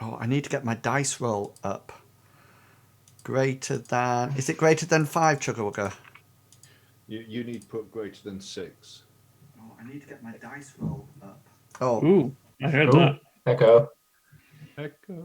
Oh, I need to get my dice roll up. Greater than... Is it greater than 5, Chugga? You need to put greater than 6. Oh, I need to get my dice roll up. Oh. Ooh, I heard that. Echo. Echo.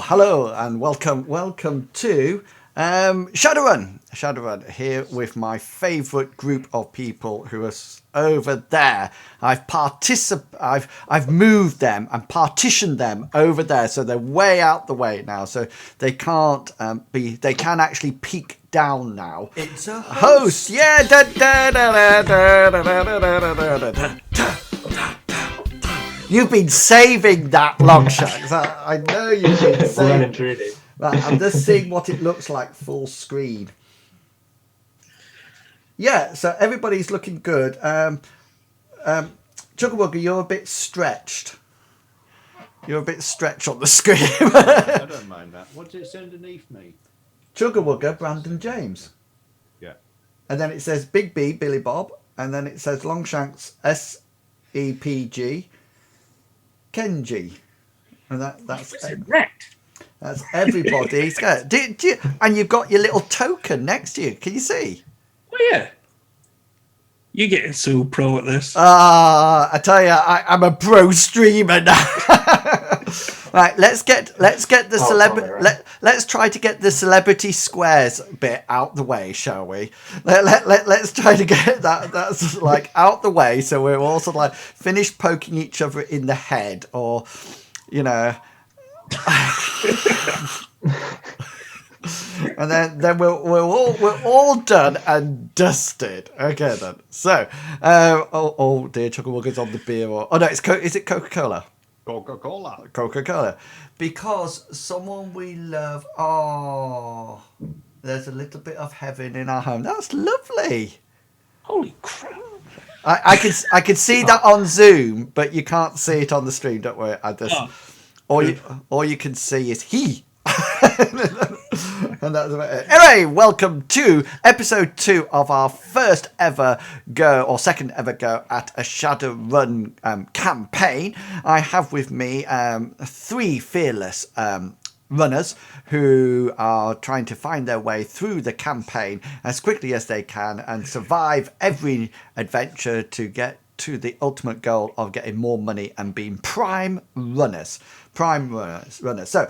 Hello, and welcome to Shadowrun here with my favourite group of people who are over there. I've moved them and partitioned them over there, so they're way out the way now, so they can't they can actually peek down now. It's a host, yeah. You've been saving that, Longshanks. I know you've been saving it. Right, I'm just seeing what it looks like full screen. Yeah, so everybody's looking good. Chugga, you're a bit stretched. You're a bit stretched on the screen. I don't mind that. What's it say underneath me? Chugga, Brandon James. Yeah. And then it says Big B, Billy Bob. And then it says Longshanks, SEPG. Kenji, and that's everybody. And you've got your little token next to you. Can you see? Oh yeah, you're getting so pro at this. I tell you, I'm a pro streamer now. Right, let's get the celebrity. Let's try to get the celebrity squares bit out the way, shall we? Let's try to get that's like out the way, so we're all sort of like finished poking each other in the head, or you know. And then we're all done and dusted. Okay then. So, oh dear, Chugga on the beer. Oh no, is it Coca-Cola? Coca-Cola. Because someone we love. Oh, there's a little bit of heaven in our home. That's lovely. Holy crap! I could see that on Zoom, but you can't see it on the stream. Don't worry. All you can see is he. And that's about it. Anyway, welcome to episode 2 of our first ever go, or second ever go, at a Shadowrun campaign. I have with me 3 fearless runners who are trying to find their way through the campaign as quickly as they can and survive every adventure to get to the ultimate goal of getting more money and being prime runners. So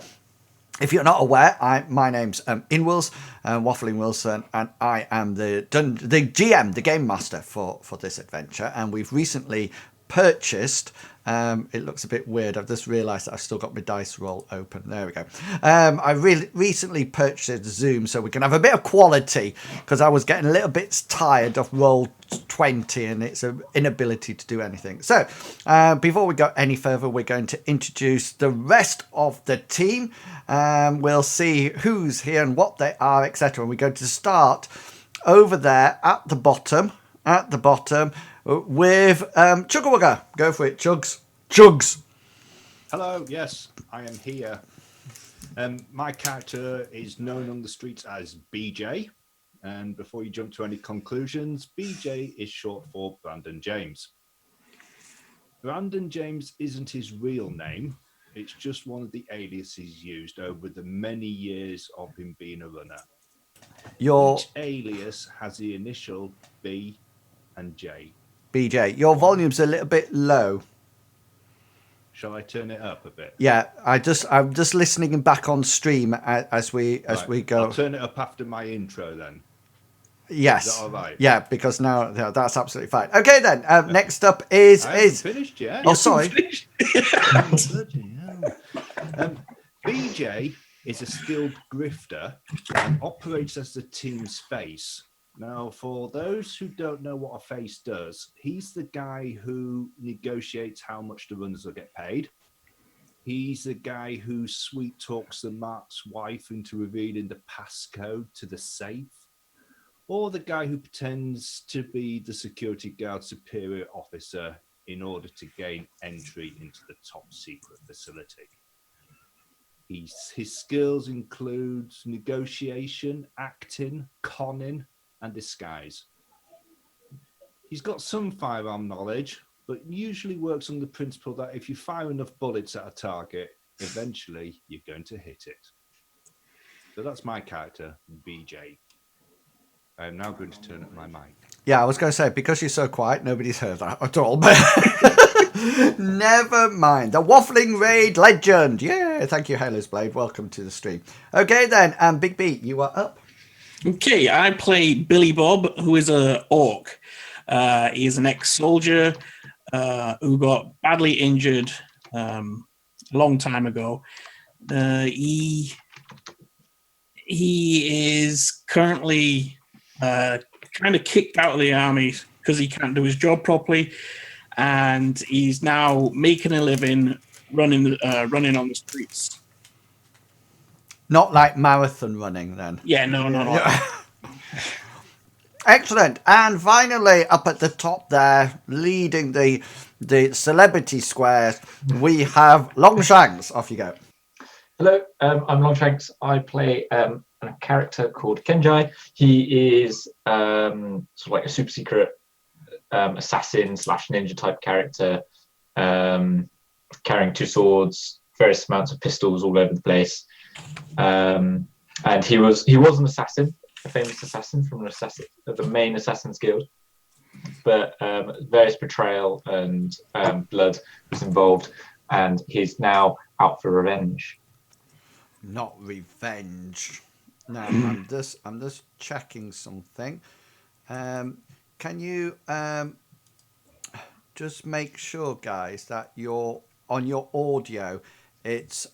if you're not aware, my name's Inwills, Waffling Wilson, and I am the GM, the game master for this adventure. And we've recently purchased. It looks a bit weird. I've just realised that I've still got my dice roll open. There we go. I recently purchased Zoom so we can have a bit of quality because I was getting a little bit tired of roll 20 and its inability to do anything. So before we go any further, we're going to introduce the rest of the team. We'll see who's here and what they are, etc. And we're going to start over there at the bottom. With Chugawugga. Go for it, Chugs. Hello, yes, I am here. My character is known on the streets as BJ. And before you jump to any conclusions, BJ is short for Brandon James. Brandon James isn't his real name. It's just one of the aliases used over the many years of him being a runner. Each alias has the initial B and J. BJ, your volume's a little bit low. Shall I turn it up a bit? Yeah, I'm just listening back on stream as we go. I'll turn it up after my intro then. Yes. Is that all right? Yeah, because now that's absolutely fine. Okay then. Next up is finished yet. Oh, sorry. BJ is a skilled grifter and operates as the team's face. Now, for those who don't know what a face does, he's the guy who negotiates how much the runners will get paid. He's the guy who sweet talks the Mark's wife into revealing the passcode to the safe. Or the guy who pretends to be the security guard superior officer in order to gain entry into the top secret facility. His skills include negotiation, acting, conning, and disguise. He's got some firearm knowledge, but usually works on the principle that if you fire enough bullets at a target, eventually you're going to hit it. So that's my character, BJ. I am now going to turn up my mic. Yeah, I was going to say, because you're so quiet, nobody's heard that at all. But never mind. The Waffling Raid Legend. Yeah, thank you, Halo's Blade. Welcome to the stream. Okay, then, Big B, you are up. Okay, I play Billy Bob, who is an orc. He is an ex-soldier who got badly injured a long time ago. He is currently kind of kicked out of the army because he can't do his job properly, and he's now making a living running on the streets. Not like marathon running, then. Yeah, no. Excellent. And finally, up at the top there, leading the celebrity squares, we have Longshanks. Off you go. Hello, I'm Longshanks. I play a character called Kenjai. He is sort of like a super secret assassin / ninja type character, carrying 2 swords, various amounts of pistols all over the place. And he was an assassin, a famous assassin from the main Assassin's Guild. But various betrayal and blood was involved, and he's now out for revenge. Not revenge. No, I'm just checking something. Can you just make sure, guys, that on your audio, it's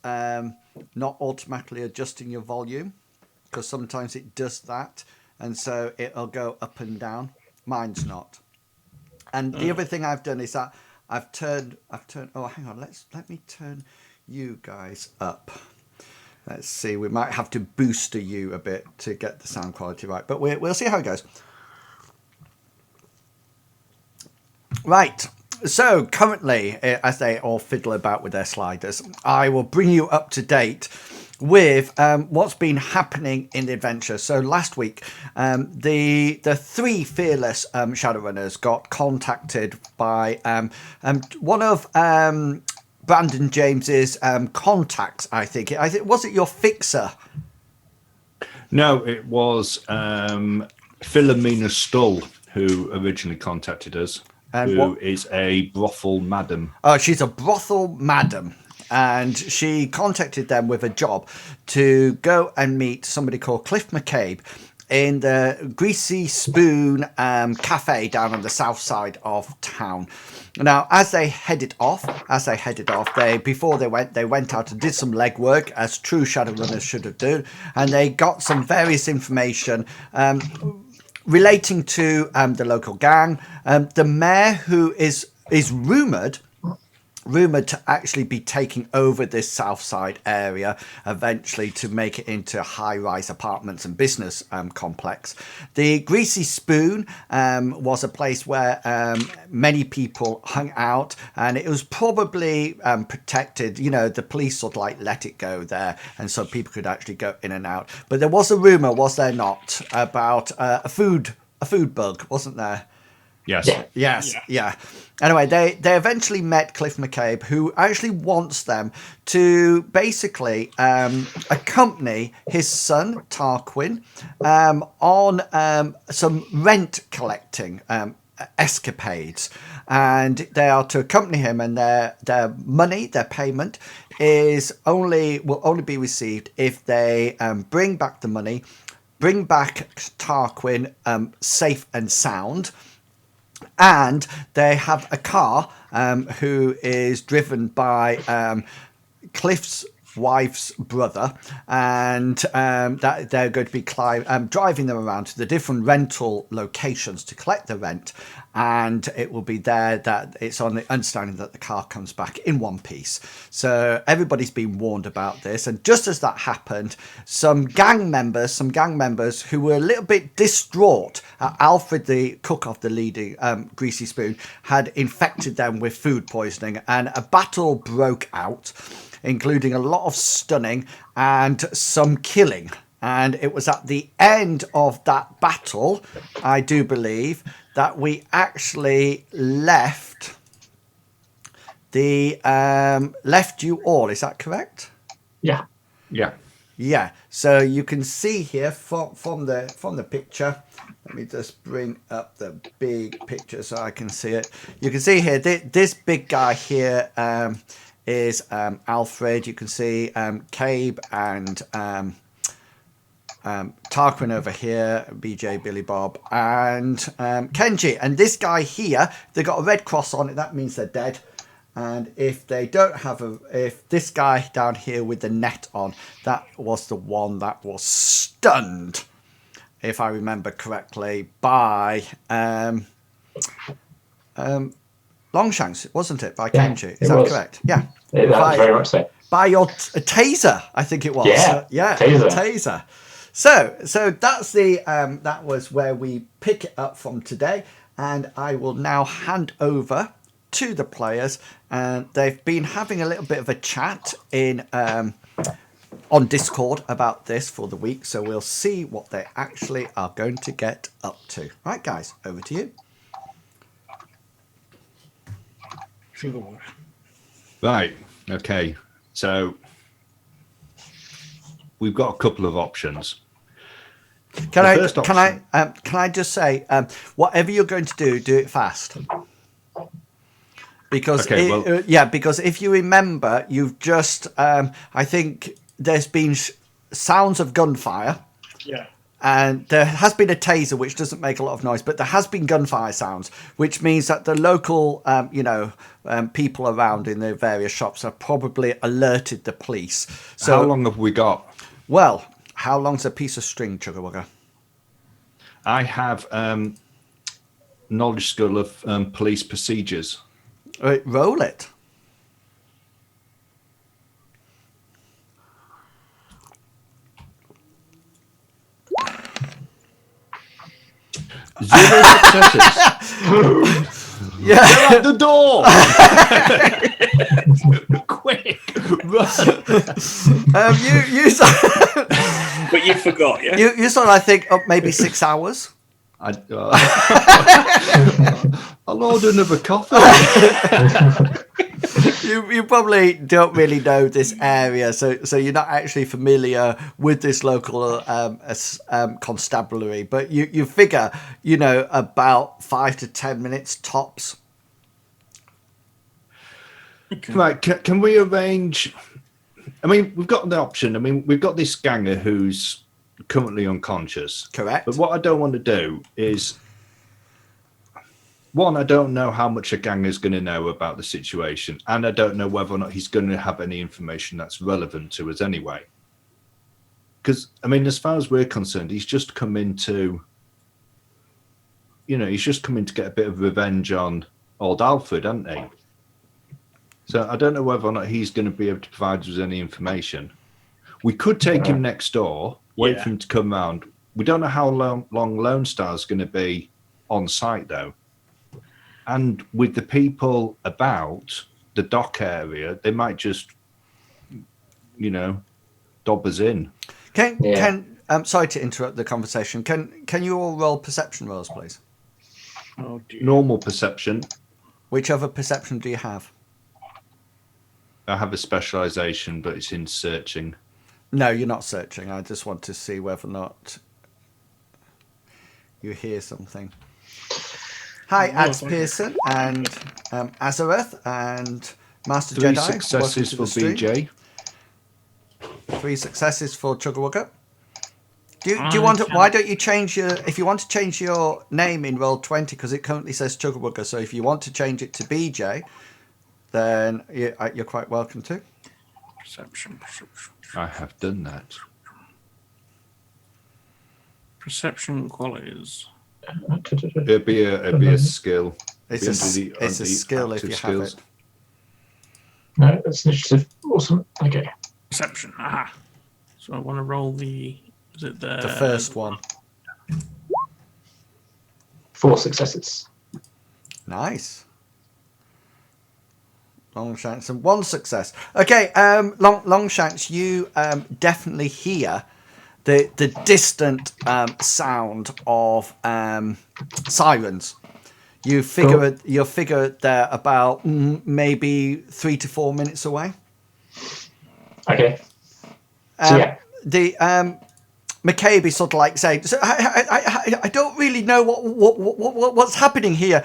not automatically adjusting your volume, because sometimes it does that, and so it'll go up and down. Mine's not. And the other thing I've done is that I've turned. Oh, hang on. Let me turn you guys up. Let's see. We might have to booster you a bit to get the sound quality right, but we'll see how it goes. Right. So currently, as they all fiddle about with their sliders, I will bring you up to date with what's been happening in the adventure. So last week, the three fearless Shadowrunners got contacted by one of Brandon James's contacts. I think was it your fixer? No, it was Philomena Stull who originally contacted us. Who is a brothel madam. Oh, she's a brothel madam. And she contacted them with a job to go and meet somebody called Cliffe MaCabe in the Greasy Spoon cafe down on the south side of town. Now, as they headed off, before they went out and did some legwork, as true Shadowrunners should have done, and they got some various information relating to the local gang. The mayor, who is rumoured to actually be taking over this south side area eventually to make it into high-rise apartments and business complex. The Greasy Spoon was a place where many people hung out, and it was probably protected. You know, the police sort of like let it go there, and so people could actually go in and out. But there was a rumour, was there not, about a food bug, wasn't there? Yes. Yeah. Anyway, they eventually met Cliffe MaCabe, who actually wants them to basically accompany his son Tarquin on some rent collecting escapades, and they are to accompany him, and their money, their payment will only be received if they bring back the money, bring back Tarquin safe and sound. And they have a car who is driven by Cliffe's wife's brother, and that they're going to be driving them around to the different rental locations to collect the rent. And it will be there that it's on the understanding that the car comes back in one piece. So everybody's been warned about this. And just as that happened, some gang members who were a little bit distraught at Alfred, the cook of the leading Greasy Spoon, had infected them with food poisoning, and a battle broke out, including a lot of stunning and some killing. And it was at the end of that battle, I do believe, that we actually left you all. Is that correct? Yeah. Yeah. So you can see here from the picture. Let me just bring up the big picture so I can see it. You can see here this big guy here is Alfred. You can see Cabe and Tarquin over here, BJ, Billy Bob, and Kenji. And this guy here, they got a red cross on it. That means they're dead. And if they don't have if this guy down here with the net on, that was the one that was stunned, if I remember correctly, by Longshanks, wasn't it? By Kenji. Is that correct? Yeah. That was very much so. By your taser, I think it was. Yeah. Taser. So that's that was where we pick it up from today, and I will now hand over to the players, and they've been having a little bit of a chat on Discord about this for the week, so we'll see what they actually are going to get up to. Right, guys, over to you. Right. Okay. So we've got a couple of options. Can I just say, whatever you're going to do it fast. Because because if you remember, you've just I think there's been sounds of gunfire. Yeah. And there has been a taser, which doesn't make a lot of noise, but there has been gunfire sounds, which means that the local, people around in the various shops have probably alerted the police. So, how long have we got? Well, how long's a piece of string, Chugga-Wugga? I have knowledge skill of police procedures. Roll it. Zero successes. Yeah. Get out the door! Quick, run! You But you forgot, yeah? you sort of, I think, maybe 6 hours. I'll order another coffee. You probably don't really know this area, so you're not actually familiar with this local constabulary. But you figure, about 5 to 10 minutes tops. Right, can we arrange? I mean, we've got the option. I mean, we've got this ganger who's currently unconscious. Correct. But what I don't want to do is, one, I don't know how much a ganger's going to know about the situation, and I don't know whether or not he's going to have any information that's relevant to us anyway. Because, I mean, as far as we're concerned, he's just come in to, he's just come in to get a bit of revenge on old Alfred, hasn't he? So I don't know whether or not he's going to be able to provide us any information. We could take him next door, wait for him to come round. We don't know how long Lone Star's going to be on site, though. And with the people about the dock area, they might just, dob us in. Sorry to interrupt the conversation. Can you all roll perception rolls, please? Oh, dear. Normal perception. Which other perception do you have? I have a specialisation, but it's in searching. No, you're not searching. I just want to see whether or not you hear something. Hi, Ads Pearson and Azareth and Master 3 Jedi. successes for BJ. 3 successes for Chuggerwugger. Do you want to? Why don't you change your? If you want to change your name in Roll20, because it currently says Chuggerwugger, so if you want to change it to BJ, then you're quite welcome to. Perception. I have done that. Perception qualities. It'd be a skill. It's a skill if you have it. No, that's initiative. Awesome. Okay. Perception. Aha. So I want to roll the. Is it The first one. 4 successes. Nice. Longshanks and 1 success. Okay, Longshanks, you definitely hear the distant sound of sirens. You figure they're about maybe 3 to 4 minutes away. Okay. So yeah. The MaCabe is sort of like saying, so I don't really know what's happening here.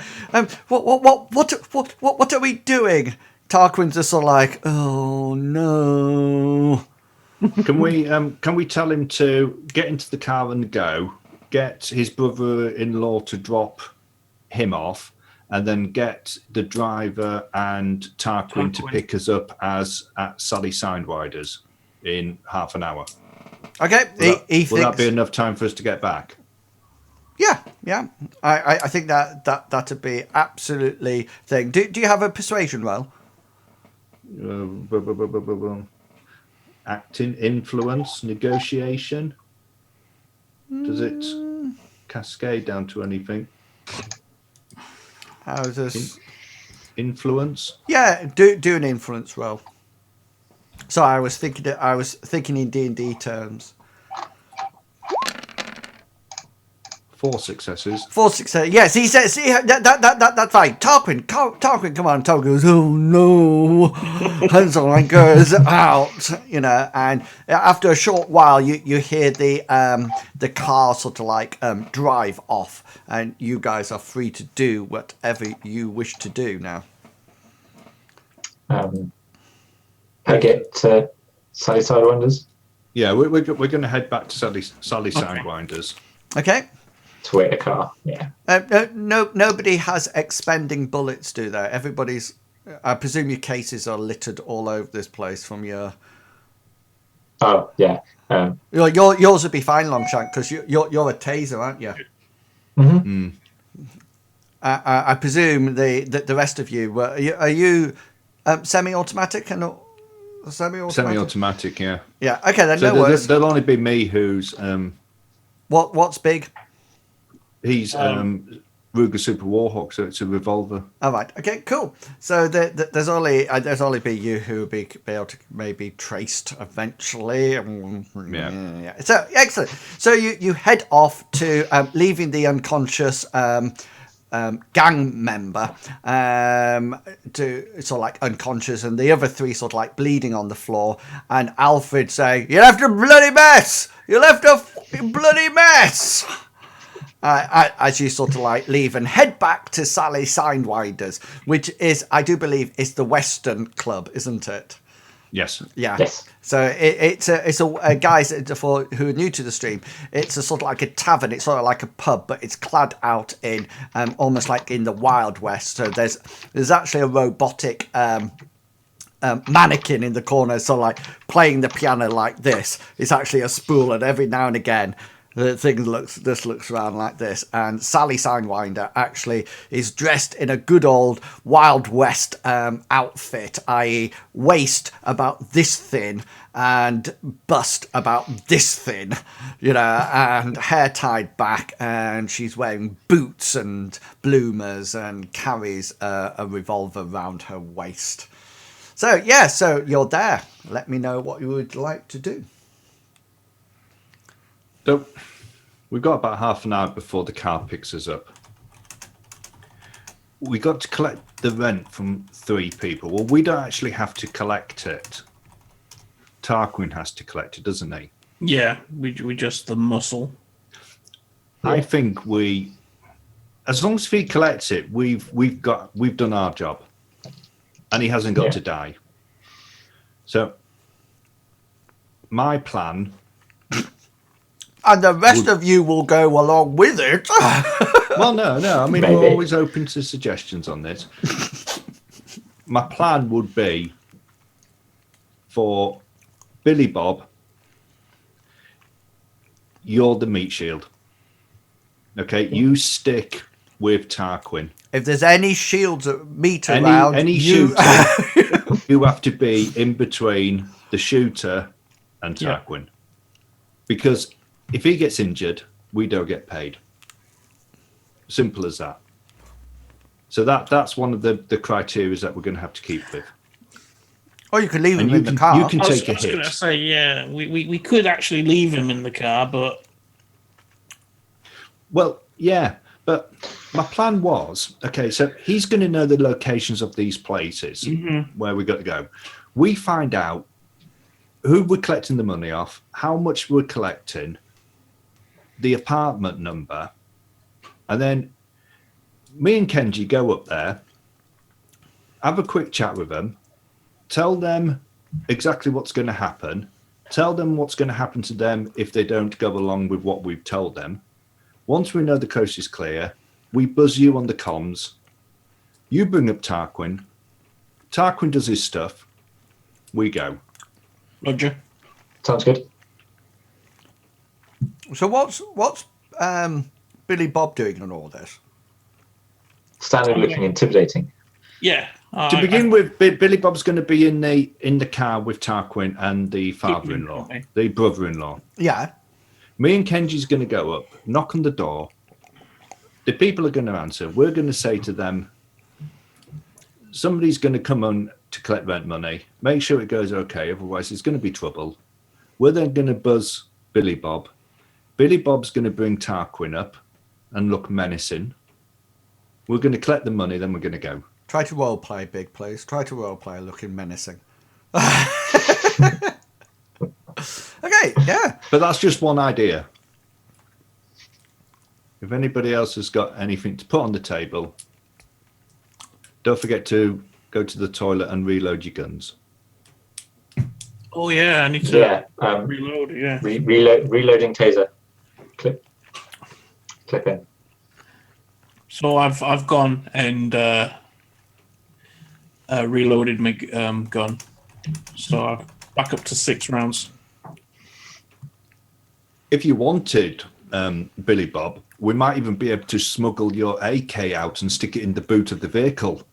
What are we doing? Tarquin's just sort of like, oh no. Can we tell him to get into the car and go, get his brother-in-law to drop him off, and then get the driver and Tarquin to pick us up at Sally Sidewinders in half an hour? Okay, will that be enough time for us to get back? Yeah. I think that'd be absolutely thing. Do you have a persuasion roll? Acting, influence, negotiation. Does it cascade down to anything? How is this? Influence. Yeah, do an influence roll. So I was thinking in D&D terms. 4 successes. 4 successes. Yes, he says that's fine. Tarquin, come on. Tarquin goes, oh no, Hansel and goes out, and after a short while, you hear the car sort of like drive off, and you guys are free to do whatever you wish to do now. I get Sally Sidewinders. Yeah, we're going to head back to Sally Sidewinders. Okay. To wait a car. Yeah. Nobody has expending bullets, do they? Everybody's. I presume your cases are littered all over this place from your. Oh yeah. Yours would be fine, Longshank, because you're a taser, aren't you? Mm-hmm. I presume the rest of you are you semi-automatic and semi-automatic? Semi-automatic, yeah. Yeah. Okay, then So no worries. There'll only be me who's. What's big? He's Ruger Super Warhawk, so it's a revolver. All right. Okay. Cool. So there's only be you who will be able to maybe traced eventually. Yeah. So excellent. So you head off to leaving the unconscious gang member to sort of like unconscious, and the other three sort of like bleeding on the floor, and Alfred saying, "You left a bloody mess. You left a bloody mess." As you sort of like leave and head back to Sally Sidewinders, which is, I do believe, is the Western Club, isn't it? Yes. Yeah. Yes. So it's a guys, for who are new to the stream, it's a sort of like a tavern. It's sort of like a pub, but it's clad out in almost like in the Wild West. So there's actually a robotic mannequin in the corner, so like playing the piano like this. It's actually a spool, and every now and again the thing looks around like this. And Sally Sidewinder actually is dressed in a good old Wild West outfit, i.e. waist about this thin and bust about this thin, and hair tied back, and she's wearing boots and bloomers and carries a revolver round her waist. So you're there. Let me know what you would like to do. So we've got about half an hour before the car picks us up. We got to collect the rent from 3 people. Well, we don't actually have to collect it. Tarquin has to collect it, doesn't he? Yeah, we just the muscle. I think as long as he collects it, we've done our job, and he hasn't got to die. So my plan. And the rest of you will go along with it. Well, no. I mean, Maybe. we're always open to suggestions on this. My plan would be for Billy Bob, you're the meat shield. Okay, you stick with Tarquin. If there's any shields of meat around, any shooter, you have to be in between the shooter and Tarquin. Because if he gets injured, we don't get paid. Simple as that. So that's one of the criteria that we're going to have to keep with. Or you could leave him And in the car. You can take a I was going to hit. say, yeah, we could actually leave him in the car, but... Well, yeah, but my plan was, okay, so he's going to know the locations of these places where we got to go. We find out who we're collecting the money off, how much we're collecting, the apartment number, and then me and Kenji go up there, have a quick chat with them, tell them exactly what's going to happen, tell them what's going to happen to them if they don't go along with what we've told them. Once we know the coast is clear, we buzz you on the comms, you bring up Tarquin does his stuff, we go. Roger. Sounds good. So what's Billy Bob doing in all this? Standard looking intimidating. Yeah. To begin with, Billy Bob's going to be in the car with Tarquin and the father-in-law, Okay. the brother-in-law. Yeah. Me and Kenji's going to go up, knock on the door. The people are going to answer. We're going to say to them, somebody's going to come on to collect rent money. Make sure it goes okay, otherwise there's going to be trouble. We're then going to buzz Billy Bob. Billy Bob's going to bring Tarquin up and look menacing. We're going to collect the money, then we're going to go. Try to role play, big please. Try to role play looking menacing. Okay, yeah. But that's just one idea. If anybody else has got anything to put on the table, don't forget to go to the toilet and reload your guns. Oh, yeah, I need to Yeah. reload, yeah. Reloading taser. Clip in. So I've gone and reloaded my gun. So I'm back up to 6 rounds. If you wanted, Billy Bob, we might even be able to smuggle your AK out and stick it in the boot of the vehicle.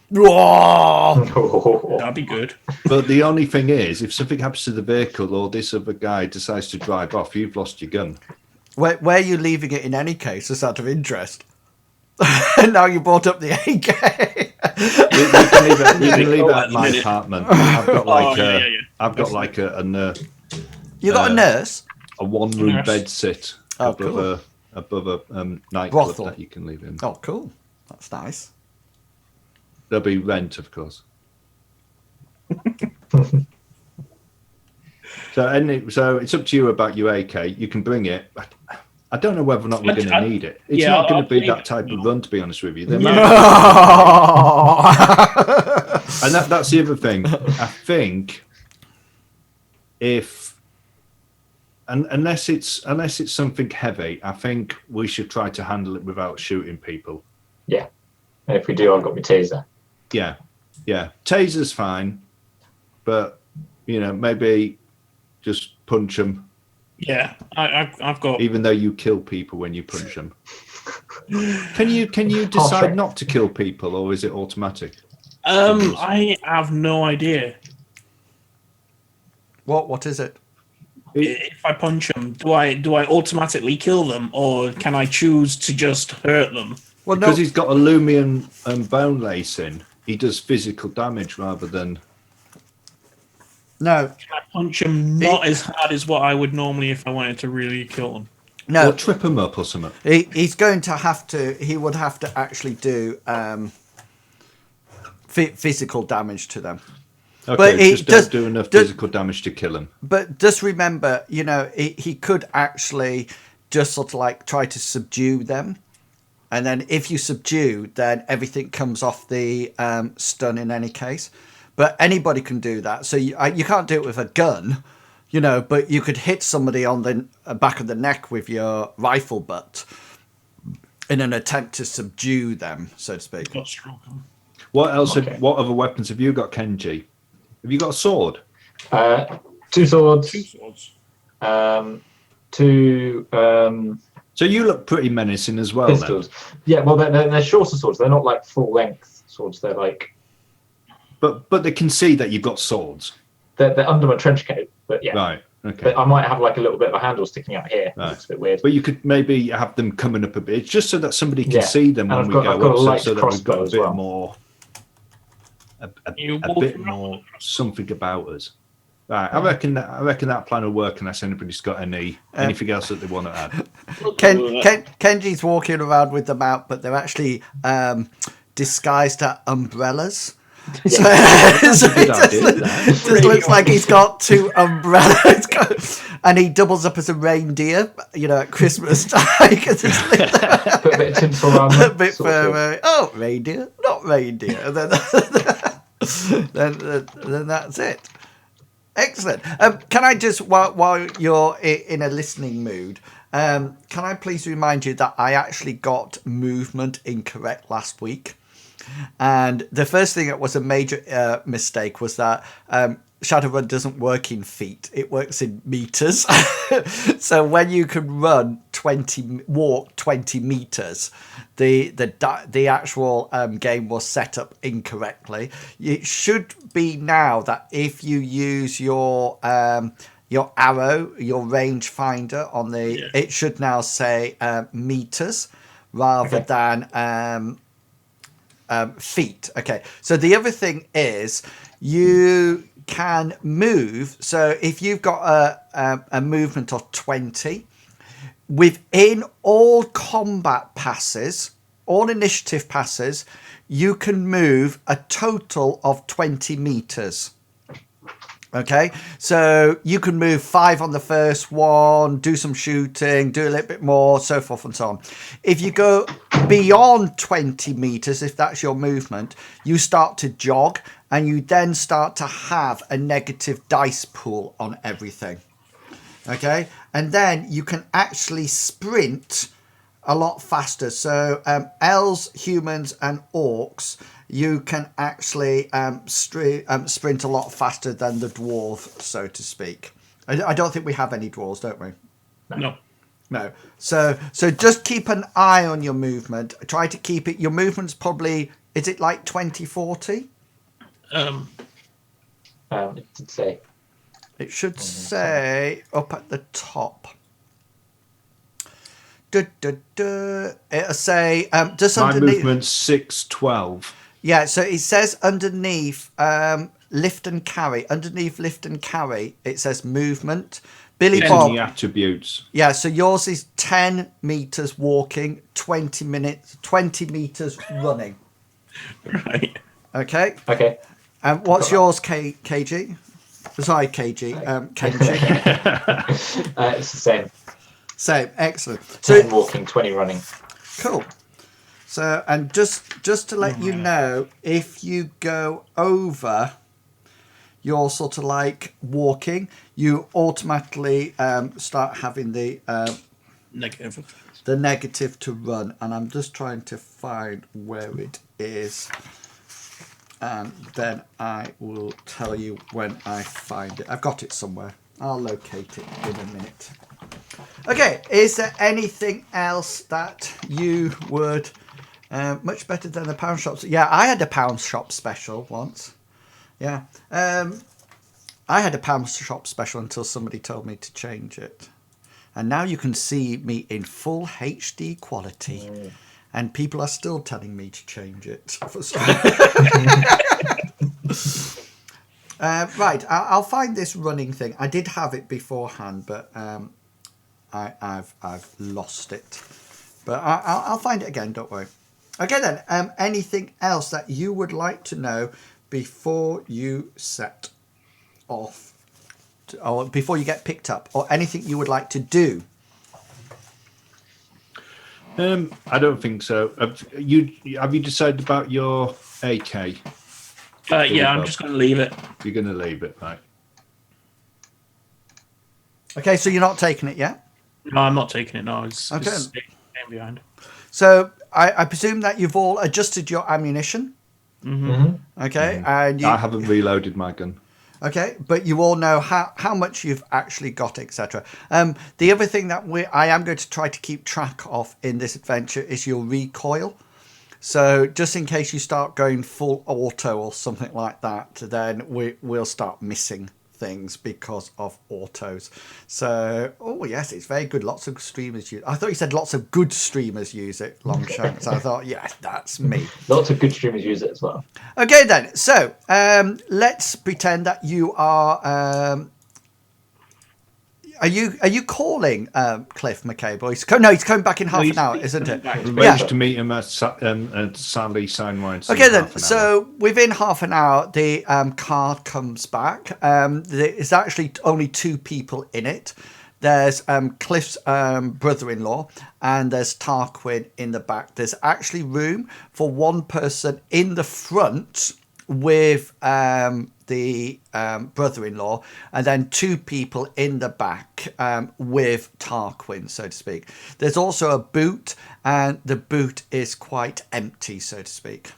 Whoa! That'd be good. But the only thing is, if something happens to the vehicle or this other guy decides to drive off, you've lost your gun. Where are you leaving it in any case, just out of interest? Now you brought up the AK. You can leave it at my apartment. I've got like a nurse. You got a nurse? A one-room bed sit above a nightclub brothel that you can leave in. Oh, cool. That's nice. There'll be rent, of course. So it's up to you about your AK. You can bring it. I don't know whether or not we're going to need it. It's not going to be that type of run, to be honest with you. And that's the other thing. I think unless it's something heavy, I think we should try to handle it without shooting people. Yeah. And if we do, I've got my taser. Yeah. Taser's fine, but maybe just punch them. Yeah, I've got. Even though you kill people when you punch them, can you decide not to kill people, or is it automatic? I have no idea. What is it? If I punch them, do I automatically kill them, or can I choose to just hurt them? Well, because he's got aluminum bone lacing, he does physical damage rather than. No. Can I punch him not as hard as what I would normally if I wanted to really kill him? No. Or trip him up or something. He's going to have to. He would have to actually do physical damage to them. Okay, but just don't do enough physical damage to kill him. But just remember, he could actually just sort of like try to subdue them. And then if you subdue, then everything comes off the stun in any case. But anybody can do that. So you can't do it with a gun, but you could hit somebody on the back of the neck with your rifle butt in an attempt to subdue them, so to speak. What else? What other weapons have you got, Kenji? Have you got a sword? 2 swords. 2 swords. 2. So you look pretty menacing as well. Pistols. Then. Yeah, well, they're shorter swords. They're not like full length swords. They're like. But they can see that you've got swords. They're under my trench coat, but yeah. Right. Okay. But I might have like a little bit of a handle sticking out here. Right. It's a bit weird. But you could maybe have them coming up a bit, just so that somebody can see them when we go up, so that we've got a bit more. A bit more something about us. Right, I reckon that plan will work unless anybody's got anything else that they want to add. Kenji's walking around with them out, but they're actually disguised as umbrellas. So it just looks like he's got 2 umbrellas, and he doubles up as a reindeer, at Christmas time. Put a bit of tinsel around them. A bit for reindeer, not reindeer, and then that's it. Excellent. Can I just, while you're in a listening mood, can I please remind you that I actually got movement incorrect last week? And the first thing that was a major mistake was that Shadowrun doesn't work in feet; it works in meters. So when you can walk 20 meters, the actual game was set up incorrectly. It should be now that if you use your arrow, your range finder on it should now say meters rather than feet. Okay. So the other thing is you can move. So if you've got a movement of 20 within all combat passes, all initiative passes, you can move a total of 20 meters. Okay, so you can move 5 on the first one, do some shooting, do a little bit more, so forth and so on. If you go beyond 20 meters, if that's your movement, you start to jog, and you then start to have a negative dice pool on everything. Okay, and then you can actually sprint a lot faster. So elves, humans, and orcs, you can actually sprint a lot faster than the dwarf, so to speak. I don't think we have any dwarves, don't we? No. So just keep an eye on your movement. Try to keep it. Your movement's probably, is it like 20-40? It did say. It should say up at the top. It'll say just My underneath. movement's 6'12". Yeah, so it says underneath lift and carry. Underneath lift and carry, it says movement. Billy It's Bob. in the attributes. Yeah, so yours is 10 meters walking, 20 meters running. Right. Okay. Okay. What's yours, KG? Sorry, KG. Kenji. It's the same. Same. Excellent. So 10 walking, 20 running. cool. So, and just to let you know, if you go over your sort of like walking, you automatically start having the negative to run. And I'm just trying to find where it is. And then I will tell you when I find it. I've got it somewhere. I'll locate it in a minute. Okay, is there anything else that you would... much better than the pound shops. Yeah, I had a pound shop special once. Yeah. I had a pound shop special until somebody told me to change it. And now you can see me in full HD quality. And people are still telling me to change it. Right, I'll find this running thing. I did have it beforehand, but I've lost it. But I'll find it again, don't worry. Okay then, anything else that you would like to know before you set off, or before you get picked up, or anything you would like to do? I don't think so. Have you decided about your AK? Yeah, I'm just going to leave it. You're going to leave it, right? Okay, so you're not taking it yet? No, I'm not taking it. No, it's Okay. staying behind. So I presume that you've all adjusted your ammunition. Mm-hmm. Okay, and I haven't reloaded my gun. Okay, but you all know how much you've actually got, etc. The other thing that I am going to try to keep track of in this adventure is your recoil. So just in case you start going full auto or something like that, then we'll start missing things because of autos. So, oh yes, it's very good. Lots of streamers use. I thought you said lots of good streamers use it, Longshanks. I thought, yes, that's me. Lots of good streamers use it as well. Okay then. So let's pretend that you are. Are you calling Cliffe MaCabe? Or he's coming back in half an hour, isn't it? Arranged to meet him at Sally Signwines. Okay then, so within half an hour, the car comes back. There's actually only two people in it. There's Cliffe's brother-in-law, and there's Tarquin in the back. There's actually room for one person in the front with the brother-in-law, and then two people in the back with Tarquin, so to speak. There's also a boot, and the boot is quite empty, so to speak.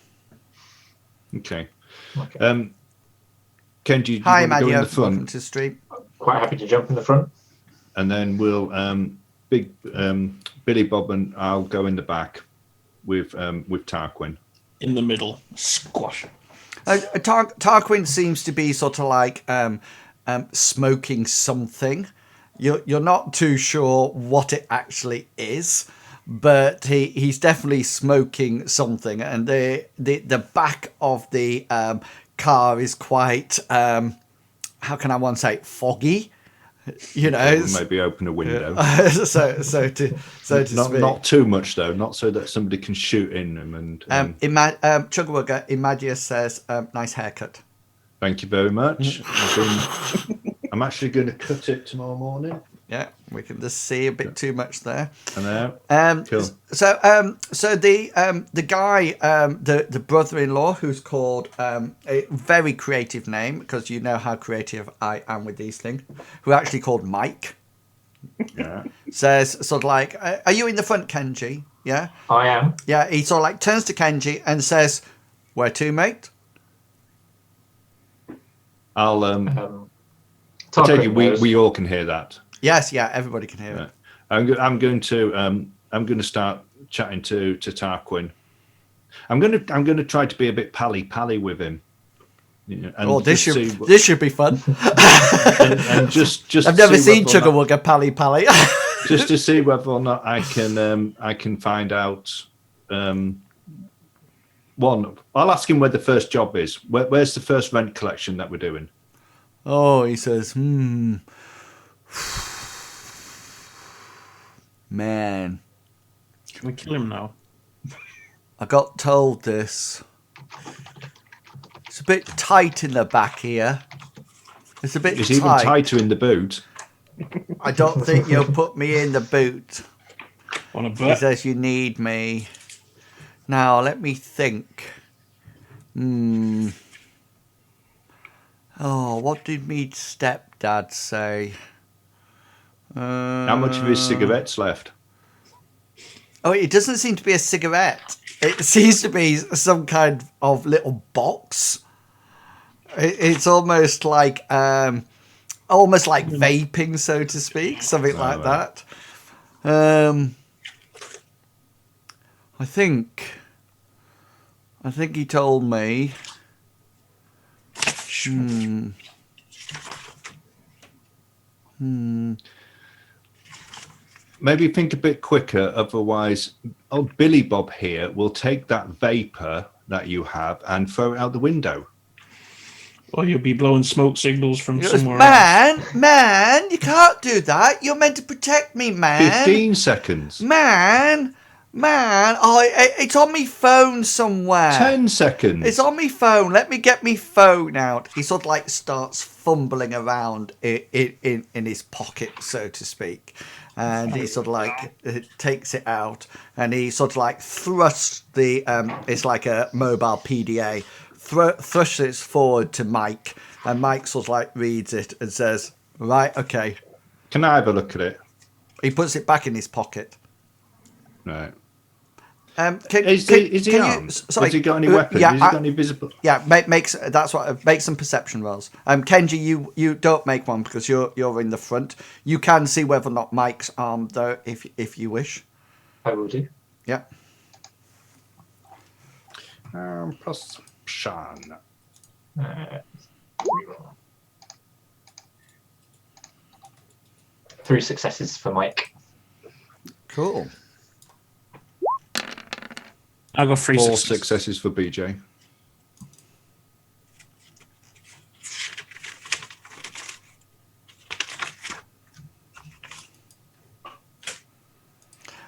Okay. Kenji, do you Hi, want to go in Madio. the front? Welcome to the stream. Quite happy to jump in the front. And then we'll Billy Bob and I'll go in the back with Tarquin. In the middle. Squash. Tarquin seems to be sort of like smoking something. You're not too sure what it actually is, but he's definitely smoking something. And the back of the car is quite how can I say foggy. You know, maybe open a window. so to speak. Not too much though, not so that somebody can shoot in them. And Chugawugga Imadia says, "Nice haircut." Thank you very much. I'm actually going to cut it tomorrow morning. Yeah, we can just see a bit too much there. I know. Cool. So the guy, the brother-in-law, who's called a very creative name, because you know how creative I am with these things, who actually called Mike. Yeah. Says sort of like, "Are you in the front, Kenji?" Yeah. I am. Yeah. He sort of like turns to Kenji and says, "Where to, mate?" I'll take it. We all can hear that. Yes, yeah, everybody can hear it. I'm going to start chatting to Tarquin. I'm going to try to be a bit pally with him. You know, this should be fun. and just I've never seen Chugawugga pally. just to see whether or not I can find out. One, I'll ask him where the first job is. Where's the first rent collection that we're doing? Oh, he says, man, Can we kill him now? I got told this. It's a bit tight in the back here. It's a bit It's tight. even tighter in the boot. I don't think you'll put me in the boot. On a He bet. says you need me. Now, let me think. Oh, what did me stepdad say? How much of his cigarettes left? Oh, it doesn't seem to be a cigarette. It seems to be some kind of little box. It's almost like vaping, so to speak, something like that. I think he told me. Maybe think a bit quicker, otherwise, Billy Bob here will take that vapor that you have and throw it out the window. Or you'll be blowing smoke signals from He goes, somewhere else. Man, you can't do that. You're meant to protect me, man. 15 seconds. Man. Oh, it's on me phone somewhere. 10 seconds. It's on me phone. Let me get me phone out. He sort of like starts fumbling around in his pocket, so to speak. And he sort of like takes it out, and he sort of like thrusts the it's like a mobile PDA, thrusts it forward to Mike, and Mike sort of like reads it and says, "Right, okay." Can I have a look at it? He puts it back in his pocket. Right. Is he armed? Sorry, Has he got any weapons? Yeah, Has he got any visible? Yeah, make some perception rolls. Kenji, you don't make one because you're in the front. You can see whether or not Mike's armed though, if you wish. I will do. Yeah. Perception. 3 successes for Mike. Cool. I got 3 4 successes. successes for BJ.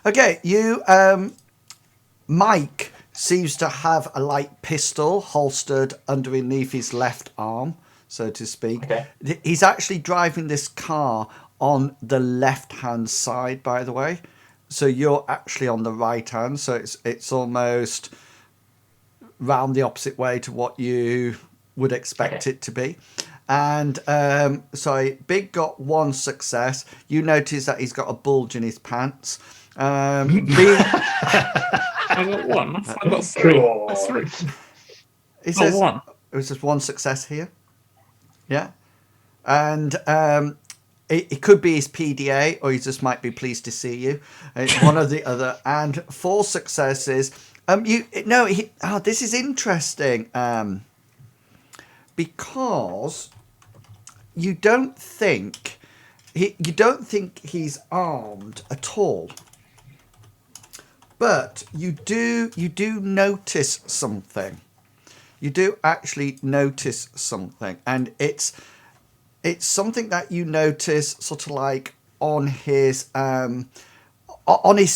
Okay, Mike seems to have a light pistol holstered underneath his left arm, so to speak. Okay. He's actually driving this car on the left-hand side, by the way. So you're actually on the right hand, so it's almost round the opposite way to what you would expect it to be. And sorry, Big got 1 success. You notice that he's got a bulge in his pants. Big, I got 1. I got 3. God. 3. it says 1. it was just 1 success here. Yeah, and it could be his PDA, or he just might be pleased to see you. It's one or the other. And 4 successes. This is interesting. Because you don't think he's armed at all. But you do notice something. You do actually notice something, and it's something that you notice sort of like on his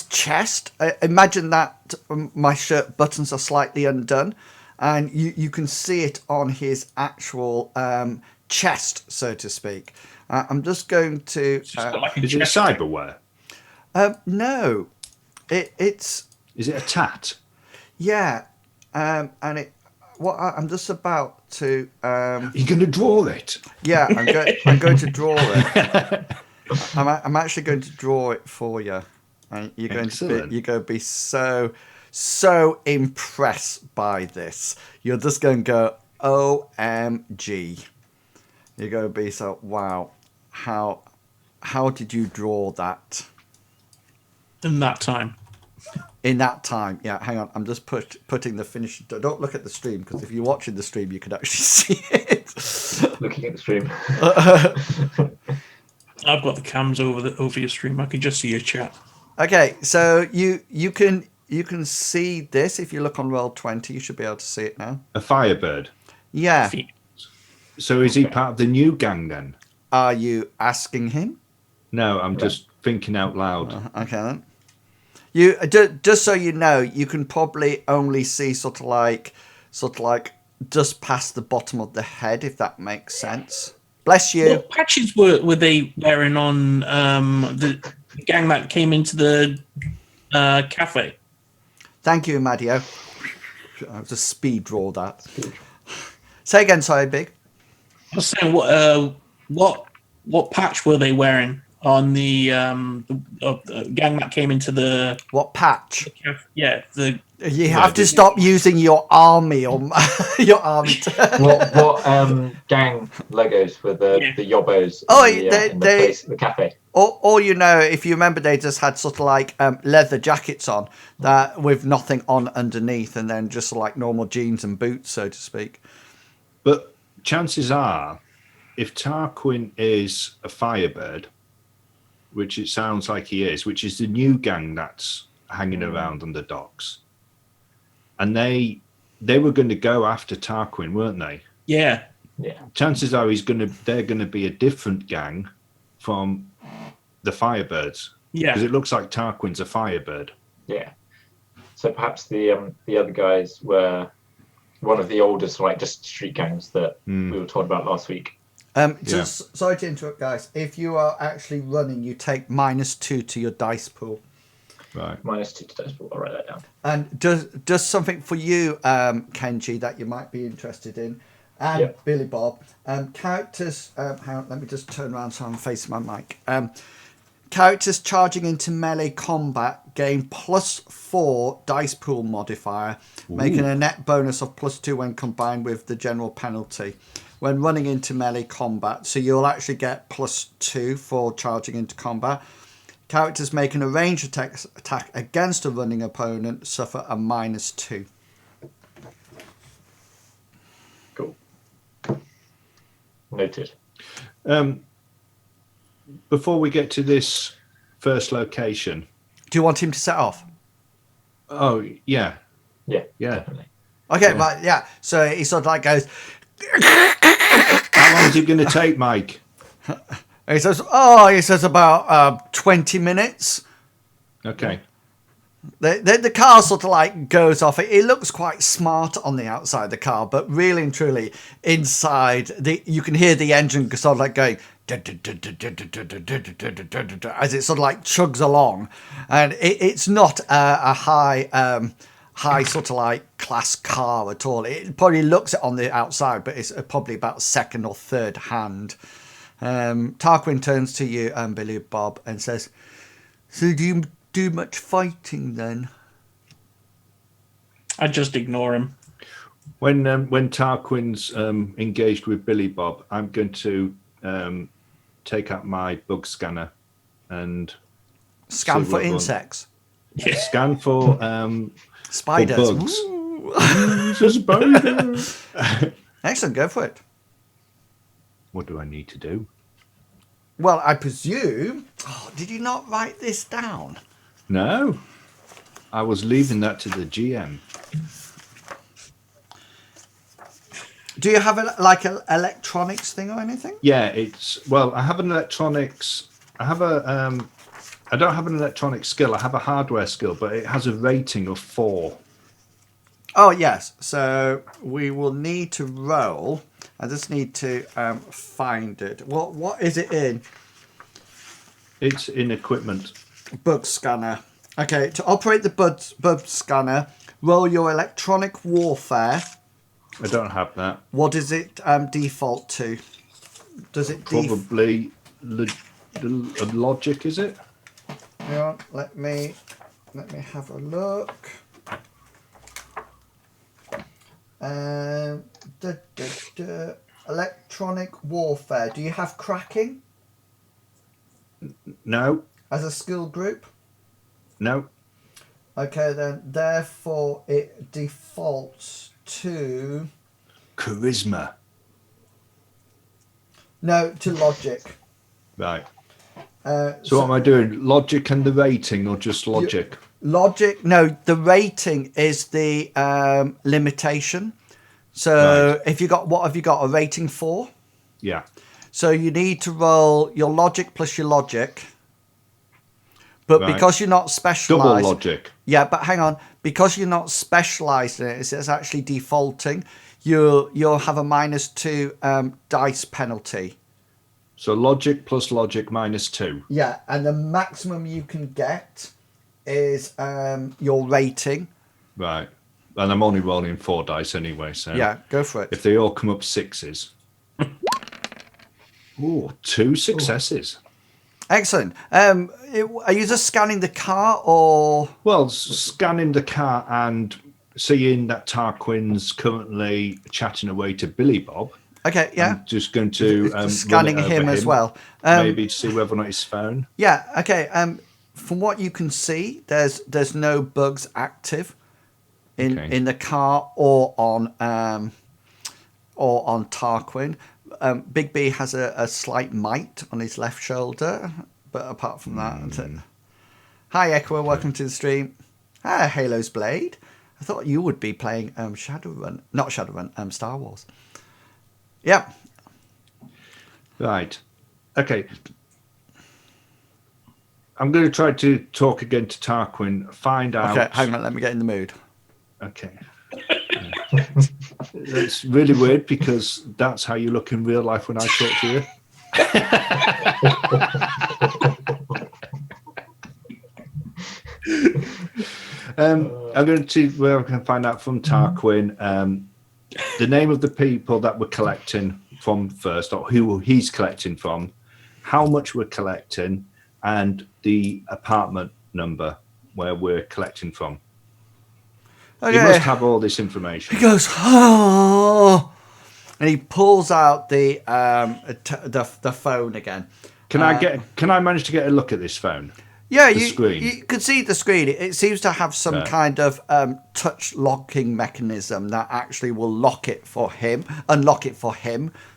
chest. Imagine that my shirt buttons are slightly undone, and you can see it on his actual chest, so to speak. I'm just going to. Is it cyberware? No, it's. Is it a tat? Yeah, and it. I'm just about to. You're going to draw it? Yeah, I'm going to draw it. I'm actually going to draw it for you, and you're going to be so impressed by this. You're just going to go OMG. You're going to be so wow. How did you draw that? In that time. In that time, yeah. Hang on, I'm just putting the finish. Don't look at the stream, because if you're watching the stream, you can actually see it. Looking at the stream. I've got the cams over your stream. I can just see your chat. Okay, so you can see this if you look on Roll20. You should be able to see it now. A Firebird. Yeah. So is he part of the new gang then? Are you asking him? No, I'm just thinking out loud. Okay then. You just so you know, you can probably only see sort of like just past the bottom of the head, if that makes sense. Bless you. What patches were they wearing on the gang that came into the cafe? Thank you, Madio. I'll just speed draw that. Say again, sorry, Big. I was saying, what patch were they wearing on the gang that came into the? What patch? Yeah, You have to stop using your army or your army. What gang logos were the yobbos? In the cafe. Or you know, if you remember, they just had sort of like leather jackets on that with nothing on underneath, and then just like normal jeans and boots, so to speak. But chances are, if Tarquin is a Firebird, which it sounds like he is, which is the new gang that's hanging around on the docks, and they were going to go after Tarquin, weren't they? Yeah. Chances are they're going to be a different gang from the Firebirds. Yeah. Because it looks like Tarquin's a Firebird. Yeah. So perhaps the other guys were one of the oldest, like just street gangs that we were talking about last week. Sorry to interrupt, guys. If you are actually running, you take -2 to your dice pool. Right. -2 to dice pool. I'll write that down. And just something for you, Kenji, that you might be interested in, and Billy Bob. Characters. Hang on, let me just turn around so I'm facing my mic. Characters charging into melee combat gain +4 dice pool modifier, making a net bonus of +2 when combined with the general penalty when running into melee combat. So you'll actually get +2 for charging into combat. Characters making a ranged attack against a running opponent suffer a -2. Cool. Noted. Before we get to this first location, do you want him to set off? Oh yeah. Definitely. Okay, right, yeah. So he sort of like goes. How long is it going to take, Mike? He says about 20 minutes. Okay. The car sort of like goes off. It looks quite smart on the outside of the car, but really and truly inside, you can hear the engine sort of like going as it sort of like chugs along, and it's not a high sort of like class car at all. It probably looks it on the outside, but it's probably about second or third hand. Tarquin turns to you, Billy Bob, and says, "So do you do much fighting then?" I just ignore him. When Tarquin's engaged with Billy Bob, I'm going to take out my bug scanner and scan for insects. Scan for spiders. For bugs. It's a spider. Excellent, go for it. What do I need to do? Well, I presume. Oh, did you not write this down? No, I was leaving that to the GM. Do you have an electronics thing or anything? Yeah, I have an electronics. I don't have an electronic skill. I have a hardware skill, but it has a rating of 4. Oh yes. So we will need to roll. I just need to find it. What is it in? It's in equipment. Bug scanner. Okay, to operate the bug scanner, roll your electronic warfare. I don't have that. What does it default to? Does it probably logic? Is it? Hang on, let me have a look. Electronic warfare. Do you have cracking? No. As a skill group? No. Okay, then therefore it defaults to charisma. No, to logic. Right. So what am I doing? Logic and the rating, or just logic? Logic. No, the rating is the limitation. So if you got, what have you got? A rating 4? Yeah. So you need to roll your logic plus your logic. But because you're not specialized, double logic. Yeah, but hang on, because you're not specialized in it, it's actually defaulting. You'll have a -2 dice penalty. So logic plus logic -2. Yeah, and the maximum you can get is your rating. Right. And I'm only rolling 4 dice anyway, so Yeah, go for it. if they all come up 6s. Ooh, 2 successes. Excellent. Are you just scanning the car, or? Well, scanning the car and seeing that Tarquin's currently chatting away to Billy Bob. Okay, yeah. I'm just going to scanning him as well. Maybe to see whether or not his phone. Yeah. Okay. From what you can see, there's no bugs active in the car or on Tarquin. Big B has a slight mite on his left shoulder, but apart from that, hi Equa, welcome to the stream. Hi Halo's Blade. I thought you would be playing Shadowrun, not Shadowrun, Star Wars. Yeah. Right. Okay. I'm going to try to talk again to Tarquin, find out. Okay, hang on, let me get in the mood. Okay. It's really weird because that's how you look in real life when I talk to you. I'm going to see where I can find out from Tarquin the name of the people that we're collecting from first, or who he's collecting from, how much we're collecting, and the apartment number where we're collecting from. Okay. He must have all this information. He goes, oh, and he pulls out the phone again. Can I manage to get a look at this phone? Yeah, you could see the screen. It seems to have some kind of touch locking mechanism that actually will unlock it for him,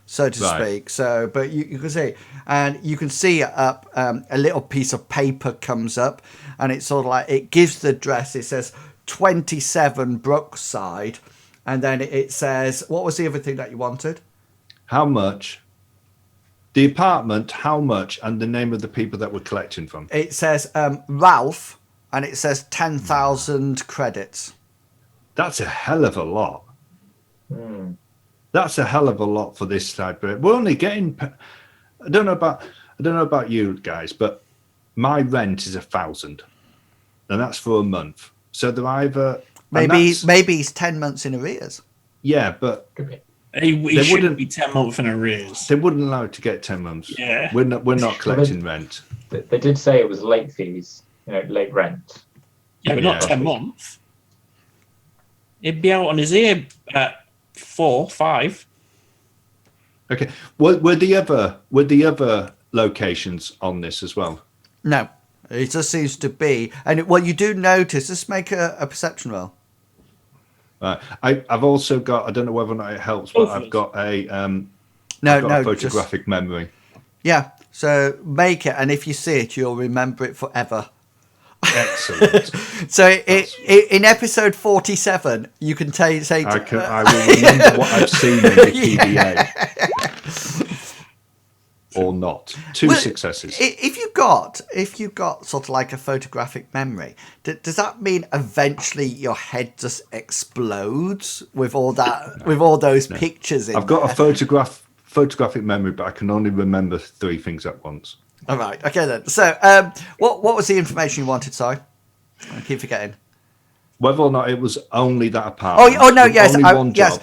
so to speak. So, but you can see, and you can see up a little piece of paper comes up, and it's sort of like it gives the address. It says 27 Brookside, and then it says, what was the other thing that you wanted? How much? The apartment, how much, and the name of the people that we're collecting from. It says Ralph, and it says 10,000 credits. That's a hell of a lot. That's a hell of a lot for this type of. We're only getting. I don't know about you guys, but my rent is 1,000, and that's for a month. So they're either maybe he's 10 months in arrears. Yeah, but. He shouldn't be 10 months in arrears. They wouldn't allow it to get 10 months. Yeah. We're not collecting rent. They did say it was late fees, late rent. Yeah, but not 10 months. He'd be out on his ear at 4, 5. Okay. Were the other locations on this as well? No. It just seems to be. And you do notice, just make a perception roll. I've also got, I don't know whether or not it helps, but I've got a photographic memory. Yeah, so make it, and if you see it, you'll remember it forever. Excellent. So in episode 47, you can say I will remember what I've seen in the PDA. Or not. Two successes. If you got sort of like a photographic memory, does that mean eventually your head just explodes with all that with all those pictures in I've got a photographic memory, but I can only remember 3 things at once. All right. Okay then. So what was the information you wanted? Sorry, I keep forgetting. Whether or not it was only that apartment. Oh no, yes, only one job.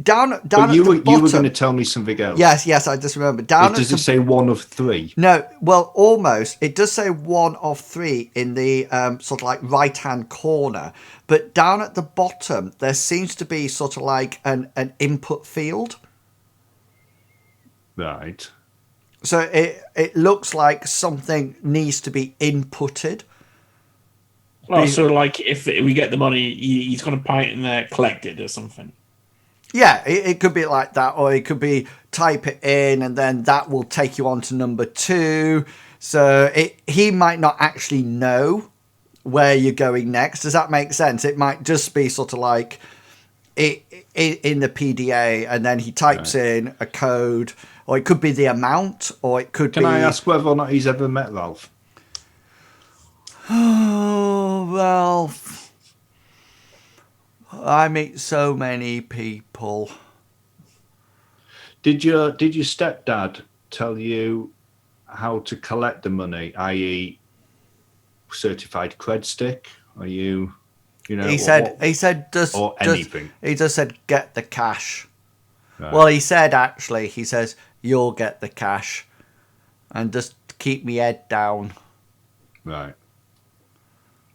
Down but you at the bottom. You were going to tell me something else. Yes, I just remember. Does it say 1 of 3? No, well, almost. It does say 1 of 3 in the sort of like right-hand corner, but down at the bottom there seems to be sort of like an input field. Right. So it looks like something needs to be inputted. Well, so like if we get the money, he's going to put it in there, collected or something. Yeah, it could be like that, or it could be type it in and then that will take you on to number 2. So he might not actually know where you're going next. Does that make sense? It might just be sort of like it in the PDA, and then he types in a code, or it could be the amount, or it could Can be... I ask whether or not he's ever met Ralph? Oh, Ralph. I meet so many people. Did your stepdad tell you how to collect the money, i.e., certified cred stick? Are you, He said just or anything? He just said get the cash. Right. Well, he says you'll get the cash, and just keep me head down. Right.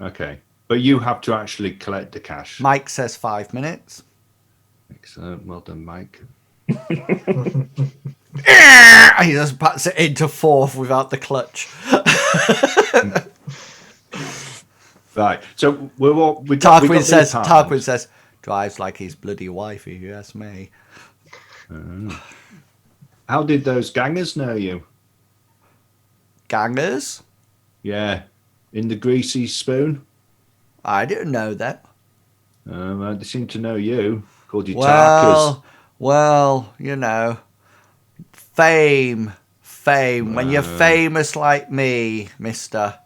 Okay, but you have to actually collect the cash. Mike says 5 minutes. Excellent. Well done, Mike. He just puts it into 4th without the clutch. Right. So Tarquin says, drives like his bloody wife, if you ask me. How did those gangers know you? Gangers? Yeah. In the greasy spoon? I didn't know that. They seem to know you. Called you Tarkus. Well, fame. When you're famous like me, mister,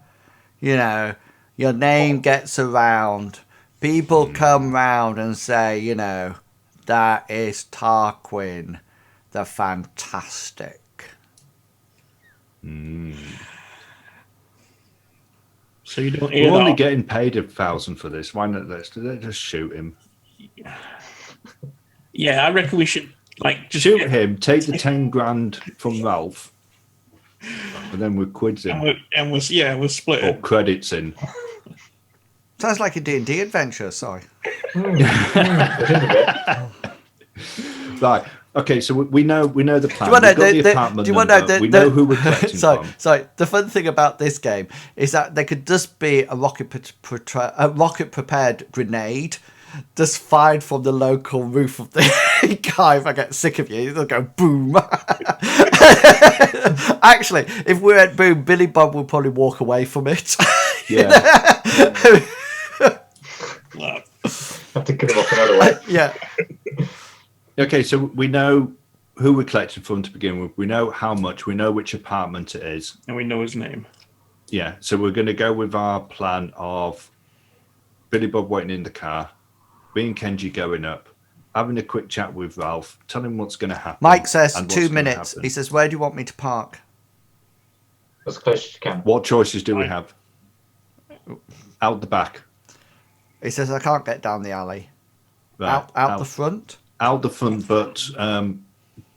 your name gets around. People come round and say, that is Tarquin, the fantastic. So you don't hear We're only that? getting paid 1,000 for this. Why not? Let's just shoot him. Yeah, I reckon we should just shoot him. Take the 10 grand from Ralph, and then we'll quids him. And we'll split or it. credits in. Sounds like a D&D adventure. Sorry. Right. Okay, so we know the plan. Do you want to know the apartment do you want to know we know who we're collecting from. Sorry. The fun thing about this game is that there could just be a rocket prepared grenade just fired from the local roof of the guy. If I get sick of you, they'll go boom. Actually, if we're at boom, Billy Bob will probably walk away from it. Yeah. Have to cut him off another way. Yeah. Okay, so we know who we're collecting from to begin with. We know how much. We know which apartment it is. And we know his name. Yeah, so we're going to go with our plan of Billy Bob waiting in the car, me and Kenji going up, having a quick chat with Ralph, telling him what's going to happen. Mike says and 2 minutes. He says, where do you want me to park? As close as you can. What choices do we have? Out the back. He says, I can't get down the alley. Right. Out the front? Out the front, but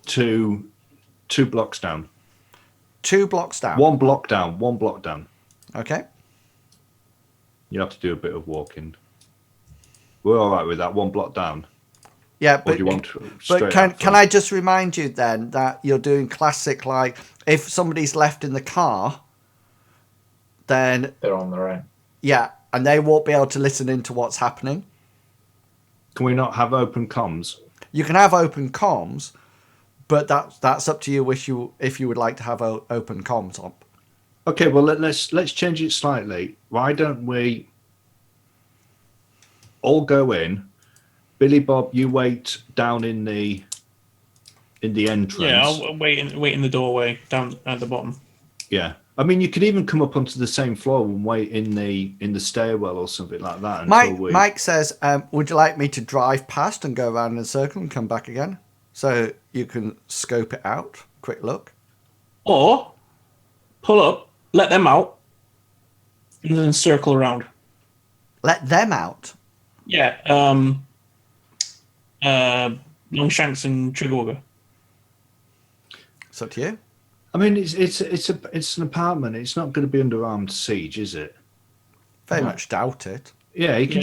two blocks down. 2 blocks down? One block down. Okay. You have to do a bit of walking. We're all right with that. 1 block down. Yeah, Or but do you want can I just remind you then that you're doing classic, like if somebody's left in the car, then They're on their own. yeah, and they won't be able to listen into what's happening. Can we not have open comms? You can have open comms, but that's up to you if you would like to have open comms on. Okay, well let's change it slightly. Why don't we all go in? Billy Bob, you wait down in the entrance. Yeah, I'll wait in the doorway down at the bottom. Yeah. I mean, you could even come up onto the same floor and wait in the stairwell or something like that. Mike says, would you like me to drive past and go around in a circle and come back again? So you can scope it out, quick look. Or pull up, let them out, and then circle around. Let them out? Yeah. Longshanks and Triggerwugger. It's up to you. I mean, it's an apartment. It's not going to be under armed siege, is it? Very much doubt it. Yeah, you can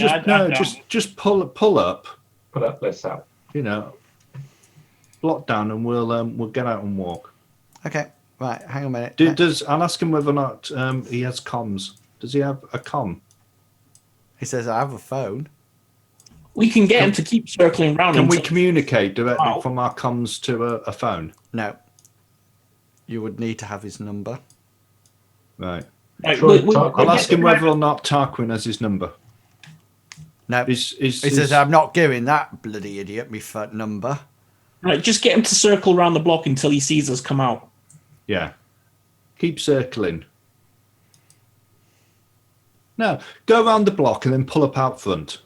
just pull up. Put up, let's out. Block down, and we'll get out and walk. Okay, right. Hang on a minute. I'll ask him whether or not he has comms. Does he have a comm? He says, I have a phone. We can get him to keep circling around. Can we until- communicate directly from our comms to a phone? No. You would need to have his number. Right. Right, Troy, I'll ask him whether or not Tarquin has his number. No. He says, I'm not giving that bloody idiot me number. Right, just get him to circle around the block until he sees us come out. Yeah. Keep circling. No, go around the block and then pull up out front.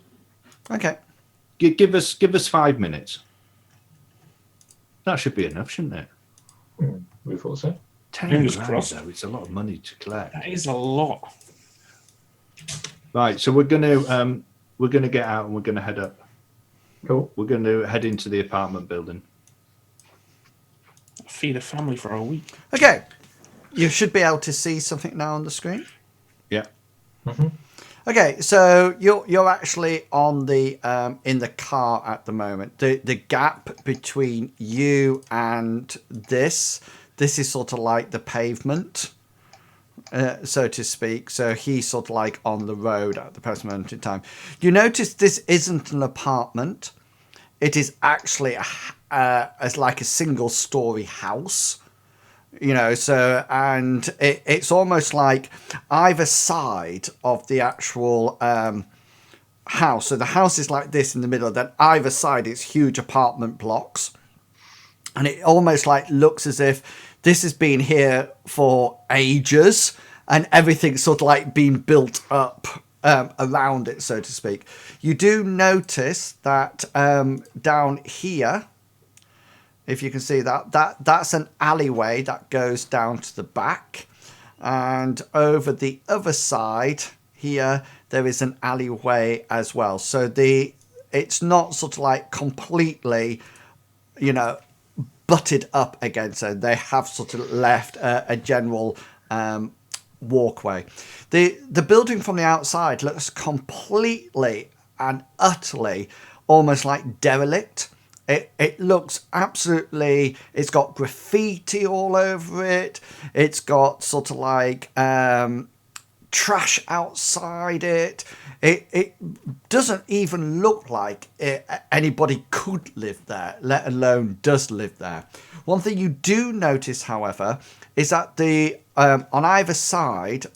Okay. Give us 5 minutes. That should be enough, shouldn't it? We thought so. 10 Fingers grand, crossed. though, it's a lot of money to collect. That is a lot. Right, so we're gonna get out and we're gonna head up. Cool. We're gonna head into the apartment building. Feed a family for a week. Okay. You should be able to see something now on the screen. Yeah. Mm-hmm. Okay, so you're actually on the in the car at the moment. The gap between you and this is sort of like the pavement, so to speak. So he's sort of like on the road at the present moment in time. You notice this isn't an apartment. It is actually as like a single-story house. So, and it's almost like either side of the actual house. So the house is like this in the middle, then either side it's huge apartment blocks. And it almost like looks as if this has been here for ages and everything's sort of like been built up around it, so to speak. You do notice that down here, if you can see that's an alleyway that goes down to the back. And over the other side here, there is an alleyway as well. So it's not sort of like completely, butted up against it. They have sort of left a general walkway. The building from the outside looks completely and utterly almost like derelict. It looks absolutely, it's got graffiti all over it. It's got sort of like trash outside it. It doesn't even look like anybody could live there, let alone does live there. One thing you do notice, however, is that the on either side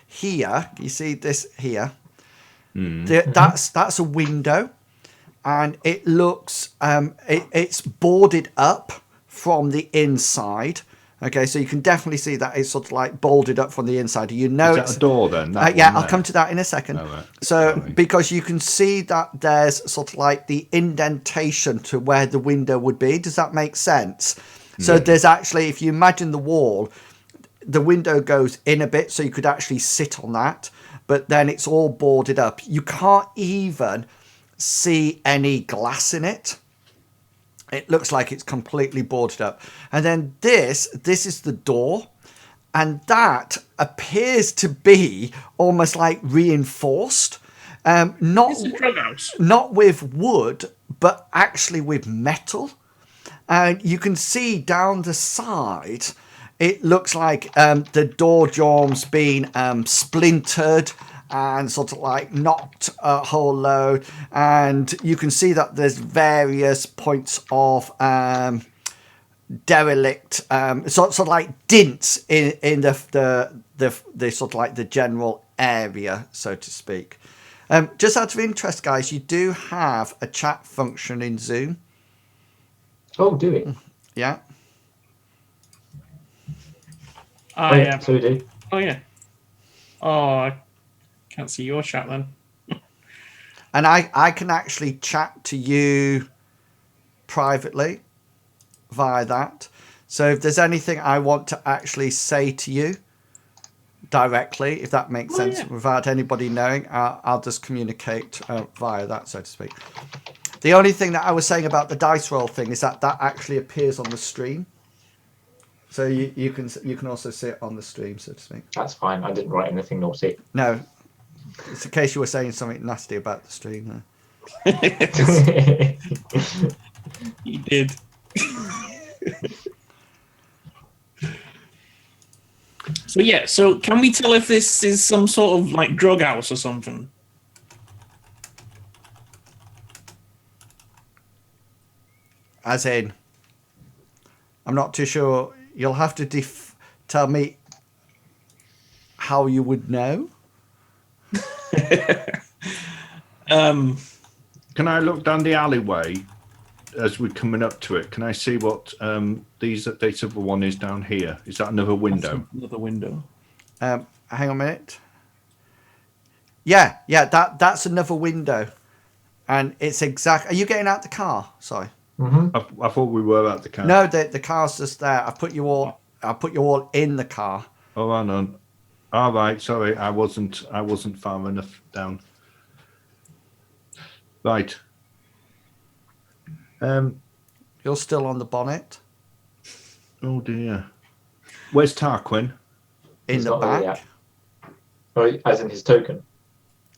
here, you see this here, that's a window. And it looks, it's boarded up from the inside. Okay, so you can definitely see that it's sort of like boarded up from the inside. You know, is that a door then? Yeah, I'll come to that in a second. Oh, right. So, Sorry. because you can see that there's sort of like the indentation to where the window would be. Does that make sense? So there's actually, if you imagine the wall, the window goes in a bit, so you could actually sit on that. But then it's all boarded up. You can't even see any glass in it. It looks like it's completely boarded up. And then this is the door, and that appears to be almost like reinforced, It's a drug house. not with wood, but actually with metal. And you can see down the side, it looks like the door jomb's been splintered and sort of like knocked a whole load, and you can see that there's various points of derelict, sort of like dints in the sort of like the general area, so to speak. Just out of interest, guys, you do have a chat function in Zoom. Oh, do we? Yeah. Oh, yeah. So we do. Oh, yeah. Oh, I can't see your chat then. And I can actually chat to you privately via that. So if there's anything I want to actually say to you directly, if that makes sense, yeah. without anybody knowing, I'll just communicate via that, so to speak. The only thing that I was saying about the dice roll thing is that actually appears on the stream. So you can also see it on the stream, so to speak. That's fine. I didn't write anything naughty. No, it's in case you were saying something nasty about the stream. He did. So yeah, so can we tell if this is some sort of like drug house or something? As in, I'm not too sure. You'll have to tell me how you would know. Can I look down the alleyway as we're coming up to it? Can I see what this other one is down here? Is that another window? Another window. Hang on a minute. Yeah, that's another window, and it's exact. Are you getting out the car? Sorry. Mm-hmm. I thought we were at the car. No, the car's just there. I put you all in the car. Oh, hang on. All right, sorry, I wasn't far enough down. Right. You're still on the bonnet. Oh dear. Where's Tarquin? In He's the not there back. yet. Oh, as in his token.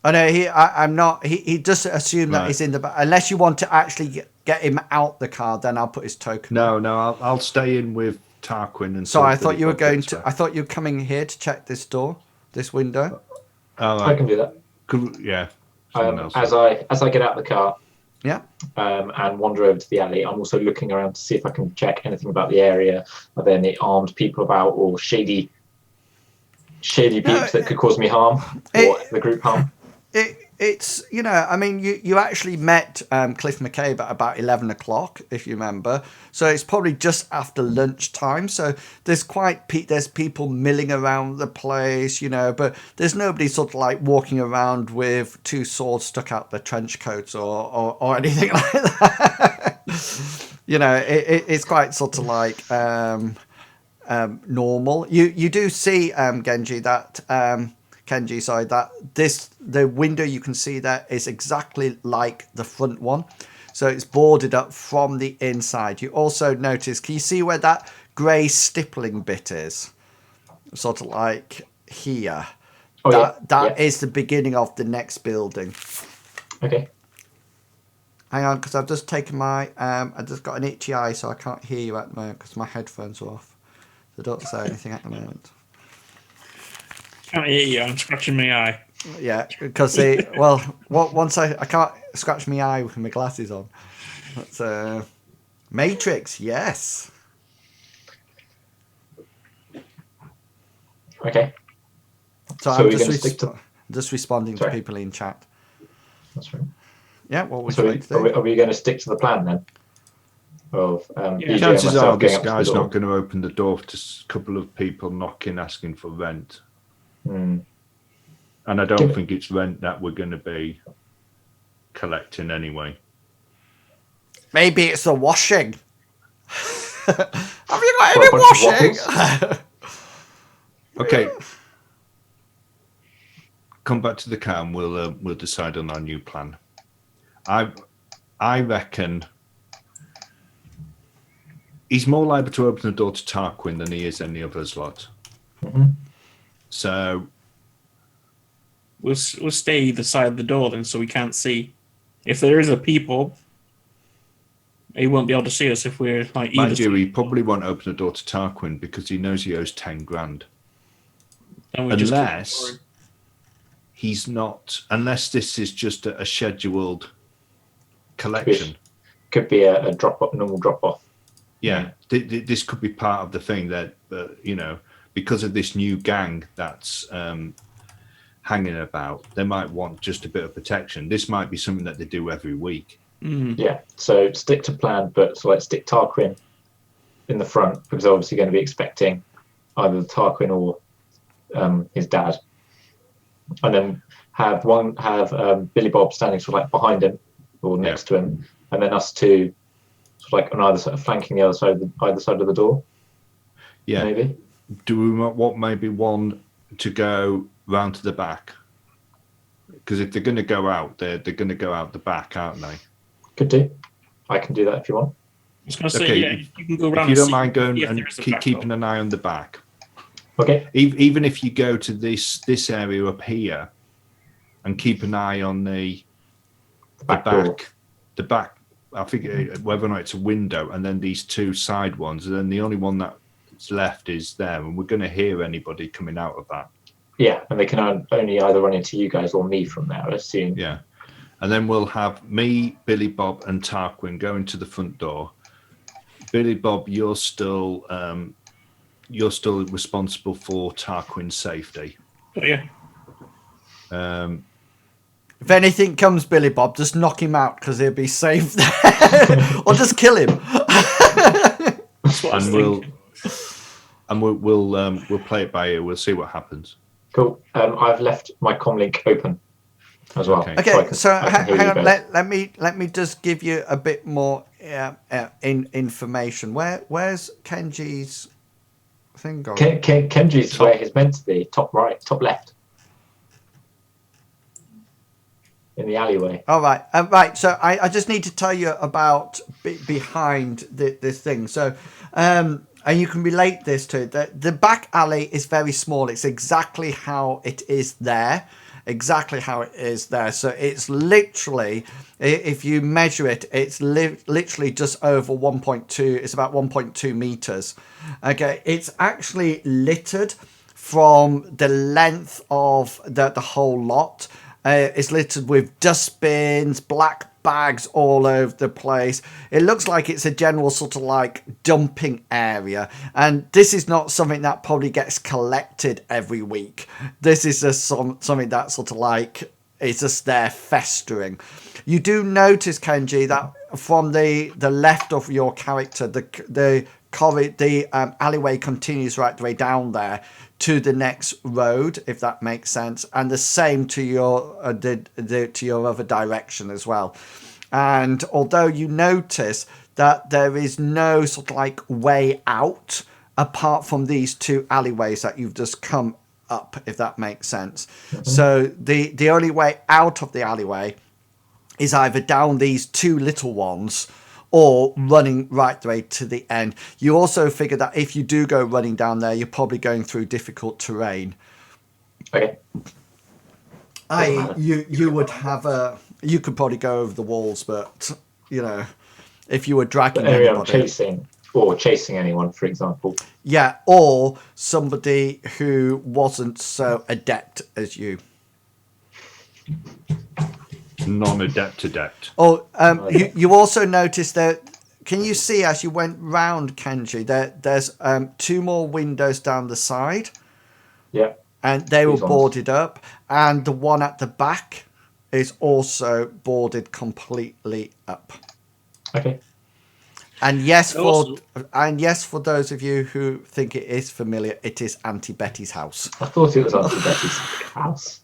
Oh no, I'm not. He just assumed that he's in the back. Unless you want to actually get him out the car, then I'll put his token. No, I'll stay in with Tarquin and. So I thought you were going to. I thought you were coming here to check this door, this window. Oh, I can do that. Yeah. As I get out the car. Yeah. And wander over to the alley. I'm also looking around to see if I can check anything about the area. Are there any armed people about or shady peeps that could cause me harm or the group harm? It's I mean you actually met Cliffe MaCabe at about 11 o'clock, if you remember, so it's probably just after lunchtime, so there's people milling around the place, but there's nobody sort of like walking around with two swords stuck out their trench coats or anything like that. It's quite sort of like normal. You do see Kenji, that the window you can see there is exactly like the front one. So it's boarded up from the inside. You also notice, can you see where that grey stippling bit is? Sort of like here. Oh, that is the beginning of the next building. Okay. Hang on, because I've just taken my... I just got an itchy eye, so I can't hear you at the moment because my headphones are off. So don't say anything at the moment. Can't hear you. I'm scratching my eye. Yeah, because once I can't scratch my eye with my glasses on. That's Matrix, yes. Okay. So I'm just responding to people in chat. That's right. Yeah, what would you like to do? Are we going to stick to the plan then? Of chances are this guy's not going to open the door to a couple of people knocking, asking for rent. Mm. And I don't think it's rent that we're going to be collecting anyway. Maybe it's the washing. Have you got any washing? Okay. Come back to the car and we'll decide on our new plan. I reckon he's more liable to open the door to Tarquin than he is any others lot. Mm-hmm. So we'll stay either side of the door then, so we can't see. If there is a peephole, he won't be able to see us if we're like either. Mind you, he probably won't open the door to Tarquin because he knows he owes 10 grand. Unless he's not, unless this is just a scheduled collection. Could be a normal drop off. Yeah, this could be part of the thing that because of this new gang that's hanging about, they might want just a bit of protection. This might be something that they do every week. Mm. Yeah, so stick to plan, but so let's stick Tarquin in the front because they're obviously going to be expecting either Tarquin or his dad, and then have Billy Bob standing sort of like behind him or next to him, and then us two sort of like on either side, flanking the other side of the door. Yeah, maybe. Do we want maybe one to go round to the back? Because if they're going to go out, they're going to go out the back, aren't they? Could do. I can do that if you want. I was going to say, yeah, you can go around. If you don't mind going and keeping an eye on the back. Okay. Even if you go to this area up here and keep an eye on the back, I think whether or not it's a window, and then these two side ones, and then the only one that's left is there, and we're going to hear anybody coming out of that. Yeah, and they can only either run into you guys or me from there, I assume. Yeah. And then we'll have me, Billy Bob, and Tarquin going to the front door. Billy Bob, you're still responsible for Tarquin's safety. Oh, yeah. If anything comes, Billy Bob, just knock him out because he'll be safe there, or just kill him. That's what I was thinking. We'll play it by ear. We'll see what happens. Cool. I've left my comlink open as well. Okay, so I can hear hang you on. guys. Let me just give you a bit more information. Where's Kenji's thing gone? Kenji's where he's meant to be. Top right, top left. In the alleyway. All right, right. So I just need to tell you about behind this thing. So, and you can relate this to the back alley is very small. It's exactly how it is there. Exactly how it is there. So it's literally, if you measure it, it's literally just over 1.2. It's about 1.2 meters. Okay, it's actually littered from the length of the whole lot. It's littered with dustbins, black bags all over the place. It looks like it's a general sort of like dumping area. And this is not something that probably gets collected every week. This is just something that sort of like is just there festering. You do notice, Kenji, that from the left of your character, the alleyway continues right the way down there to the next road, if that makes sense, and the same to your to your other direction as well. And although you notice that there is no sort of like way out apart from these two alleyways that you've just come up, if that makes sense. Mm-hmm. So the only way out of the alleyway is either down these two little ones or running right the way to the end. You also figure that if you do go running down there, you're probably going through difficult terrain. Okay. You would have you could probably go over the walls, but you know, if you were dragging anybody, chasing anyone, for example. Yeah, or somebody who wasn't so adept as you. Non-adept. Oh, you also noticed that. Can you see as you went round, Kenji? There's two more windows down the side. Yeah. And they were boarded up, and the one at the back is also boarded completely up. Okay. And yes, for those of you who think it is familiar, it is Auntie Betty's house. I thought it was Auntie Betty's house.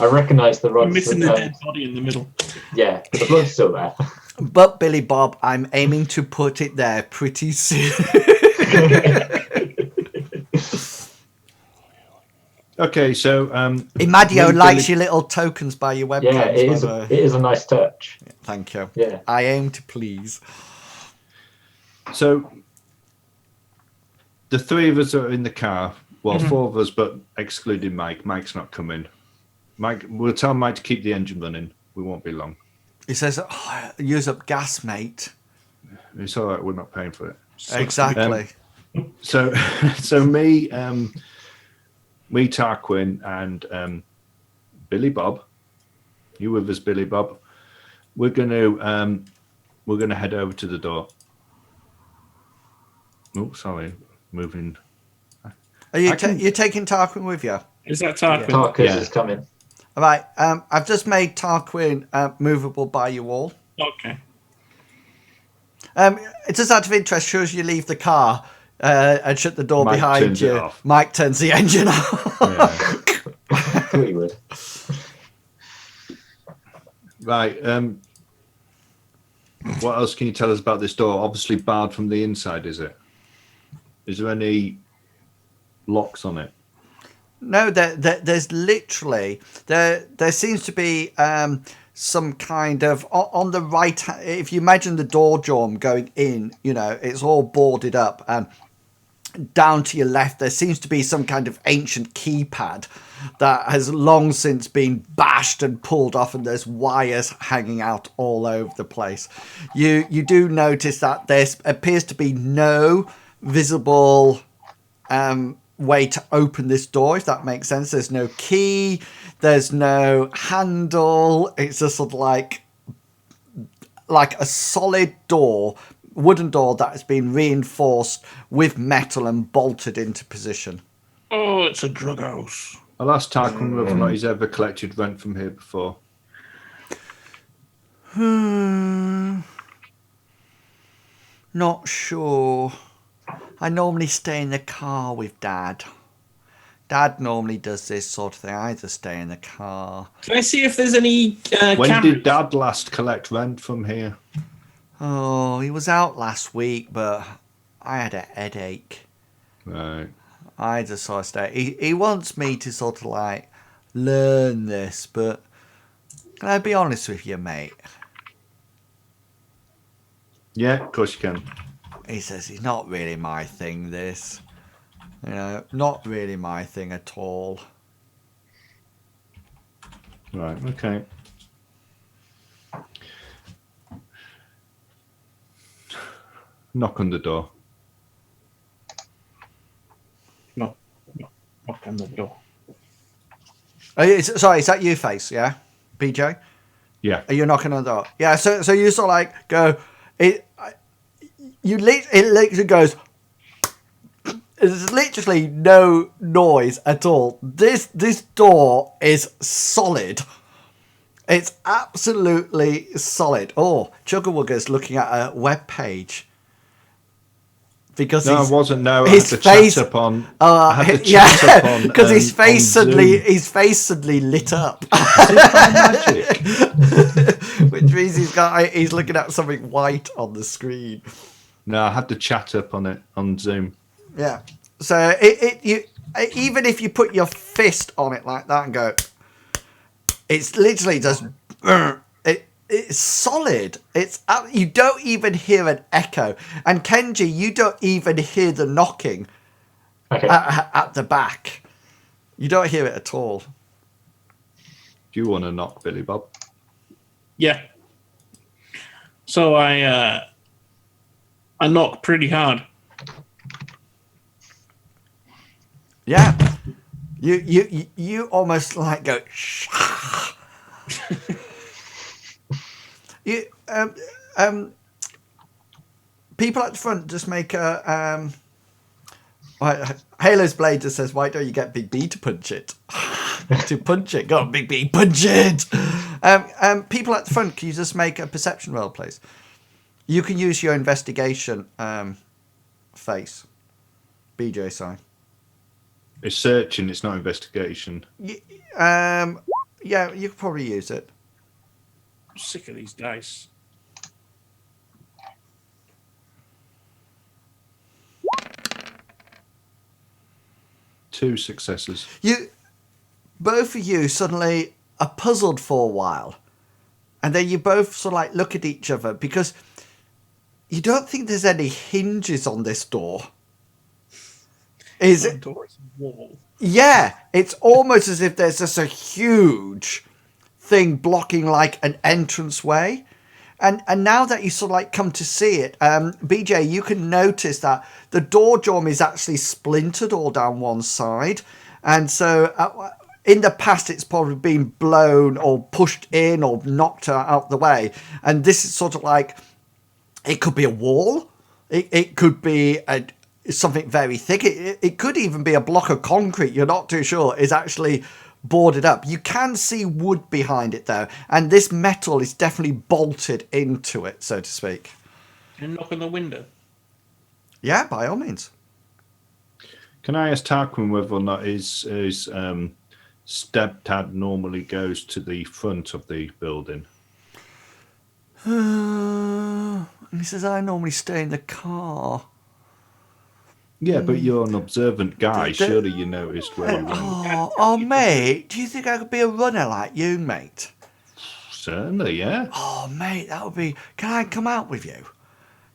I recognise the rods. I'm missing the dead body in the middle. Yeah, but the blood's still there. But Billy Bob, I'm aiming to put it there pretty soon. Okay, so Imadio likes your little tokens by your webcam. Yeah, it is a nice touch. Thank you. Yeah, I aim to please. So the three of us are in the car. Well, four of us, but excluding Mike. Mike's not coming. Mike, we'll tell Mike to keep the engine running. We won't be long. He says, use up gas, mate. It's all right. We're not paying for it. Exactly. So me, Tarquin, and Billy Bob. You with us, Billy Bob? We're gonna head over to the door. Oh, sorry, moving. Are you you're taking Tarquin with you? Is that Tarquin? Tarquin is coming. All right. I've just made Tarquin movable by you all. Okay. It's just out of interest. Sure as you leave the car and shut the door behind you, Mike turns the engine off. Yeah. I thought he would. Right. What else can you tell us about this door? Obviously barred from the inside, is it? Is there any locks on it? No, there's literally there seems to be some kind of on the right. If you imagine the door jamb going in, you know, it's all boarded up, and down to your left there seems to be some kind of ancient keypad that has long since been bashed and pulled off, and there's wires hanging out all over the place. You do notice that there appears to be no visible way to open this door, if that makes sense. There's no key, there's no handle. It's just sort of like a solid door wooden door that has been reinforced with metal and bolted into position. Oh, it's a drug house. I'll ask Tarquin whether or not he's ever collected rent from here before. Not sure. I normally stay in the car with Dad. Dad normally does this sort of thing. I just stay in the car. Can I see if there's any When cameras? did Dad last collect rent from here? Oh, he was out last week, but I had a headache. Right. I just sort of stay. He wants me to sort of like learn this, but can I be honest with you, mate? Yeah, of course you can. He says it's not really my thing, this. You know, not really my thing at all. Right, okay. Knock on the door. No, knock on the door. Sorry, is that you, Face? Yeah, BJ. Yeah. Are you knocking on the door? Yeah. So you sort of like go. It literally goes. There's literally no noise at all. This door is solid. It's absolutely solid. Oh, Chuggerwugger's looking at a web page. Because no, I wasn't. No, his I had face, the chat up on. I had the chat up on because his face Zoom. suddenly lit up. Is it by magic? Which means he's looking at something white on the screen. No, I had the chat up on it on Zoom. Yeah. So you even if you put your fist on it like that and go, it's literally just it's solid. You don't even hear an echo. And Kenji, you don't even hear the knocking at the back. You don't hear it at all. Do you want to knock, Billy Bob? Yeah. So I knock pretty hard. Yeah. You almost like go you people at the front just make a Halo's Blade just says, why don't you get Big B to punch it? To punch it. Go on, Big B, punch it. People at the front, can you just make a perception roll, please? You can use your investigation face. BJ, sorry. It's searching, it's not investigation. Yeah, you could probably use it. I'm sick of these dice. Two successes. Both of you suddenly are puzzled for a while. And then you both sort of like look at each other because you don't think there's any hinges on this door. Is it? Door's wall. Yeah, it's almost as if there's just a huge thing blocking like an entranceway. And now that you sort of like come to see it, BJ, you can notice that the door jamb is actually splintered all down one side. And so in the past, it's probably been blown or pushed in or knocked out the way. And this is sort of like, it could be a wall. It could be something very thick. It could even be a block of concrete, you're not too sure, is actually boarded up. You can see wood behind it though, and this metal is definitely bolted into it, so to speak. And knock on the window. Yeah, by all means. Can I ask Tarquin whether or not his stepdad normally goes to the front of the building? And he says, I normally stay in the car. Yeah, but you're an observant guy. Surely you noticed where he went. Oh, mate, do you think I could be a runner like you, mate? Certainly, yeah. Oh, mate, that would be... Can I come out with you?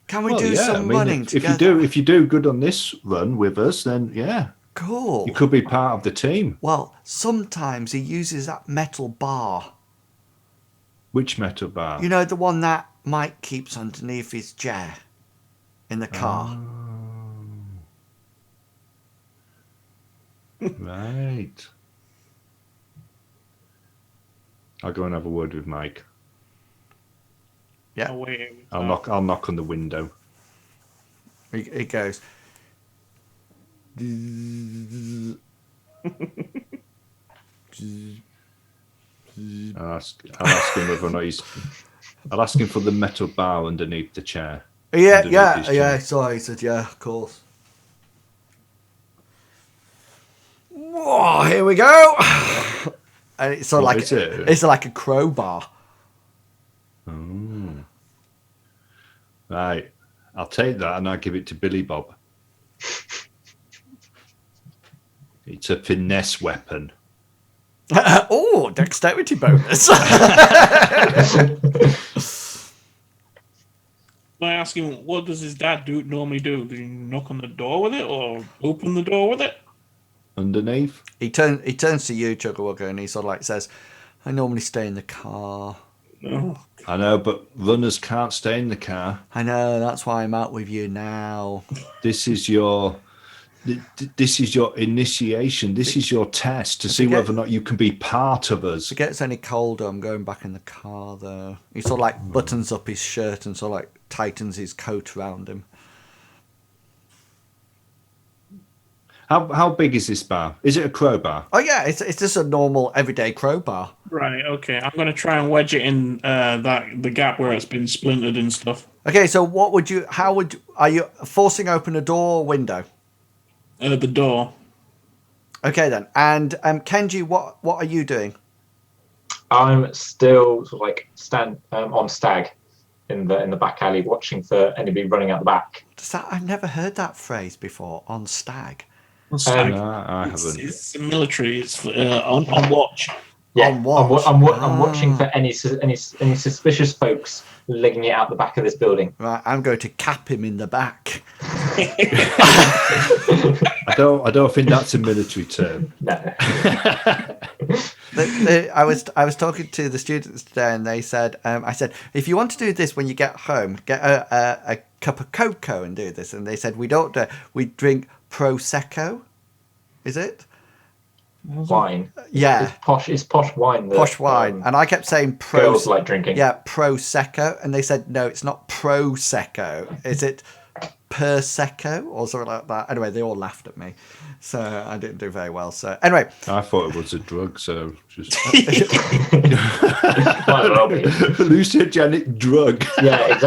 Can we Well, do yeah, some I mean, running if together? you do good on this run with us, then yeah, Cool. you could be part of the team. Well, sometimes he uses that metal bar. Which metal bar? You know, the one that Mike keeps underneath his chair in the car. Right. I'll go and have a word with Mike. Yeah. Oh, wait, I'll knock on the window. It goes. I'll ask him whether or not he's. I'll ask him for the metal bar underneath the chair. Yeah. His chair. So he said, yeah, of course. Whoa, here we go. And it's sort of What like is it? it's like a crowbar. Oh. Right. I'll take that and I'll give it to Billy Bob. It's a finesse weapon. Oh, dexterity bonus. Can I ask him, what does his dad normally do? Does he knock on the door with it or open the door with it? Underneath? He turns to you, Chuggerwugger, and he sort of like says, I normally stay in the car. No. I know, but runners can't stay in the car. I know, that's why I'm out with you now. This is your initiation. This is your test to see whether or not you can be part of us. If it gets any colder, I'm going back in the car, though. He sort of like buttons up his shirt and sort of like tightens his coat around him. How big is this bar? Is it a crowbar? Oh yeah, it's just a normal everyday crowbar. Right, okay. I'm going to try and wedge it in the gap where it's been splintered and stuff. Okay, so are you forcing open a door or window? The door. Okay then. And Kenji, what are you doing? I'm still sort of like on stag in the back alley, watching for anybody running out the back. I've never heard that phrase before. On stag. No, I haven't. It's military. It's on watch. Yeah, On watch. I'm watching for any suspicious folks legging it out the back of this building. Right, I'm going to cap him in the back. I don't think that's a military term. No. I was talking to the students today, and they said, I said, if you want to do this when you get home, get a cup of cocoa and do this. And they said, we don't do it. We drink prosecco. Is it? Wine. Yeah. It's posh wine. Posh wine. And I kept saying girls like drinking. Yeah, prosecco. And they said, no, it's not prosecco. Is it Persecco or something like that? Anyway, they all laughed at me. So I didn't do very well. So anyway. I thought it was a drug, so just hallucinogenic drug. Yeah,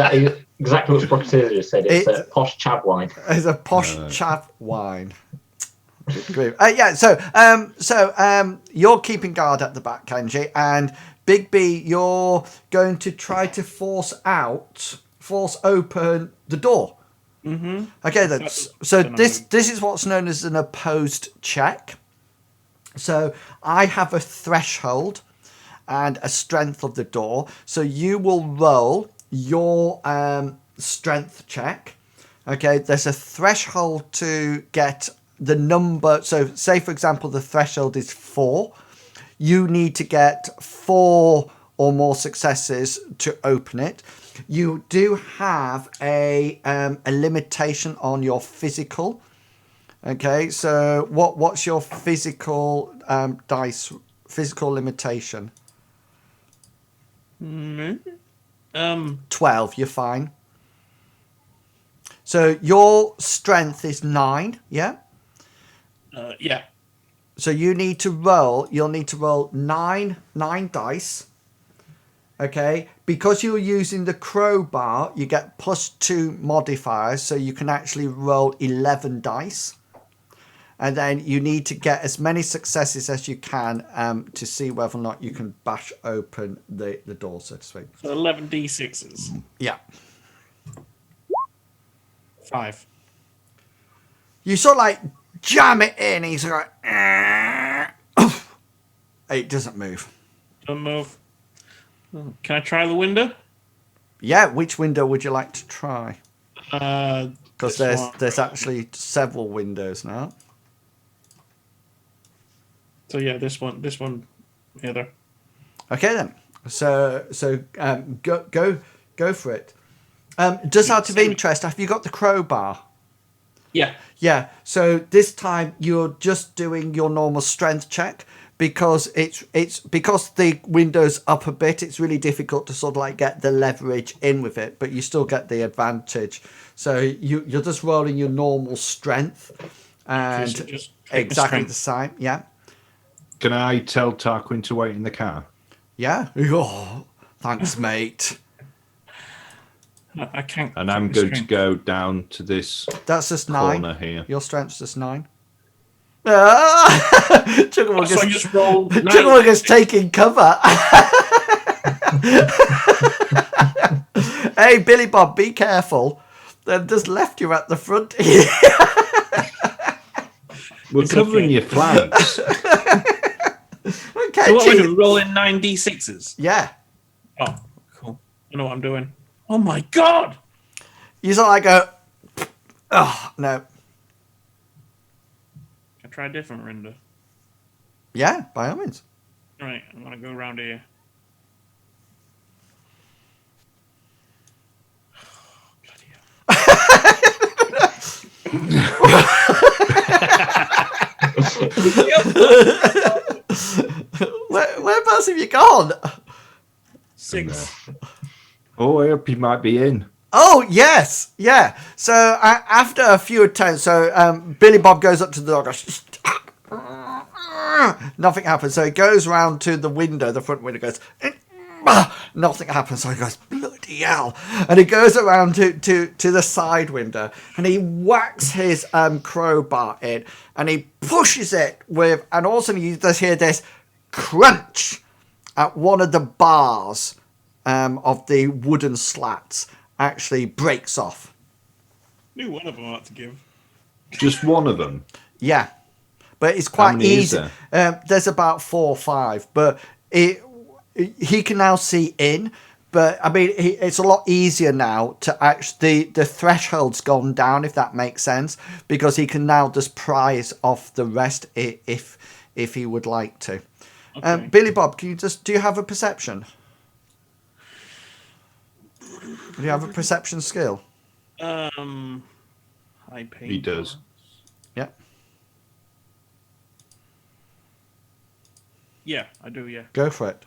exactly what Sprocketator just said. It's a posh chav wine. It's a posh chav wine. So you're keeping guard at the back, Kenji, and Big B, you're going to try to force open the door. Mm-hmm. Okay, then. So this is what's known as an opposed check. So I have a threshold and a strength of the door. So you will roll your strength check. Okay, there's a threshold to get the number. So say, for example, the threshold is 4. You need to get 4 or more successes to open it. You do have a limitation on your physical. Okay, so what's your physical physical limitation? 12, you're fine. So your strength is 9, yeah? Yeah. So you'll need to roll 9 dice. Okay, because you're using the crowbar, you get +2 modifiers, so you can actually roll 11 dice. And then you need to get as many successes as you can to see whether or not you can bash open the door, so to speak. So 11 d6s. Yeah. 5. You sort of like jam it in, and he's like, it doesn't move. Don't move. Can I try the window? Yeah, which window would you like to try? Because there's actually several windows now. So yeah, this one, either. Okay then. So go for it. Just out of interest, have you got the crowbar? Yeah. Yeah. So this time you're just doing your normal strength check, because it's because the window's up a bit. It's really difficult to sort of like get the leverage in with it, but you still get the advantage. So you're just rolling your normal strength, and Just exactly the same. Yeah. Can I tell Tarquin to wait in the car? Yeah. Oh, thanks, mate. I can't. And I'm going to go down to this That's just corner 9. here. Your strength's just 9. Chuggermugger's taking cover. Hey, Billy Bob, be careful. They've just left you at the front here. We're covering your flanks. So what are we doing? Rolling 9d6s? Yeah. Oh, cool. I know what I'm doing. Oh my god! You sort of like go, oh, no. Can I try a different render? Yeah, by all means. Right, I'm gonna go around here. Whereabouts have you gone? 6. Oh, I hope he might be in. Oh, yes. Yeah. So after a few attempts, Billy Bob goes up to the dog. Goes, nothing happens. So he goes round to the window, the front window, goes, nothing happens. So he goes, bloody hell. And he goes around to the side window and he whacks his crowbar in and he pushes it with, and all of a sudden you just hear this crunch at one of the bars of the wooden slats actually breaks off. Knew one of them ought to give. Just one of them? Yeah. But it's quite easy. There's about 4 or 5, but he can now see in. But I mean, it's a lot easier now to actually, the threshold's gone down, if that makes sense, because he can now just prize off the rest if he would like to. Okay. Billy Bob, do you have a perception? Do you have a perception skill? High pain. He does. Yeah. Yeah, I do, yeah. Go for it.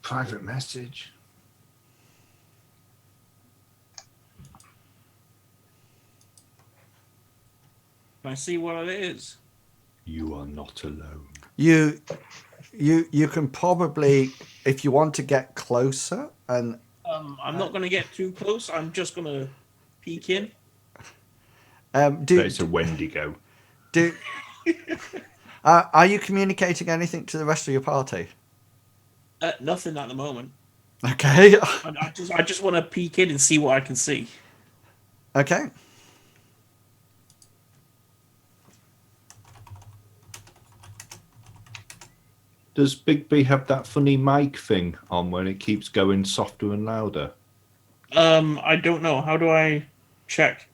Private message. Can I see what it is? You are not alone. You can probably, if you want to get closer, and I'm not going to get too close. I'm just going to peek in. It's a Wendigo. Are you communicating anything to the rest of your party? Nothing at the moment. Okay. I just want to peek in and see what I can see. Okay. Does Big B have that funny mic thing on when it keeps going softer and louder? I don't know. How do I check?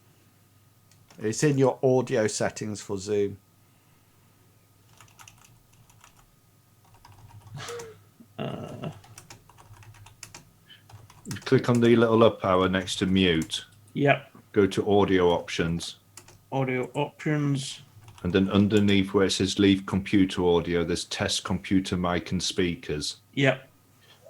It's in your audio settings for Zoom. Click on the little up arrow next to mute. Yep. Go to audio options. Audio options. And then underneath where it says leave computer audio, there's test computer mic and speakers. Yep.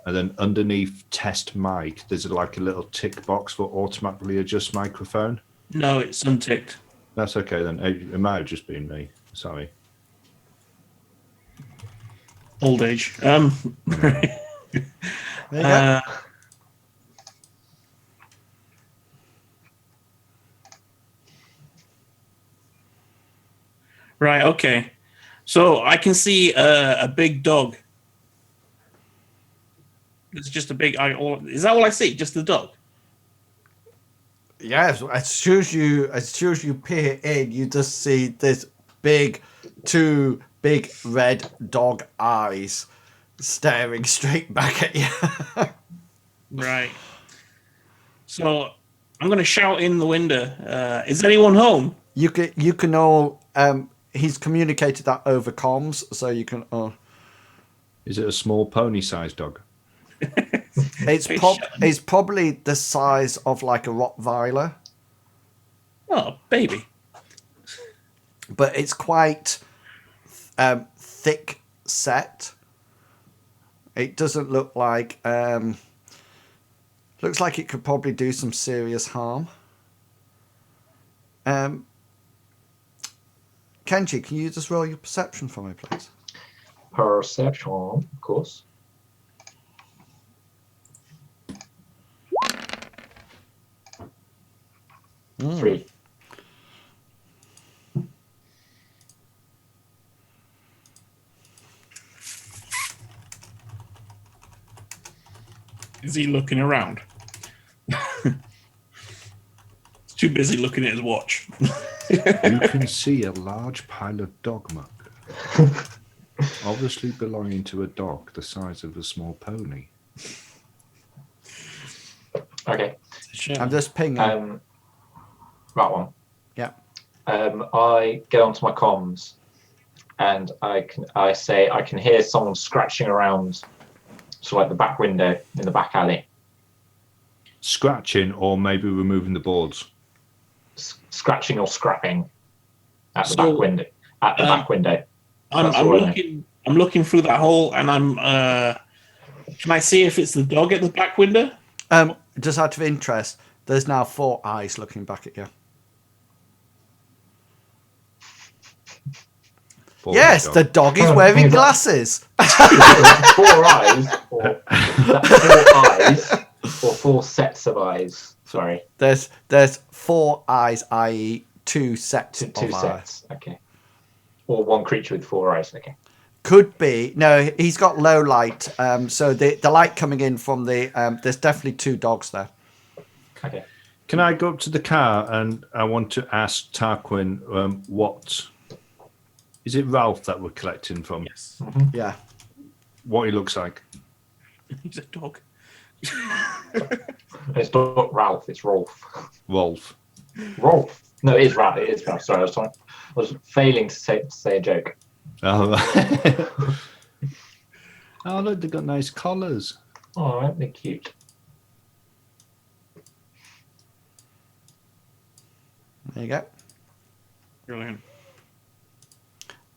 And then underneath test mic, there's like a little tick box for automatically adjust microphone. No, it's unticked. That's okay then. It might have just been me. Sorry. Old age. There you go. Right, okay. So I can see a big dog. It's just a big. Is that all I see? Just the dog? Yes. As soon as you peer in, you just see this two big red dog eyes staring straight back at you. Right. So I'm going to shout in the window. Is anyone home? You can all he's communicated that over comms, so you can. Is it a small pony-sized dog? It's probably the size of like a Rottweiler, Oh, baby. but it's quite thick set. It doesn't look like. Looks like it could probably do some serious harm. Kenji, can you just roll your perception for me, please? Perception, of course. Mm. 3. Is he looking around? He's too busy looking at his watch. You can see a large pile of dog muck, obviously belonging to a dog the size of a small pony. Okay. I'm just pinging. That one. Yeah. I get onto my comms, and I say I can hear someone scratching around, so like the back window in the back alley. Scratching, or maybe removing the boards. Scratching or scrapping at the So, back window. At the back window. I'm looking through that hole, and I'm. Can I see if it's the dog at the back window? Just out of interest, there's now 4 eyes looking back at you. Yes, the dog is wearing glasses. 4 eyes, or 4 eyes, or 4 sets of eyes. Sorry. There's 4 eyes, i.e., 2 sets of Two eyes. sets. Okay. Or one creature with 4 eyes. Okay. Could be. No, he's got low light. So the light coming in from the there's definitely 2 dogs there. Okay. Can I go up to the car and I want to ask Tarquin what is it Ralph that we're collecting from? Yes. Mm-hmm. Yeah. What he looks like? He's a dog. It's not Ralph. It's Rolf. Rolf. Rolf. No, it is Ralph. It is Ralph. Sorry, I was failing to say a joke. Oh, oh look, they've got nice collars. Oh, aren't they cute? There you go. Brilliant.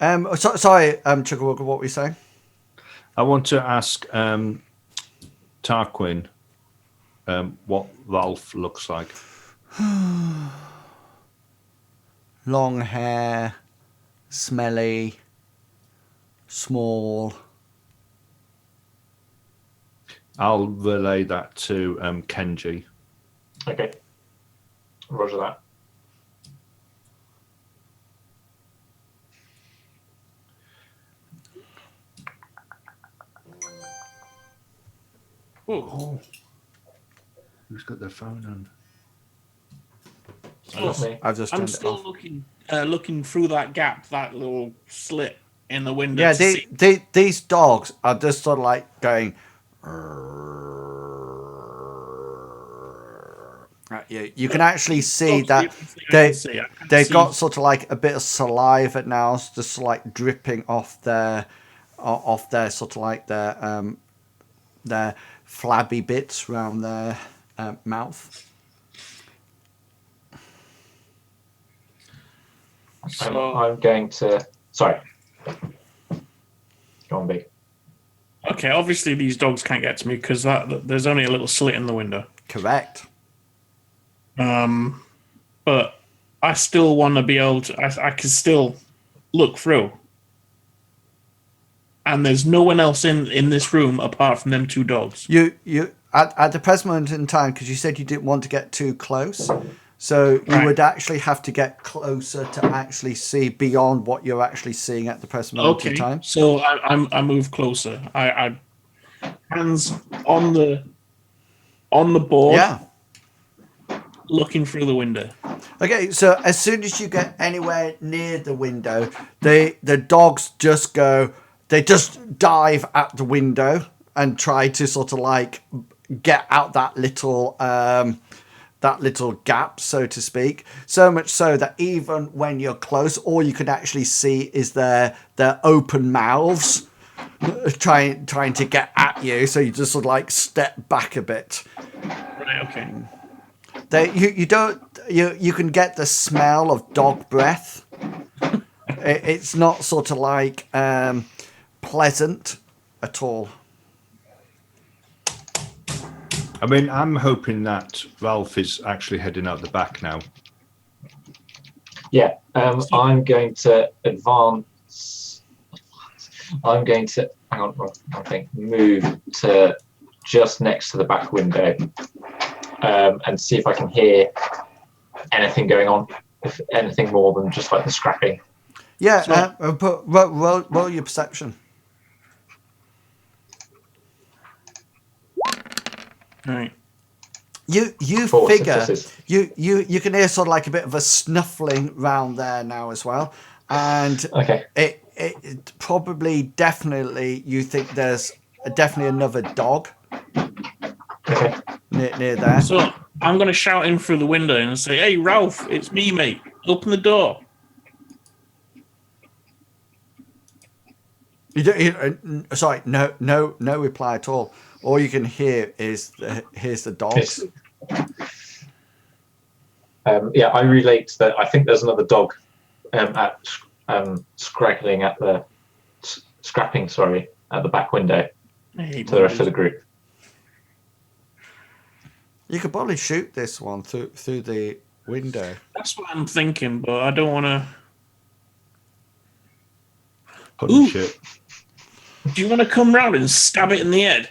Sorry, Chugawugga, what were you saying? I want to ask Tarquin what Ralph looks like. Long hair, smelly, small. I'll relay that to Kenji. Okay. Roger that. Oh, who's got their phone on? Not me. I've just I'm turned it still off. looking through that gap, that little slit in the window. Yeah, to see. these dogs are just sort of like going. You can actually see that they've got sort of like a bit of saliva now, just like dripping off their sort of like their flabby bits around their mouth. So, I'm going to. Sorry. Go on, Big. okay, obviously these dogs can't get to me because there's only a little slit in the window. Correct. But I still want to be able to. I can still look through, and there's no one else in this room apart from them 2 dogs. You at the present moment in time, because you said you didn't want to get too close, so you would actually have to get closer to actually see beyond what you're actually seeing at the present moment in time. So I move closer. I hands on the board. Yeah. Looking through the window. Okay, so as soon as you get anywhere near the window, the dogs just go. They just dive at the window and try to sort of like get out that little that little gap, so to speak. So much so that even when you're close, all you can actually see is their open mouths trying to get at you. So you just sort of like step back a bit. Right. Okay. You can get the smell of dog breath. It's not sort of like pleasant at all. I mean, I'm hoping that Ralph is actually heading out the back now. Yeah, I'm going to advance. I'm going to move to just next to the back window and see if I can hear anything going on, if anything more than just like the scrapping. Yeah, roll your perception. All right. You Four figure successes. you can hear sort of like a bit of a snuffling round there now as well, and Okay. it probably definitely you think there's definitely another dog Okay. near there. So I'm going to shout in through the window and say, "Hey, Ralph, it's me, mate. Open the door." Sorry, no reply at all. All you can hear is here's the dogs. Yeah, I relate that. I think there's another dog scrapping at the back window Hey, to the rest of the group. You could probably shoot this one through the window. That's what I'm thinking, but I don't want to. Punch it. Do you want to come round and stab it in the head?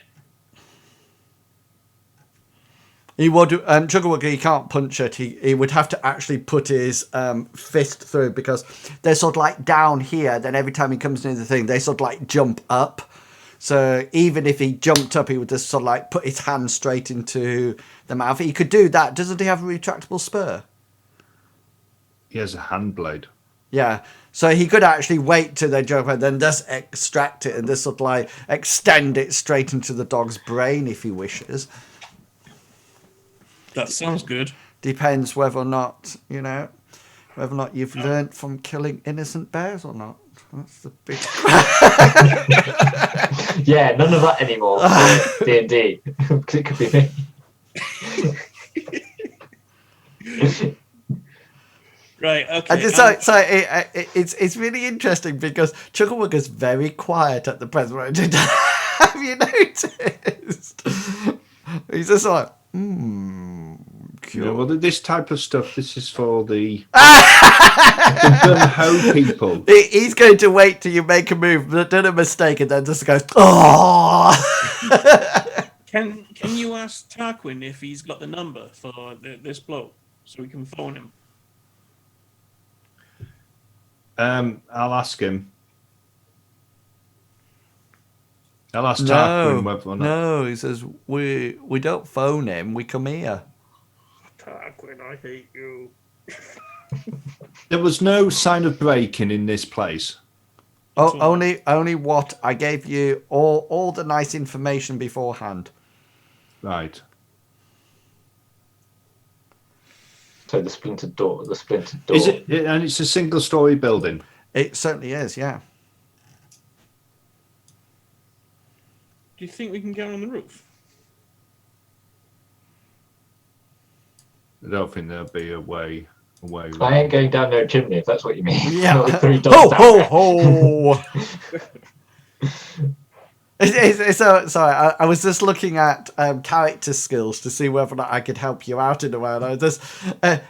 He would. Chuggerwugger, he can't punch it. He would have to actually put his fist through because they're sort of like down here. Then every time he comes near the thing, they sort of like jump up. So even if he jumped up, he would just sort of like put his hand straight into the mouth. He could do that. Doesn't he have a retractable spur? He has a hand blade. Yeah. So he could actually wait till they jump and then just extract it and just sort of like extend it straight into the dog's brain if he wishes. That sounds good. Depends whether or not, whether or not you've learnt from killing innocent bears or not. That's the big... Yeah, none of that anymore. D&D. Because it could be me. Right, okay. It's really interesting because Chuggerwugger's very quiet at the present moment. Have you noticed? He's just like, cool. Yeah, well, this type of stuff, this is for the gung-ho people. He's going to wait till you make a move, but done a mistake, and then just goes, oh! Can you ask Tarquin if he's got the number for this bloke so we can phone him? I'll ask him. I'll ask Tarquin whether or not. No, he says, we don't phone him, we come here. Tarquin, I hate you. There was no sign of breaking in this place. Oh, only what I gave you all the nice information beforehand. Right. So the splintered door. Is it? And it's a single-story building. It certainly is, yeah. Do you think we can get on the roof? I don't think there'll be a way. I ain't going down no chimney if that's what you mean. Yeah. Not with 3 dogs Ho! Sorry, I was just looking at character skills to see whether or not I could help you out in a way. And I was just,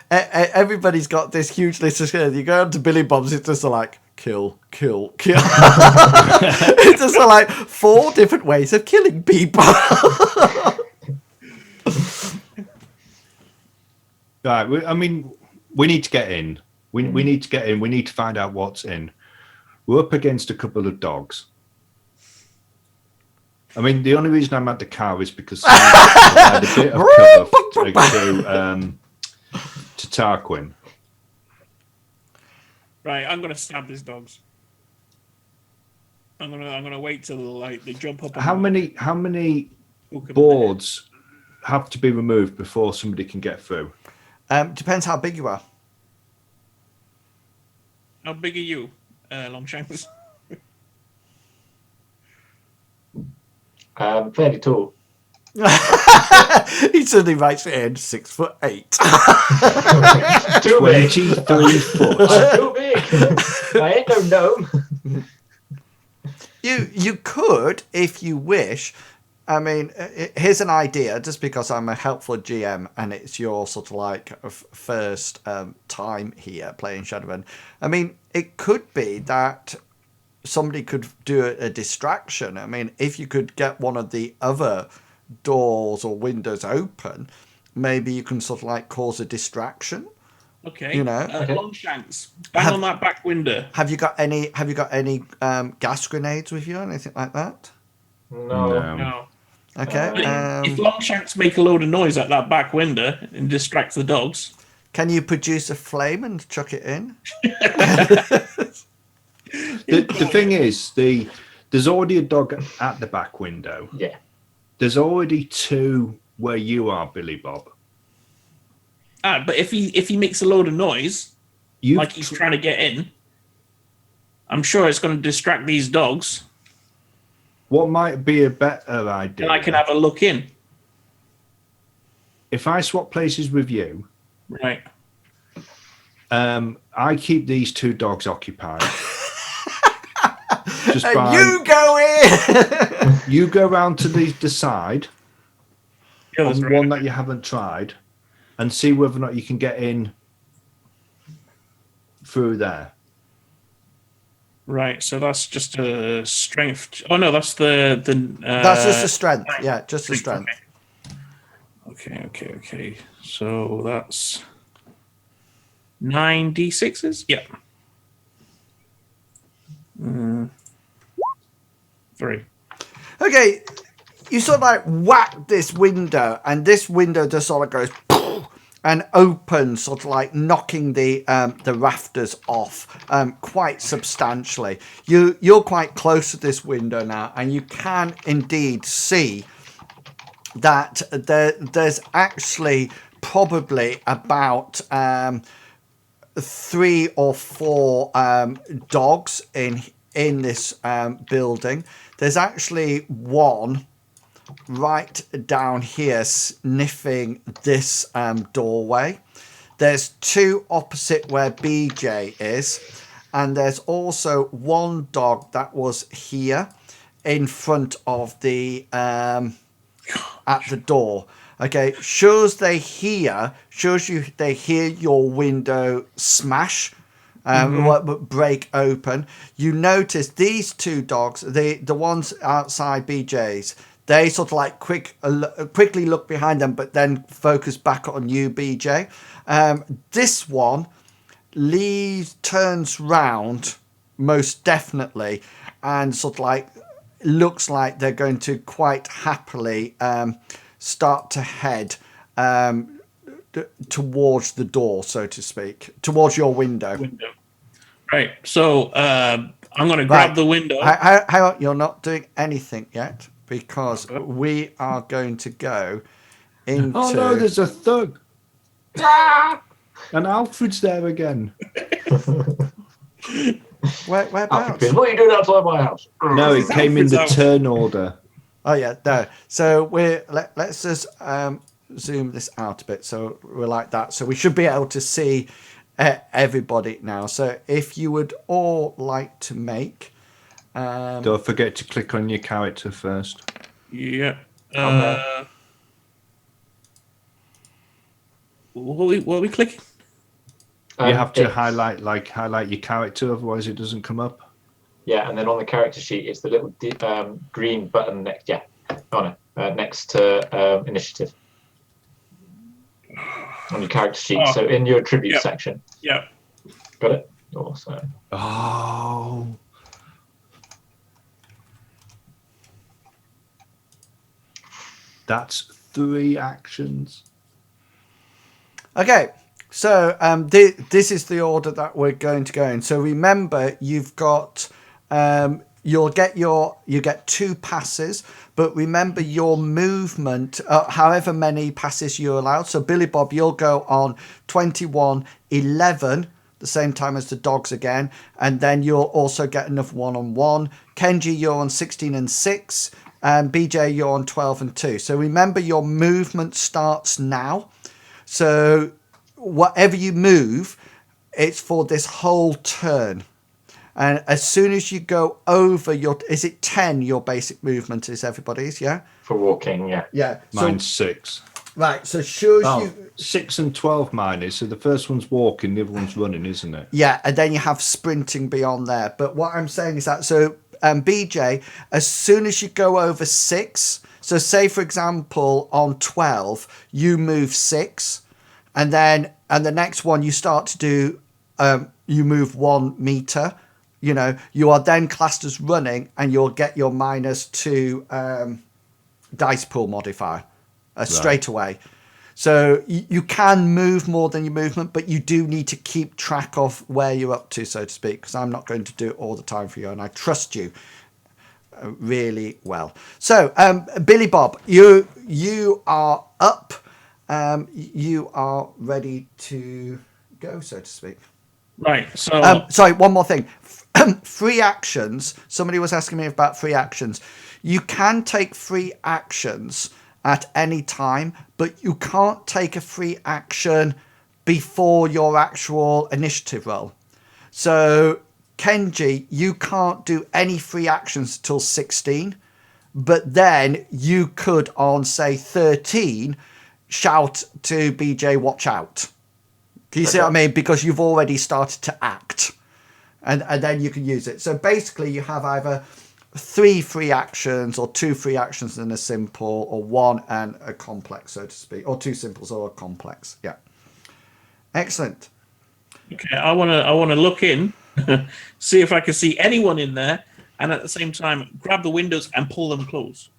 everybody's got this huge list of skills. You go on to Billy Bob's, it's just like kill. It's just like 4 different ways of killing people. Right. I mean, we need to get in. We need to get in. We need to find out what's in. We're up against a couple of dogs. I mean, the only reason I'm at the car is because I had a bit of cover to Tarquin. Right, I'm gonna stab these dogs. I'm gonna wait till they jump up. How many boards have to be removed before somebody can get through? Depends how big you are. How big are you, Longshanks? Fairly tall. He suddenly writes it in 6'8". Too big. 23 foot. I'm too big. I ain't no gnome. You could, if you wish. I mean, here's an idea. Just because I'm a helpful GM and it's your sort of like first time here playing Shadowrun. I mean, it could be that somebody could do a distraction. I mean, if you could get one of the other doors or windows open, maybe you can sort of like cause a distraction. Okay. You know, Longshanks, bang on that back window. Have you got any gas grenades with you or anything like that? No. Okay. If Longshanks make a load of noise at that back window and distract the dogs, can you produce a flame and chuck it in? The thing is, there's already a dog at the back window. Yeah. There's already 2 where you are, Billy Bob. but if he makes a load of noise, You've like he's trying to get in, I'm sure it's going to distract these dogs. What might be a better idea? And I can have a look in. If I swap places with you, Right. I keep these 2 dogs occupied. Just And by, you go in. you go round to the side Yeah, on that's the right. one that you haven't tried, and see whether or not you can get in through there. Right, so that's just a strength. Oh no, that's the. That's just a strength. Yeah, just a strength. Okay. So that's 9d6s. Yeah. 3. Okay, you sort of like whack this window, and this window just sort of goes and opens, sort of like knocking the rafters off quite substantially. You're quite close to this window now, and you can indeed see that there's actually probably about 3 or 4 dogs in this building. There's actually one right down here sniffing this doorway. There's 2 opposite where BJ is, and there's also 1 dog that was here in front of the at the door. Okay, shows you they hear your window smash, break open. You notice these 2 dogs, the ones outside BJ's, they sort of like quickly look behind them, but then focus back on you, BJ. This one turns round most definitely, and sort of like looks like they're going to quite happily start to head towards the door, so to speak, towards your window. Right. So I'm going to grab the window. Hang on, you're not doing anything yet, because we are going to go into... Oh no, there's a thug. And Alfred's there again. Whereabouts? What are you doing outside my house? No, it came in the turn order. Oh yeah, no. So let's just zoom this out a bit. So we're like that. So we should be able to see everybody now. So if you would all like to make... Don't forget to click on your character first. Yeah. What are we clicking? You have to highlight your character, otherwise it doesn't come up. Yeah, and then on the character sheet, it's the little green button next. Yeah, next to initiative on your character sheet. Oh. So in your tribute section. Yeah. Got it. Awesome. Oh. That's 3 actions. Okay, so this is the order that we're going to go in. So remember, you've got you get 2 passes, but remember your movement, however many passes you're allowed. So Billy Bob, you'll go on 21-11, the same time as the dogs again, and then you'll also get another 1-on-1. Kenji, you're on 16-6, and BJ, you're on 12-2. So remember, your movement starts now. So whatever you move, it's for this whole turn. And as soon as you go over is it 10, your basic movement is everybody's, yeah? For walking, yeah. Yeah. Mine's 6. Right, so sure as you... 6 and 12 mine is. So the first one's walking, the other one's running, isn't it? Yeah, and then you have sprinting beyond there. But what I'm saying is that, so BJ, as soon as you go over 6, so say, for example, on 12, you move 6, and the next one you start to do, you move 1 meter. You know, you are then classed as running, and you'll get your -2 dice pool modifier straight away. So you can move more than your movement, but you do need to keep track of where you're up to, so to speak, because I'm not going to do it all the time for you, and I trust you really well. So, Billy Bob, you are up. You are ready to go, so to speak. Right. So sorry, one more thing. Free actions. Somebody was asking me about free actions. You can take free actions at any time, but you can't take a free action before your actual initiative roll. So, Kenji, you can't do any free actions till 16, but then you could, on, say, 13, shout to BJ, watch out. Do you see what I mean? Because you've already started to act. And then you can use it. So basically you have either 3 free actions or 2 free actions and a simple, or 1 and a complex, so to speak, or 2 simples or a complex. Yeah. Excellent. okay, I wanna look in, see if I can see anyone in there, and at the same time grab the windows and pull them close.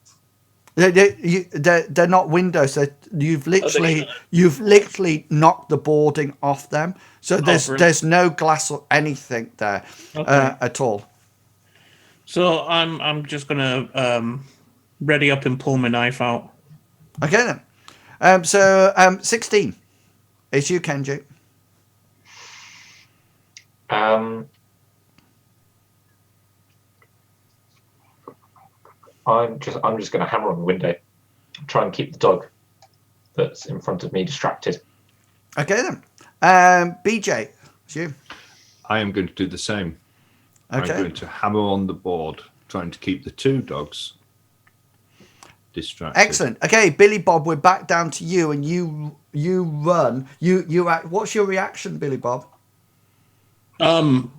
They're not windows. You've literally knocked the boarding off them. So there's no glass or anything there at all. So I'm just gonna ready up and pull my knife out. Okay then. So 16. It's you, Kenji. I'm just going to hammer on the window, try and keep the dog that's in front of me distracted. Okay then. BJ, it's you. I am going to do the same. Okay. I'm going to hammer on the board, trying to keep the 2 dogs distracted. Excellent. Okay, Billy Bob, we're back down to you, and you run. You act. What's your reaction, Billy Bob? I'm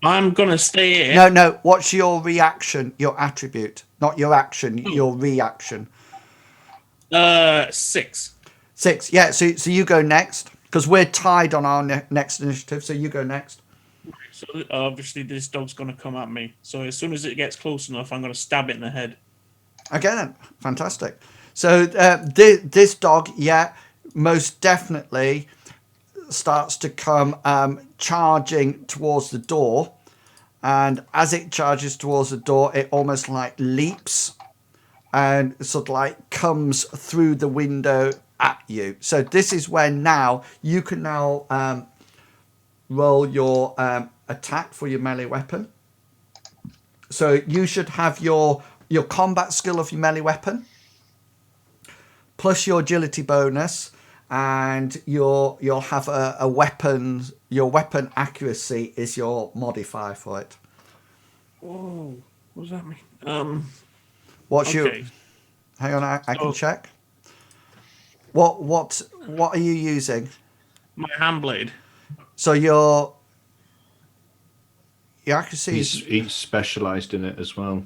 gonna stay here. No. What's your reaction? Your attribute, not your action. Your reaction. 6. 6. Yeah. So you go next, because we're tied on our next initiative. So you go next. So obviously this dog's gonna come at me. So as soon as it gets close enough, I'm gonna stab it in the head. Okay then. Fantastic. So this dog, yeah, most definitely starts to come charging towards the door, and as it charges towards the door, it almost like leaps and sort of like comes through the window at you. So this is when now you can now roll your attack for your melee weapon. So you should have your combat skill of your melee weapon plus your agility bonus, and you'll have a weapon. Your weapon accuracy is your modifier for it. Oh, what does that mean? What's okay. your? Hang on, I can check. What are you using? My hand blade. So your accuracy He's specialised in it as well.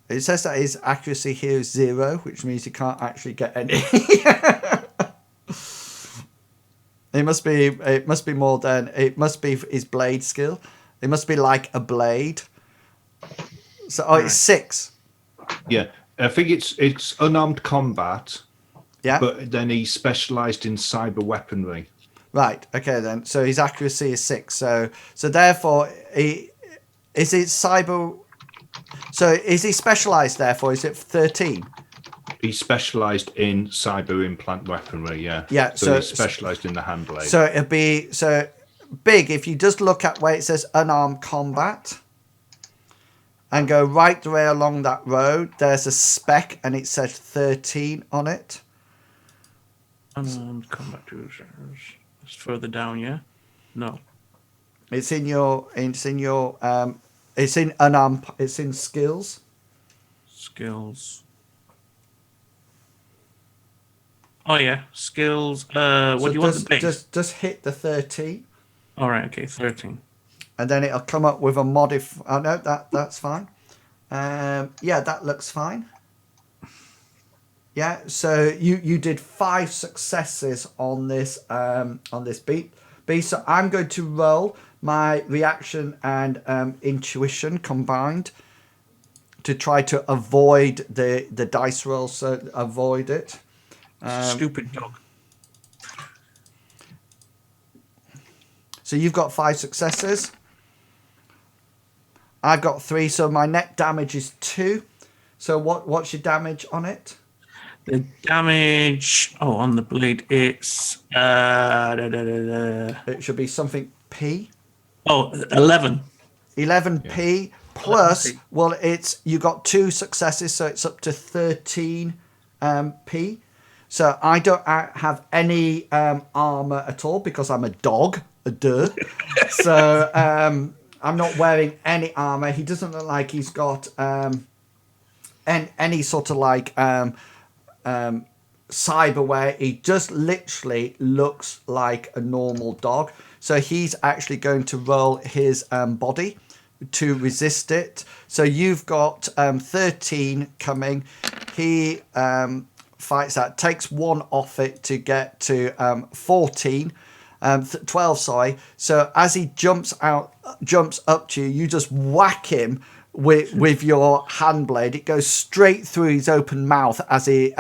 It says that his accuracy here is 0, which means he can't actually get any. It must be more than, it must be his blade skill. It must be like a blade. So it's 6. Yeah, I think it's unarmed combat. Yeah. But then he's specialised in cyber weaponry. Right. Okay then. So his accuracy is 6. So therefore, is it cyber So is he specialised therefore? Is it 13? He's specialised in cyber implant weaponry, yeah. Yeah, So he's specialised in the hand blade. So it'd be big. If you just look at where it says unarmed combat and go right the way along that road, there's a spec and it says 13 on it. Unarmed combat users. It's further down, yeah? No. It's in unarmed. It's in skills. Skills. Oh yeah, skills. What do you want the base? Just hit the 13. All right, okay, 13. And then it'll come up with a modif. Oh no, that's fine. Yeah, that looks fine. Yeah, so you did 5 successes on this beat. So I'm going to roll my reaction and intuition combined to try to avoid the dice roll. So avoid it. Stupid dog. So you've got 5 successes. I've got 3, so my net damage is 2. So what's your damage on it? The damage on the blade, it's It should be something P. 11. 11p plus, well, you got 2 successes, so it's up to 13 p. So I don't have any armor at all because I'm a dog, so I'm not wearing any armor. He doesn't look like he's got any sort of like cyberware. He just literally looks like a normal dog. So he's actually going to roll his body to resist it. So you've got 13 coming. He fights that, takes 1 off it to get to 14. 12, sorry. So as he jumps up to you, you just whack him with your hand blade. It goes straight through his open mouth as he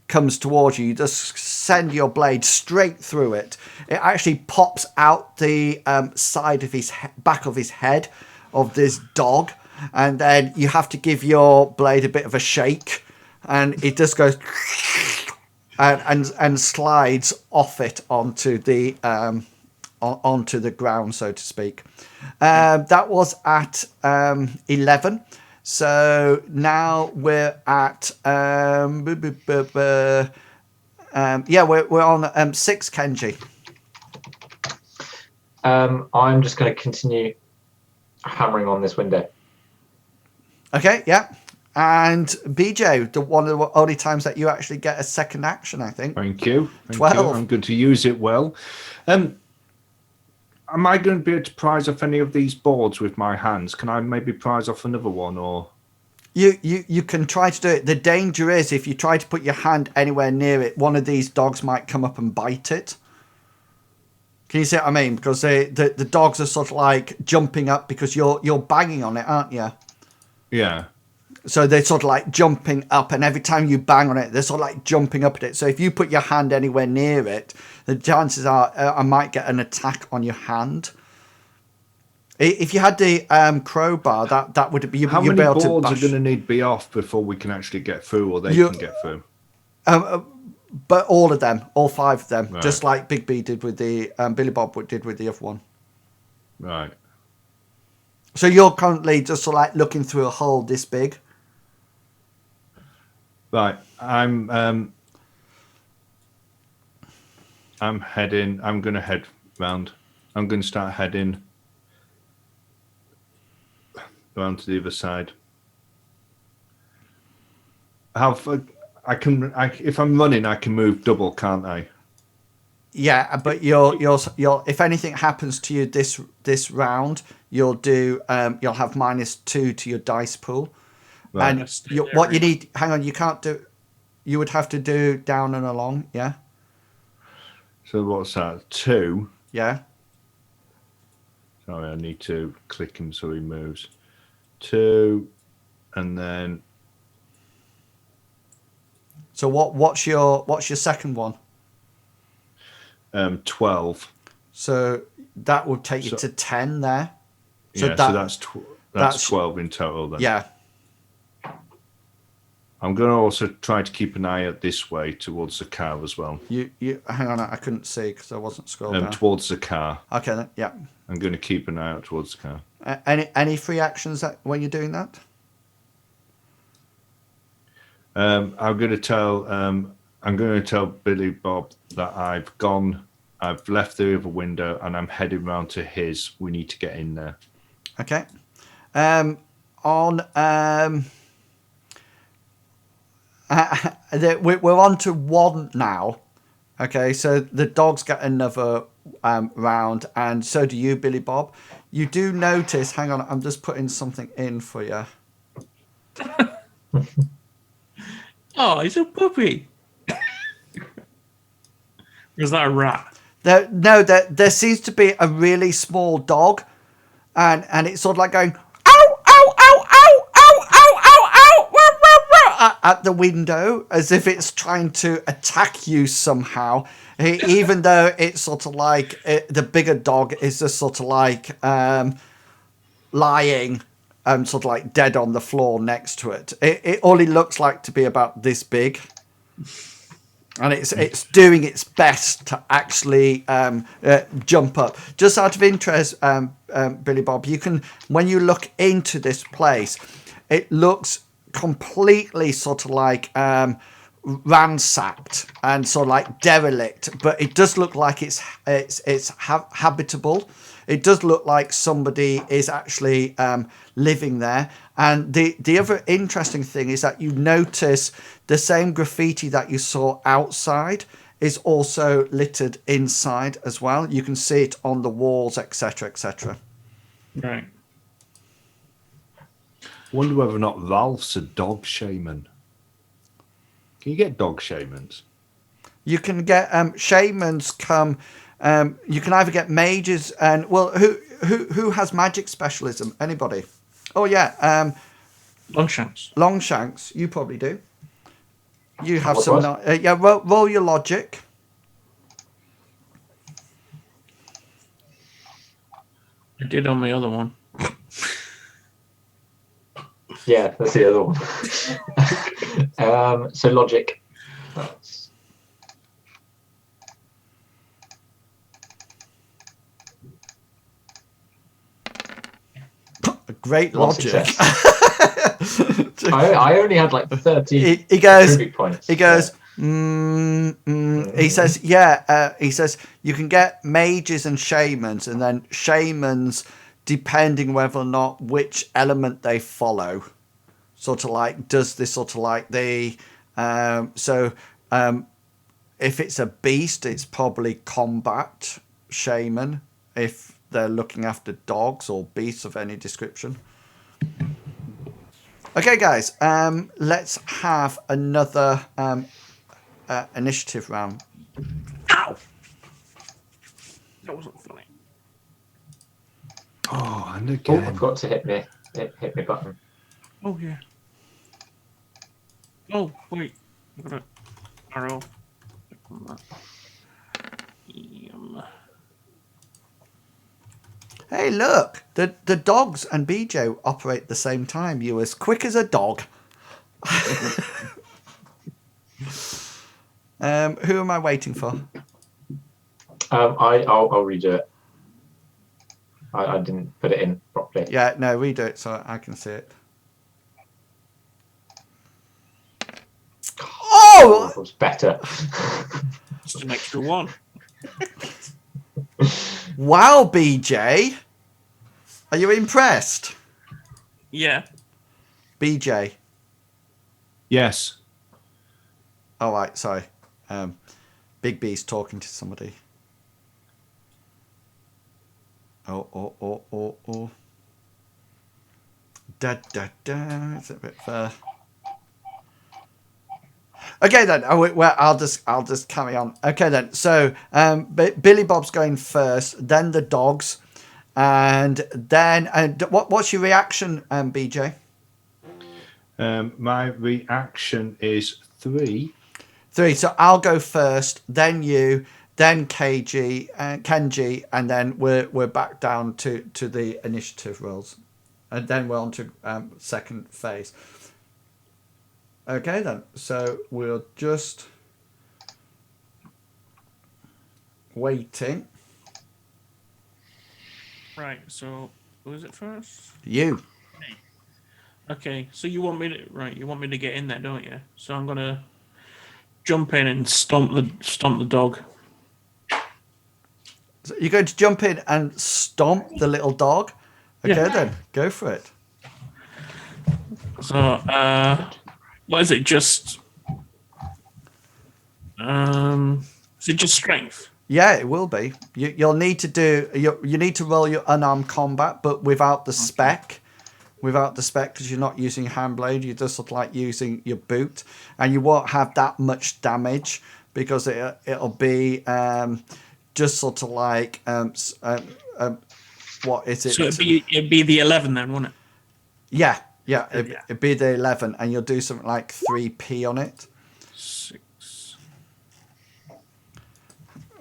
comes towards you. You just send your blade straight through it. It actually pops out the side of his back of his head of this dog, and then you have to give your blade a bit of a shake, and it just goes and slides off it onto the ground, so to speak. That was at 11. So now we're at we're on 6, Kenji. I'm just going to continue hammering on this window. Okay, yeah. And BJ, one of the only times that you actually get a second action, I think. Thank you. 12. You. I'm going to use it well. Am I going to be able to prize off any of these boards with my hands? Can I maybe prize off another one, or? You can try to do it. The danger is if you try to put your hand anywhere near it, one of these dogs might come up and bite it. Can you see what I mean? Because the dogs are sort of like jumping up because you're banging on it, aren't you? Yeah. So they're sort of like jumping up, and every time you bang on it, they're sort of like jumping up at it. So if you put your hand anywhere near it, the chances are I might get an attack on your hand. If you had the crowbar, that would be. How many boards are going to need to be off before we can actually get through, or they can get through? But all of them, all 5 of them, right. just like Big B did with the Billy Bob did with the other one. Right. So you're currently just sort of like looking through a hole this big. Right. I'm heading. I'm going to head round. I'm going to start heading round to the other side. How far? If I'm running, I can move double, can't I? Yeah, but you're if anything happens to you this round, you'll have -2 to your dice pool. Right. And what you need, hang on, you can't do. You would have to do down and along, yeah. So what's that? 2. Yeah. Sorry, I need to click him so he moves. 2, and then. So what's your second one? 12. So that would take you to 10 there. So that's 12 in total then. Yeah. I'm going to also try to keep an eye out this way towards the car as well. You hang on, I couldn't see because I wasn't scrolling down. Towards the car. Okay, then, yeah. I'm going to keep an eye out towards the car. Any free actions that when you're doing that? I'm going to tell Billy Bob that I've left the other window and I'm heading round to his. We need to get in there. Okay. We're on to 1 now. Okay, so the dogs get another round, and so do you, Billy Bob. You do notice. Hang on, I'm just putting something in for you. Oh, it's a puppy. Is that a rat? There seems to be a really small dog, and it's sort of like going ow, ow, ow, ow, ow, ow, ow, ow, wah, wah, wah, at the window, as if it's trying to attack you somehow. Even though it's sort of like the bigger dog is just sort of like lying, sort of like dead on the floor next to it. It only looks like to be about this big. And it's doing its best to actually jump up. Just out of interest, Billy Bob, you can, when you look into this place, it looks completely sort of like ransacked and sort of like derelict, but it does look like it's habitable. It does look like somebody is actually living there. And the other interesting thing is that you notice the same graffiti that you saw outside is also littered inside as well. You can see it on the walls, etc., etc. Right. Wonder whether or not Ralph's a dog shaman. Can you get dog shamans? You can get shamans come. You can either get mages and who has magic specialism? Anybody? Oh yeah, Longshanks. Longshanks. You probably do. You have What some. was? Yeah, roll your logic. I did on my other one. Yeah, that's the other one. So logic. That's... Great logic. I only had like 30 he goes. points. He goes. He says, yeah. He says you can get mages and shamans, and then shamans, depending whether or not which element they follow. Sort of like does this sort of like the if it's a beast, it's probably combat shaman. If they're looking after dogs or beasts of any description. Okay, guys, let's have another initiative round. Ow! That wasn't funny. Oh, and Oh, again. I've got to hit me button. Oh, yeah. Oh, wait. I've got an arrow. Hey, look, the dogs and BJ operate at the same time. You're as quick as a dog. Who am I waiting for? I'll redo it. I didn't put it in properly. Yeah, no, redo it so I can see it. Oh! It was better. Just an extra one. Wow, BJ. Are you impressed? Yeah. BJ. Yes. All right, sorry. Big B's talking to somebody. Oh. Da. It's a bit far. Okay then. I'll just carry on. Okay then. So Billy Bob's going first, then the dogs, and then what's your reaction, BJ? My reaction is 3. 3. So I'll go first, then you, then KG and Kenji, and then we're back down to the initiative rolls, and then we're on to second phase. Okay then. So we're just waiting. Right. So who is it first? You. Okay. So you want me to You want me to get in there, don't you? So I'm gonna jump in and stomp the dog. So you're going to jump in and stomp the little dog. Okay Yeah. then. Go for it. So what is it? Just is it just strength? Yeah, it will be. You'll need to do. You need to roll your unarmed combat, but without the spec. Without the spec, because you're not using hand blade, you're just sort of like using your boot, and you won't have that much damage because it'll be just sort of like what is it? So it'd be the 11 then, wouldn't it? Yeah, it'd be the 11, and you'll do something like 3p on it. 6.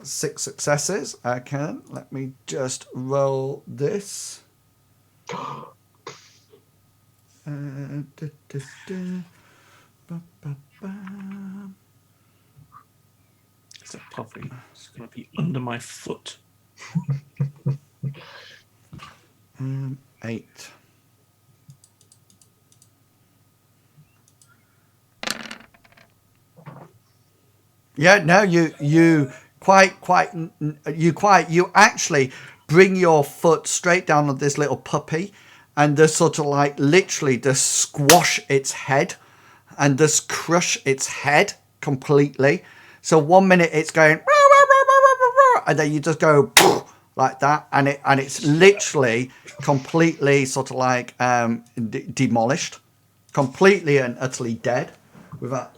6 successes. Okay, let me just roll this. It's a puppy. It's gonna be under my foot. 8. Yeah, no, you actually bring your foot straight down on this little puppy and just sort of like literally just squash its head and just crush its head completely. So 1 minute it's going and then you just go like that, and it's literally completely sort of like demolished, completely and utterly dead, without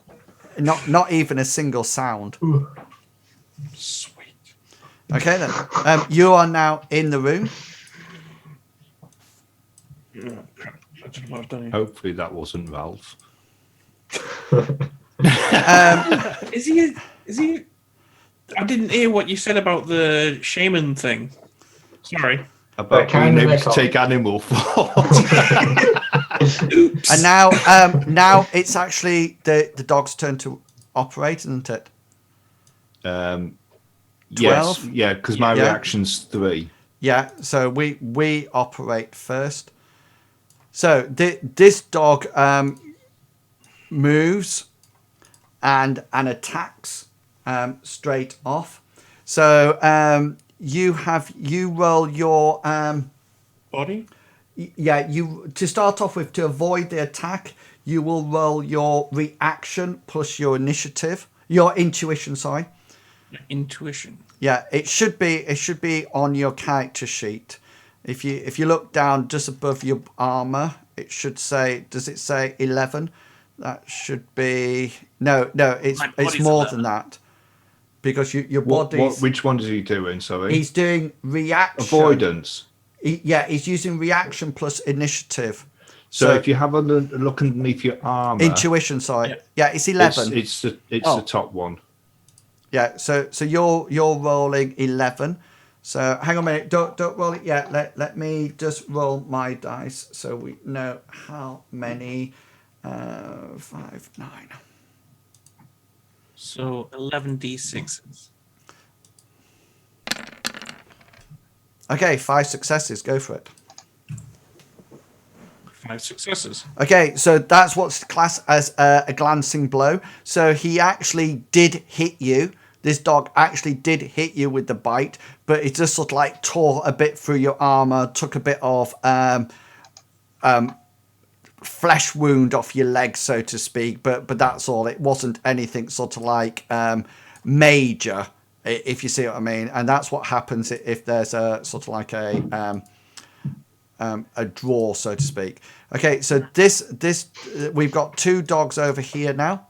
not even a single sound. Sweet. Okay then, you are now in the room. Hopefully that wasn't Ralph. Is he? I didn't hear what you said about the shaman thing. Sorry. About kind being of able to echo. take animal form. Oops. And now it's actually the dog's turn to operate, isn't it? 12? 12? Yeah, because my Yeah. reaction's 3. Yeah, so we operate first. So this dog moves and attacks straight off. So you roll your Body. yeah, you to start off with, to avoid the attack, you will roll your reaction plus your initiative, your intuition, sorry. Intuition. Yeah, it should be on your character sheet. If you look down just above your armor, it should say, does it say 11? That should be no, it's more 11. than that. Because your body's Which one is he doing, sorry? he's doing reaction. Avoidance. He's using reaction plus initiative. So if you have a look underneath your armor, intuition, sorry. Yeah, it's 11. it's the top one. Yeah, so you're rolling 11. So hang on a minute, don't roll it yet. Let me just roll my dice so we know how many. 5, 9. So 11 d6s. Okay, 5 successes. Go for it. 5 successes. Okay, so that's what's classed as a glancing blow. So he actually did hit you. This dog actually did hit you with the bite, but it just sort of like tore a bit through your armor, took a bit of flesh wound off your leg, so to speak. But that's all. It wasn't anything sort of like major, if you see what I mean. And that's what happens if there's a sort of like a draw, so to speak. Okay, so this we've got 2 dogs over here now.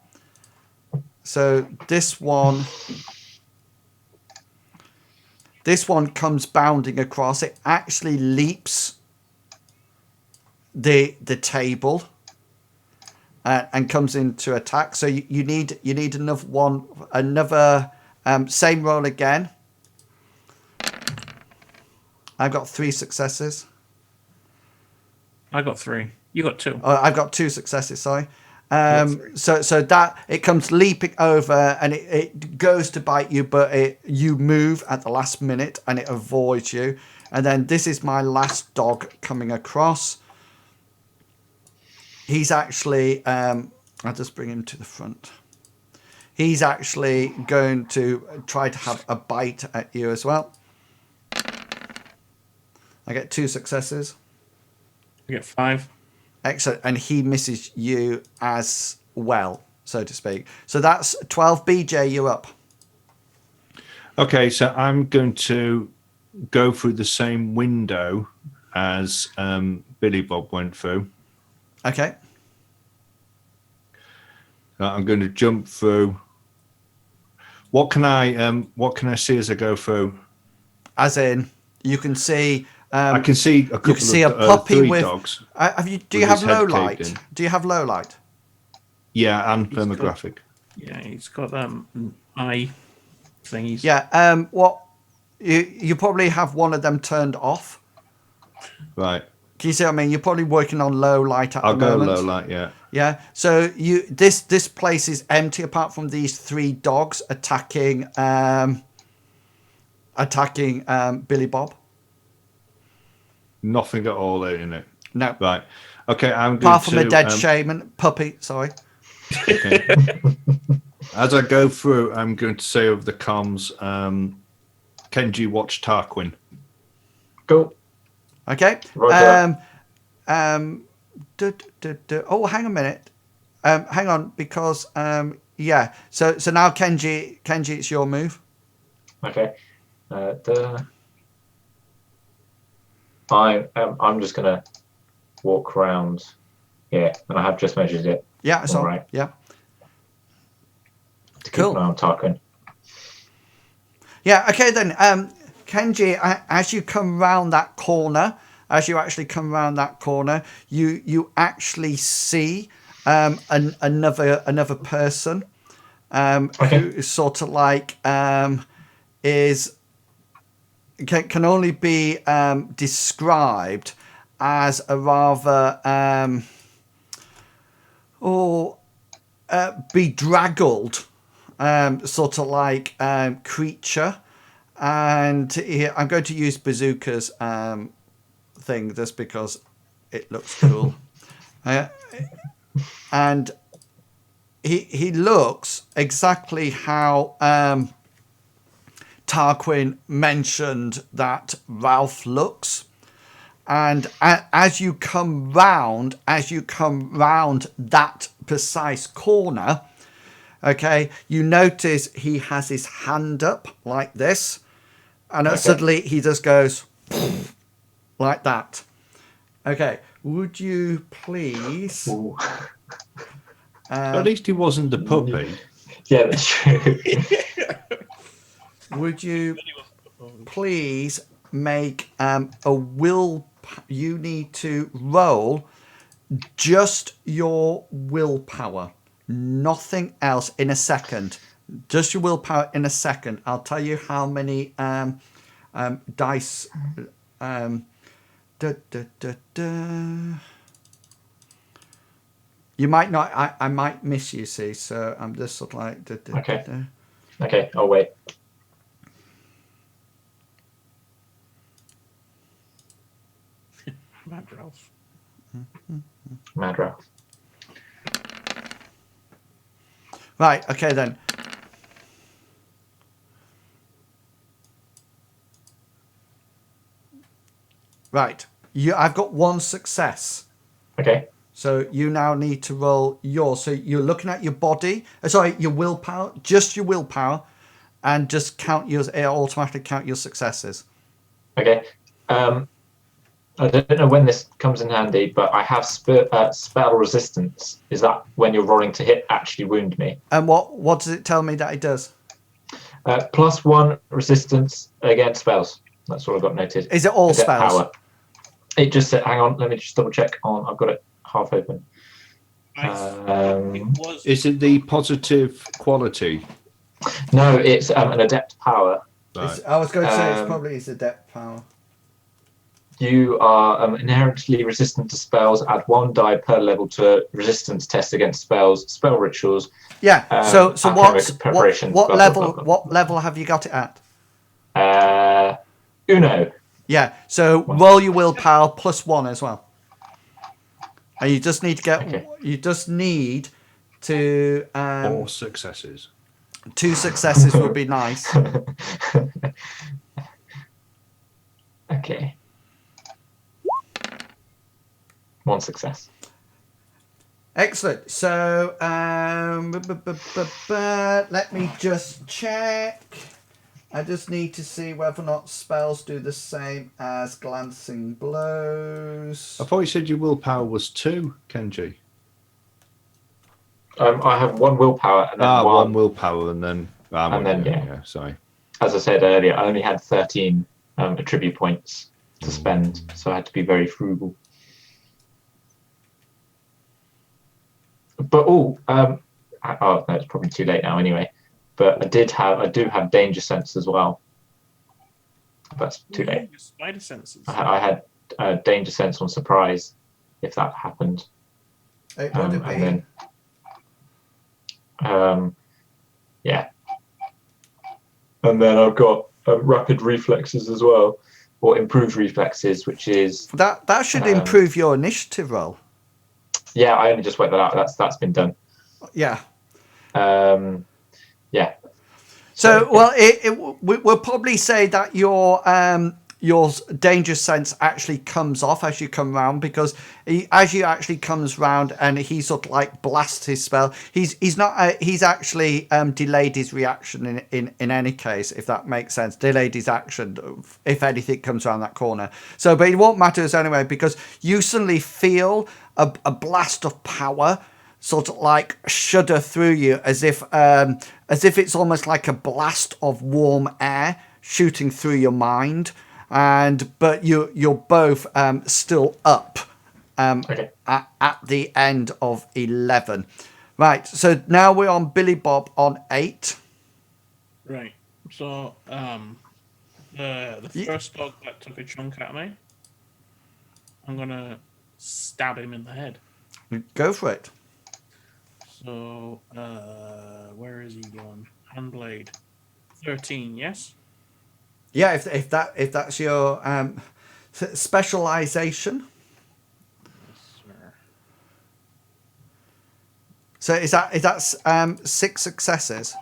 So this one comes bounding across. It actually leaps the table and comes into attack. So you need another same roll again. I've got 3 successes. I got 3. You got 2. I've got 2 successes, sorry. So that it comes leaping over and it goes to bite you, but you move at the last minute and it avoids you. And then this is my last dog coming across. He's actually, I'll just bring him to the front. He's actually going to try to have a bite at you as well. I get 2 successes. I get 5. Excellent. And he misses you as well, so to speak. So that's 12. BJ, you're up. Okay, so I'm going to go through the same window as Billy Bob went through. Okay. I'm going to jump through. What can I see as I go through? As in, you can see. I can see a couple you can see a of puppy 3 with. dogs. Do you have low light? Do you have low light? Yeah, and thermographic. Yeah, he's got eye thingies. Yeah. What? You probably have one of them turned off. Right. Can you see what I mean? You're probably working on low light at the moment. I'll go low light. Yeah. Yeah. So this place is empty apart from these 3 dogs attacking Billy Bob. Nothing at all out in it. No. Right. Okay. I'm going apart from a dead shaman puppy. Sorry. Okay. As I go through, I'm going to say over the comms, Kenji, watch Tarquin. Cool. Okay. Roger. Oh, hang a minute. Hang on, because yeah. So now Kenji, it's your move. Okay. I'm just gonna walk around here, and I have just measured it. Yeah, it's all right. Yeah. To keep Cool. an eye on Tarquin. Yeah. Okay then. Kenji, as you come round that corner, you actually see another person who sort of like can only be described as a rather bedraggled sort of like creature. And I'm going to use Bazooka's thing just because it looks cool. And he looks exactly how Tarquin mentioned that Ralph looks. And as you come round that precise corner, okay, you notice he has his hand up like this, and suddenly he just goes like that. Okay, would you please? At least he wasn't the puppy. Yeah, that's true. Would you please make a will? You need to roll just your willpower, nothing else. In a second, just your willpower. In a second, I'll tell you how many dice. You might not. I might miss you. See, so I'm just sort of like. Okay, I'll wait. Mad Ralph. Mad Ralph. Right. Okay then. Right. I've got 1 success. Okay. So you now need to roll yours. So you're looking at your body. Sorry, your willpower. Just your willpower, and just count yours. It automatically count your successes. Okay. I don't know when this comes in handy, but I have spell resistance. Is that when you're rolling to hit actually wound me? And what does it tell me that it does? +1 resistance against spells. That's what I've got noted. Is it all spells? Power. It just said, hang on, let me just double check on. I've got it half open. Is it the positive quality? No, it's an adept power. Right. I was going to say it's probably his adept power. You are inherently resistant to spells. Add 1 die per level to resistance tests against spells, spell rituals. Yeah. So alchemic preparations, what blah, level blah, blah, blah. what level have you got it at? Uno. Yeah. So roll your willpower +1 as well. And you just need to get. Okay. You just need to. 4 successes. 2 successes would be nice. Okay. 1 success. Excellent. So let me just check. I just need to see whether or not spells do the same as glancing blows. I thought you said your willpower was 2, Kenji. I have 1 willpower and then 1 willpower and then... yeah. Sorry. As I said earlier, I only had 13 attribute points to spend, so I had to be very frugal. But no, it's probably too late now anyway. But I do have danger sense as well. That's too late. Spider senses. I had danger sense on surprise if that happened. It would have been. And then, yeah. And then I've got rapid reflexes as well, or improved reflexes, which is that should improve your initiative roll. Yeah, I only just worked that out. That's been done. Yeah. Yeah. So well, we'll probably say that your danger sense actually comes off as you come round, because as you actually comes round and he sort of like blasts his spell, he's actually delayed his reaction in any case, if that makes sense. Delayed his action if anything comes around that corner. So, but it won't matter us anyway, because you suddenly feel a blast of power sort of like shudder through you, as if it's almost like a blast of warm air shooting through your mind. But you're both still up at the end of 11. Right, so now we're on Billy Bob on 8. Right. So the first dog that took a chunk at me, I'm gonna stab him in the head. Go for it. So where is he going? Handblade. 13, yes? Yeah, if that's your specialization. So is that 6 successes?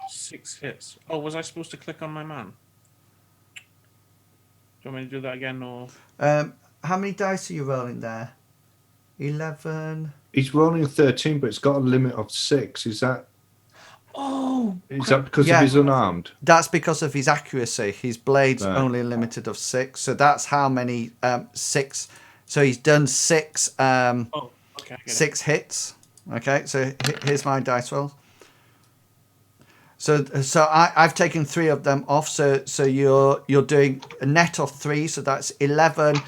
6 hits. Oh, was I supposed to click on my man? Do you want me to do that again, or? How many dice are you rolling there? 11. He's rolling a 13, but it's got a limit of 6. Is that because of his unarmed? That's because of his accuracy. His blade's only limited of 6. So that's how many 6. So he's done 6 6 hits. Okay, so here's my dice roll. So I've taken 3 of them off. So you're doing a net of 3. So that's 11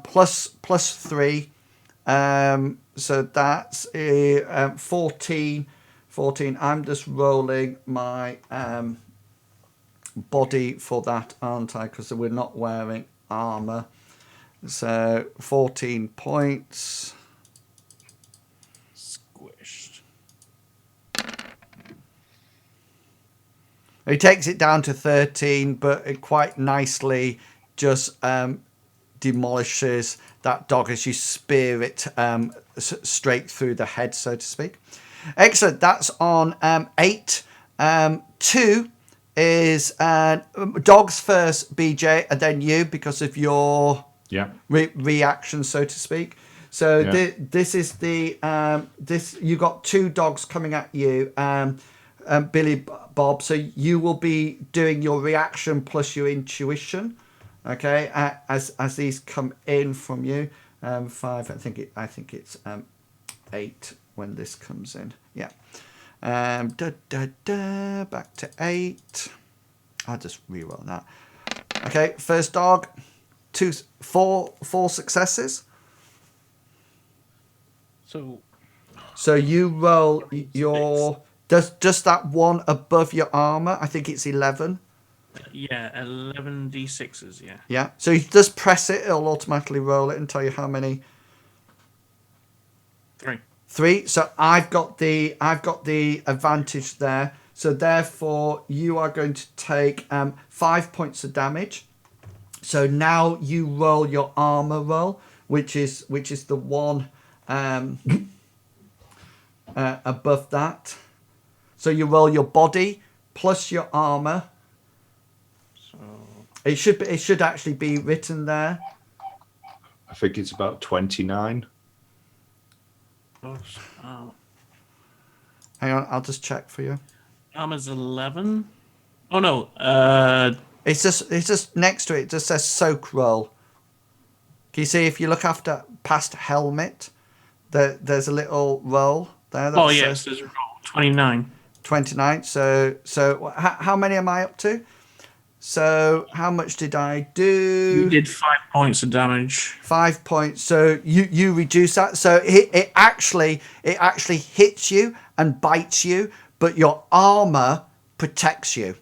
plus 3. So that's 14. 14. I'm just rolling my body for that, aren't I? Because we're not wearing armor. So 14 points. Squished. He takes it down to 13, but it quite nicely just demolishes that dog as you spear it straight through the head, so to speak. Excellent. That's on 8. 2 is dogs first, BJ, and then you, because of your reaction, so to speak. So this is the you got 2 dogs coming at you, Billy Bob. So you will be doing your reaction plus your intuition. Okay, as these come in from you. 5. I think it's 8 when this comes in. Yeah. Back to 8. I'll just reroll that. Okay, first dog. 4 successes. So you roll your just that one above your armor. I think it's 11. Yeah, 11 d6s. Yeah. Yeah. So you just press it; it'll automatically roll it and tell you how many. 3. 3. So I've got the advantage there. So therefore, you are going to take 5 points of damage. So now you roll your armor roll, which is the one above that. So you roll your body plus your armor. So It should actually be written there. I think it's about 29. plus, Hang on, I'll just check for you. armor's 11. Oh no. It's just next to it. It just says soak roll. Can you see if you look past helmet, there's a little roll there. That Oh yes, says there's a roll. 29. 29. So how many am I up to? So how much did I do? You did 5 points of damage. 5 points. So you reduce that. So it actually hits you and bites you, but your armor protects you.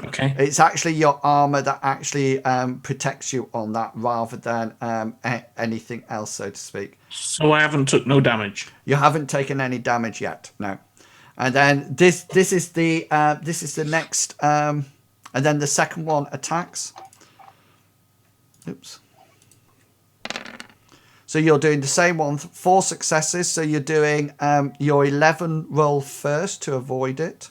Okay. It's actually your armor that actually protects you on that, rather than anything else, so to speak. So I haven't took no damage. You haven't taken any damage yet, no. And then this is the next, and then the second one attacks. Oops. So you're doing the same one, 4 successes. So you're doing your 11 roll first to avoid it.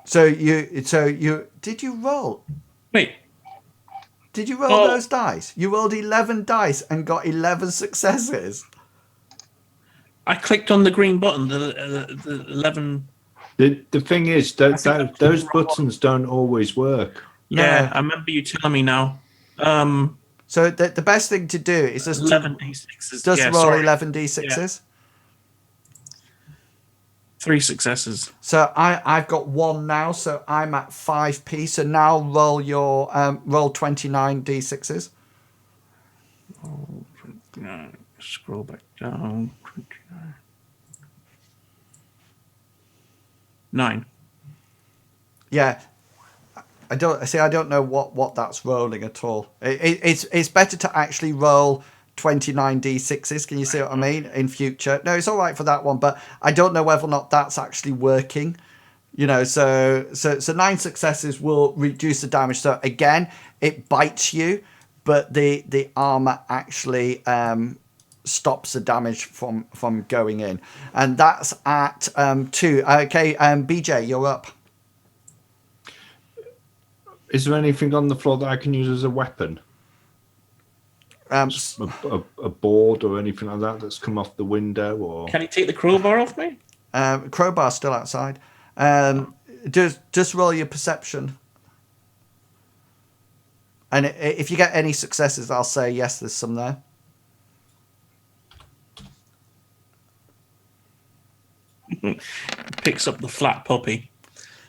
So you did you roll? Wait. Did you roll those dice? You rolled 11 dice and got 11 successes. I clicked on the green button. The 11. The thing is that those buttons don't always work. Yeah, No. I remember you telling me now. So the best thing to do is just 11 d6s. just Yeah, roll sorry. 11 d6s. 3 successes. So I've got 1 now, so I'm at 5p. So now roll your roll 29 d6s. Scroll back down. 29. 9. Yeah. I don't know what that's rolling at all. It's better to actually roll 29 d6s. Can you see what I mean? In future, no, it's all right for that one, but I don't know whether or not that's actually working. You know, so 9 successes will reduce the damage. So again, it bites you, but the armor actually stops the damage from going in, and that's at 2. Okay, BJ, you're up. Is there anything on the floor that I can use as a weapon? A board or anything like that that's come off the window? Or Can you take the crowbar off me? Crowbar's still outside. Just roll your perception, and if you get any successes, I'll say yes, there's some there. Picks up the flat puppy.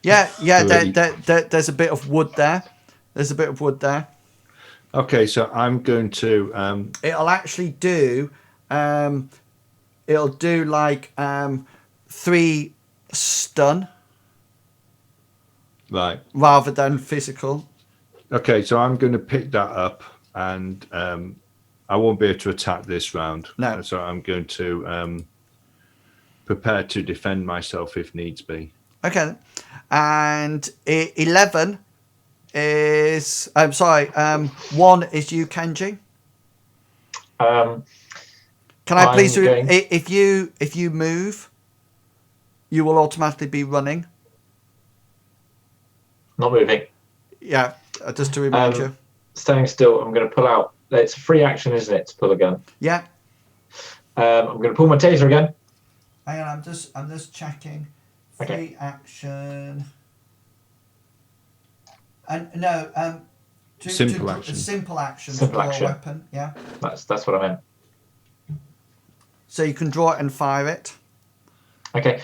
Yeah. There's a bit of wood there. Okay, so I'm going to. It'll actually do. It'll do like 3 stun. Right. Rather than physical. Okay, so I'm going to pick that up, and I won't be able to attack this round. No. So I'm going to prepare to defend myself if needs be. Okay. And 11 is... I'm sorry. 1 is you, Kenji. Can I please... If you move, you will automatically be running. Not moving. Yeah, just to remind you. Standing still, I'm going to pull out. It's a free action, isn't it, to pull a gun? Yeah. I'm going to pull my taser again. Hang on, I'm just checking. Free action. And no, simple action. Simple action. Simple to draw action. A weapon. Yeah. That's what I meant. So you can draw it and fire it. Okay.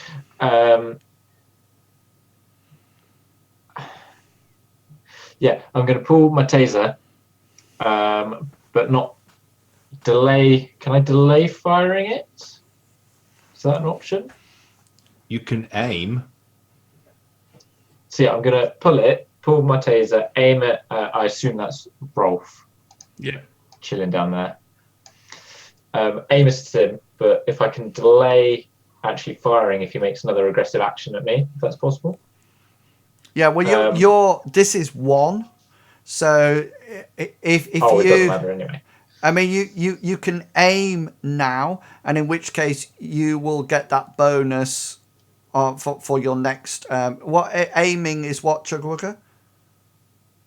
Yeah, I'm going to pull my taser, but not delay. Can I delay firing it? Is that an option? You can aim. So yeah, I'm gonna pull my taser, aim it. I assume that's Rolf. Yeah. Chilling down there. Aim it at him, but if I can delay actually firing if he makes another aggressive action at me, if that's possible. Yeah, well, this is 1, so if it you, doesn't matter anyway. I mean, you can aim now, and in which case you will get that bonus for your next. What aiming is what, Chugwugger?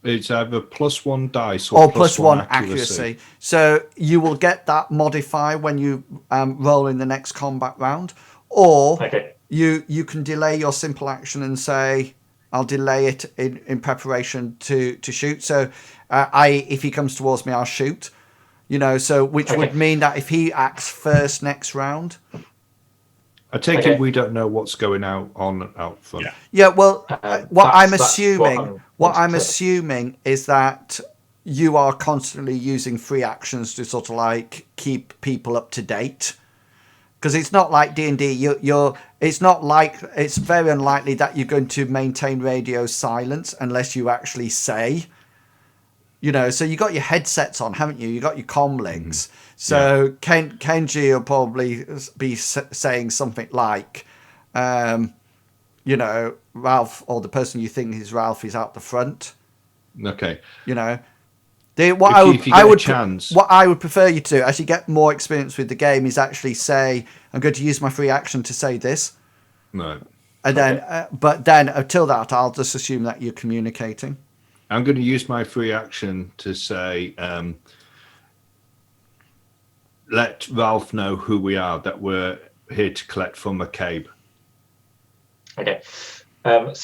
It's either +1 dice or +1 accuracy. So you will get that modify when you roll in the next combat round, or you can delay your simple action and say, I'll delay it in preparation to shoot. So if he comes towards me, I'll shoot. So which would mean that if he acts first next round. I take it we don't know what's going out front. Yeah. Well, what I'm assuming is that you are constantly using free actions to sort of like keep people up to date. Because it's not like D&D. It's very unlikely that you're going to maintain radio silence unless you actually say. So you got your headsets on, haven't you? You got your comm links. So Kenji will probably be saying something like, Ralph, or the person you think is Ralph is out the front. Okay. What I would prefer you to, as you get more experience with the game, is actually say, I'm going to use my free action to say this. No. And then, but then until that, I'll just assume that you're communicating. I'm going to use my free action to say, let Ralph know who we are, that we're here to collect from MaCabe. Okay. I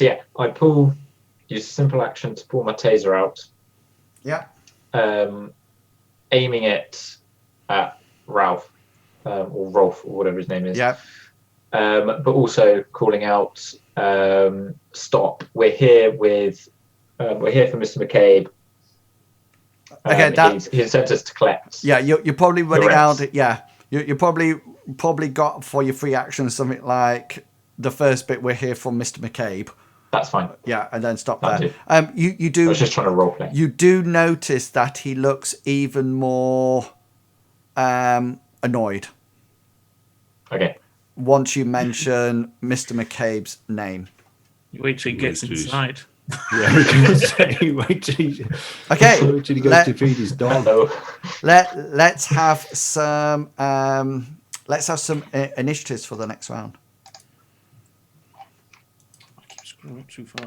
use simple action to pull my taser out. Yeah. Aiming it at Ralph, or Rolf, or whatever his name is. Yeah. But also calling out, stop. We're here for Mr. MaCabe. Okay, he sent us to collect. Yeah, you're probably running out. Yeah, you probably got for your free action something like the first bit. We're here for Mr. MaCabe. That's fine. Yeah, and then stop That'll there. You do. I was just trying to roleplay. You do notice that he looks even more annoyed. Okay. Once you mention Mr. MaCabe's name. Wait till he gets inside. Yeah, we can say wait till he, okay. Wait till he goes to feed his dog. Let's have some initiatives for the next round. I keep scrolling up too far.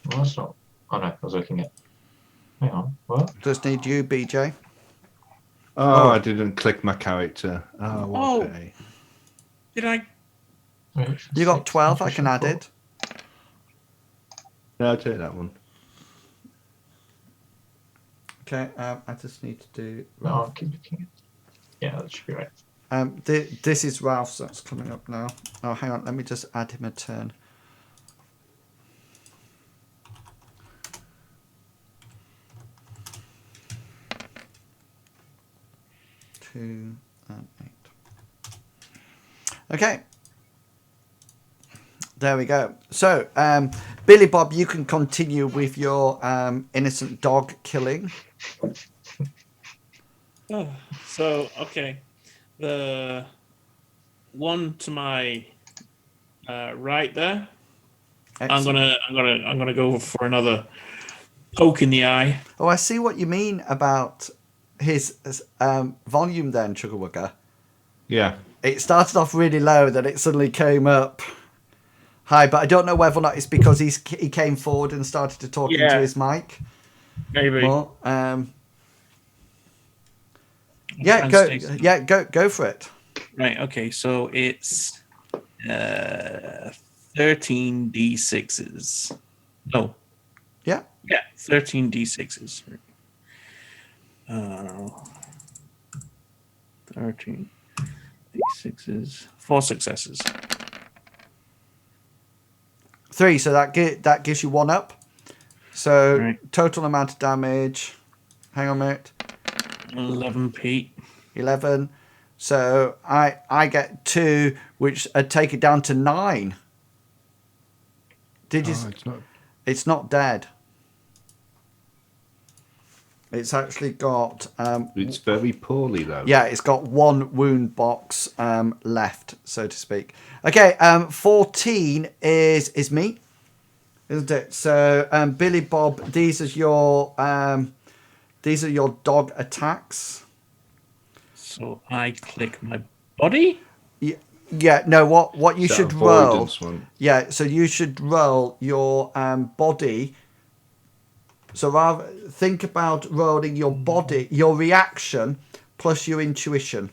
Well, that's not. Oh no, I was looking at. Hang on. What? Just need you, BJ. Oh, I didn't click my character. Oh, okay. Did I? You got 12. I can add it. No, I'll take that one. Okay, I just need to do. No, I'll keep looking. Yeah, that should be right. This is Ralph's that's coming up now. Oh, hang on. Let me just add him a turn. 2 and 8. Okay. There we go. So, Billy Bob, you can continue with your innocent dog killing. Okay. The one to my right there. Excellent. I'm gonna go for another poke in the eye. Oh, I see what you mean about his volume then, Chugawugga. Yeah. It started off really low, then it suddenly came up high, but I don't know whether or not it's because he came forward and started to talk into his mic. Maybe. Well, go for it. Right. Okay. So it's 13 d6s. No. Yeah. Yeah. 13 d6s. 13 d6s. 4 successes. 3. So that gives you 1 up. So Right. total amount of damage. Hang on a minute. 11p. 11. So I get 2, which take it down to 9. Did you? It's not. It's not dead. It's actually got. It's very poorly though. Yeah, it's got 1 wound box left, so to speak. Okay, 14 is me, isn't it? So Billy Bob, these are your dog attacks. So I click my body. Yeah, no. What you That should roll? avoidance one. Yeah, so you should roll your body. So rather think about rolling your body, your reaction plus your intuition.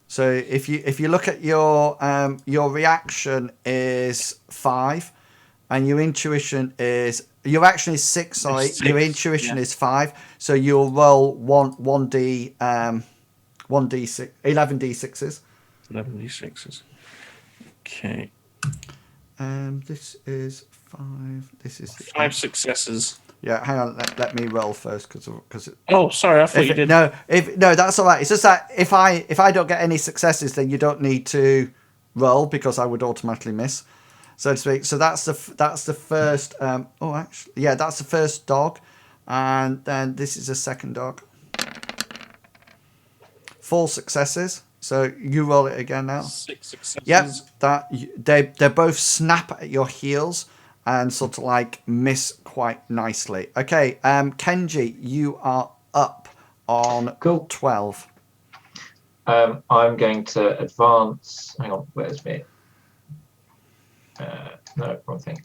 So if you look at your reaction is 5, and your intuition is your action is 6. Sorry, 6, your intuition yeah. is 5. So you'll roll 1d 1d6 11d6s. 11d6s. Okay. This is 5. This is 5 successes. Yeah, hang on. Let me roll first because Oh, sorry, I thought you did. no, that's all right. It's just that if I don't get any successes, then you don't need to roll because I would automatically miss, so to speak. So that's the first. That's the first dog, and then this is the second dog. 4 successes. So you roll it again now. 6 successes. Yep, they both snap at your heels and sort of like miss quite nicely. Okay, Kenji, you are up on Cool. 12. I'm going to advance. Hang on, where's me? No, wrong thing.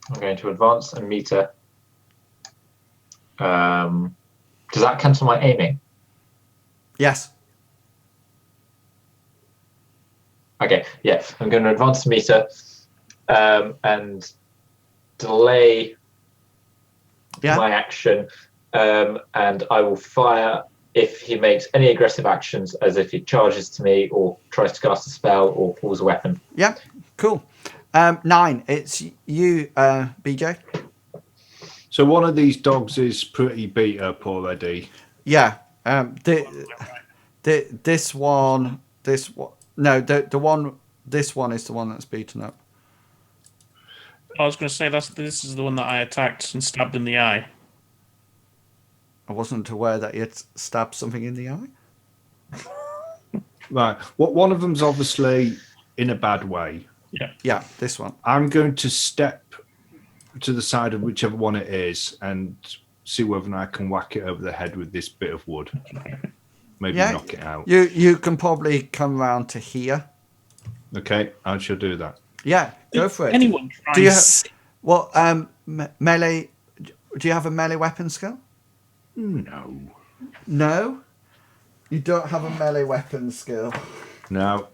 I'm going to advance a meter. Does that cancel my aiming? Yes. Okay, yeah. I'm going to advance a meter and delay my action, and I will fire if he makes any aggressive actions, as if he charges to me or tries to cast a spell or pulls a weapon. Yeah, cool. 9, it's you, BJ. So one of these dogs is pretty beat up already. Yeah. This one. No, the one. This one is the one that's beaten up. I was going to say this is the one that I attacked and stabbed in the eye. I wasn't aware that you had stabbed something in the eye. Right. One of them's obviously in a bad way. Yeah. Yeah, this one. I'm going to step to the side of whichever one it is and see whether I can whack it over the head with this bit of wood. Maybe knock it out. You can probably come round to here. Okay, I shall do that. Yeah, go for it. Anyone try Do you melee? Do you have a melee weapon skill? No. No, you don't have a melee weapon skill. No.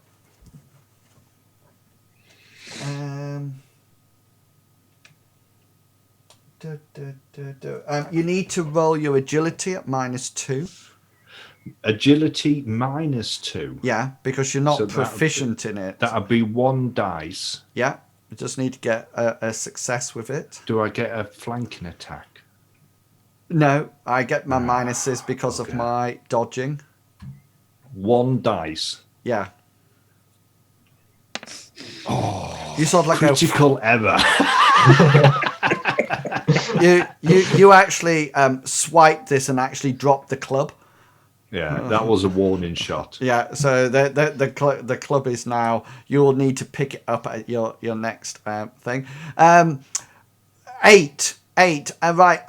You need to roll your agility at -2. Agility -2. Yeah, because you're not So proficient in it. That'll be 1 dice. Yeah, you just need to get a success with it. Do I get a flanking attack? No, I get my minuses because of my dodging. 1 dice. Yeah. Oh, you sort of like critical error. you actually swiped this and actually dropped the club. Yeah, that was a warning shot. Yeah, so the club is now. You'll need to pick it up at your next thing. 8. Right.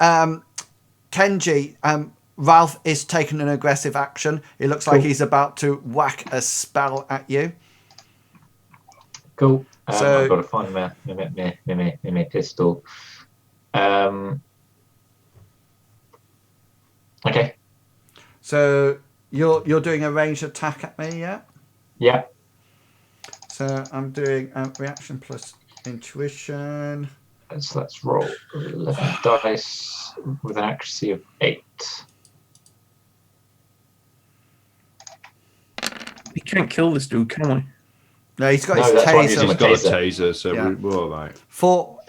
Kenji. Ralph is taking an aggressive action. It looks like he's about to whack a spell at you. Cool. So I've got to find my pistol. Okay. So you're doing a ranged attack at me, yeah? Yeah. So I'm doing reaction plus intuition. So let's roll 11 dice with an accuracy of 8. We can't kill this dude, can we? No, he's got No, his that's why I'm taser. using He's got a taser. taser, so Yeah. we're all right.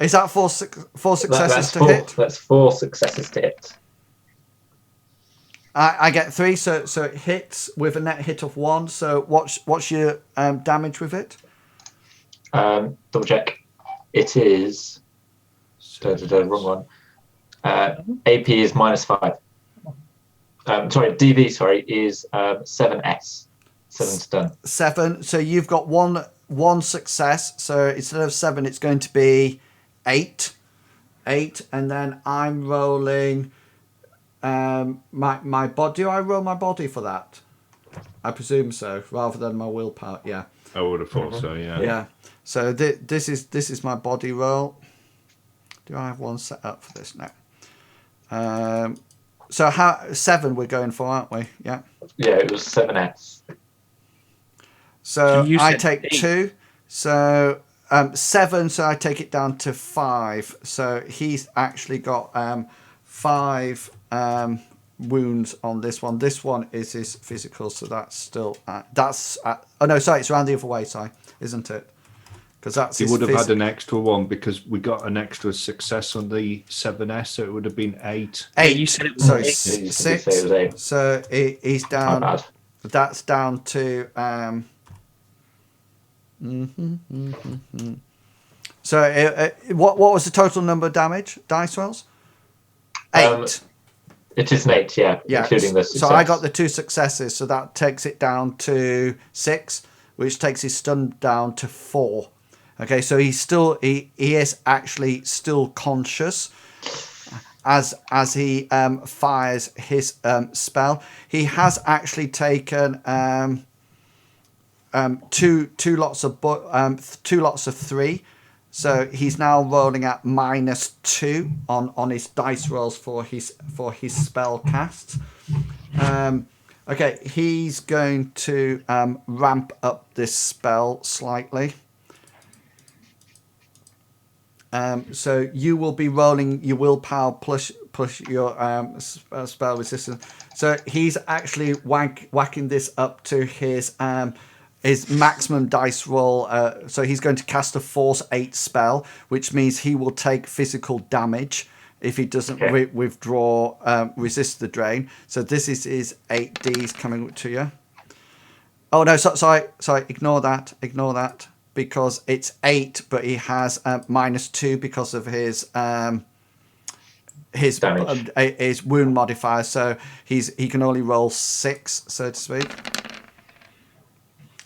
Is that four successes That's to four. hit? That's 4 successes to hit. I get 3, so it hits with a net hit of 1. So what's your damage with it? Double check. It is wrong one. AP is -5. DV is 7S. 7 stun. 7. So you've got one success. So instead of 7, it's going to be 8. 8, and then I'm rolling my body. Do I roll my body for that? I presume so, rather than my willpower. Yeah. I would have thought so. Yeah. Yeah. So this is my body roll. Do I have one set up for this? No. So 7 we're going for, aren't we? Yeah. Yeah, it was 7S. So You I said take 8. 2. So 7. So I take it down to 5. So he's actually got 5 wounds on this one. This one is his physical. So that's still oh no, sorry, it's around the other way. Sorry, isn't it? Because that's He his would have had an extra one because we got an extra success on the 7S, so it would have been 8. 8. Yeah, you said it was Sorry, 8. You did 6. say it was 8. So he's My down. bad. That's down to So what was the total number of damage dice rolls? 8. It is an 8, yeah, Yeah. including the success. So I got the 2 successes, so that takes it down to 6, which takes his stun down to 4. Okay, so he is actually still conscious as he fires his spell. He has actually taken 2 lots of 3. So he's now rolling at -2 on his dice rolls for his spell cast. Okay, he's going to ramp up this spell slightly. So you will be rolling your willpower plus your spell resistance. So he's actually whacking this up to his maximum dice roll. So he's going to cast a Force 8 spell, which means he will take physical damage if he doesn't withdraw, resist the drain. So this is his 8Ds coming to you. Oh no, sorry, ignore that. Because it's 8, but he has -2 because of his wound modifier. So he can only roll 6, so to speak.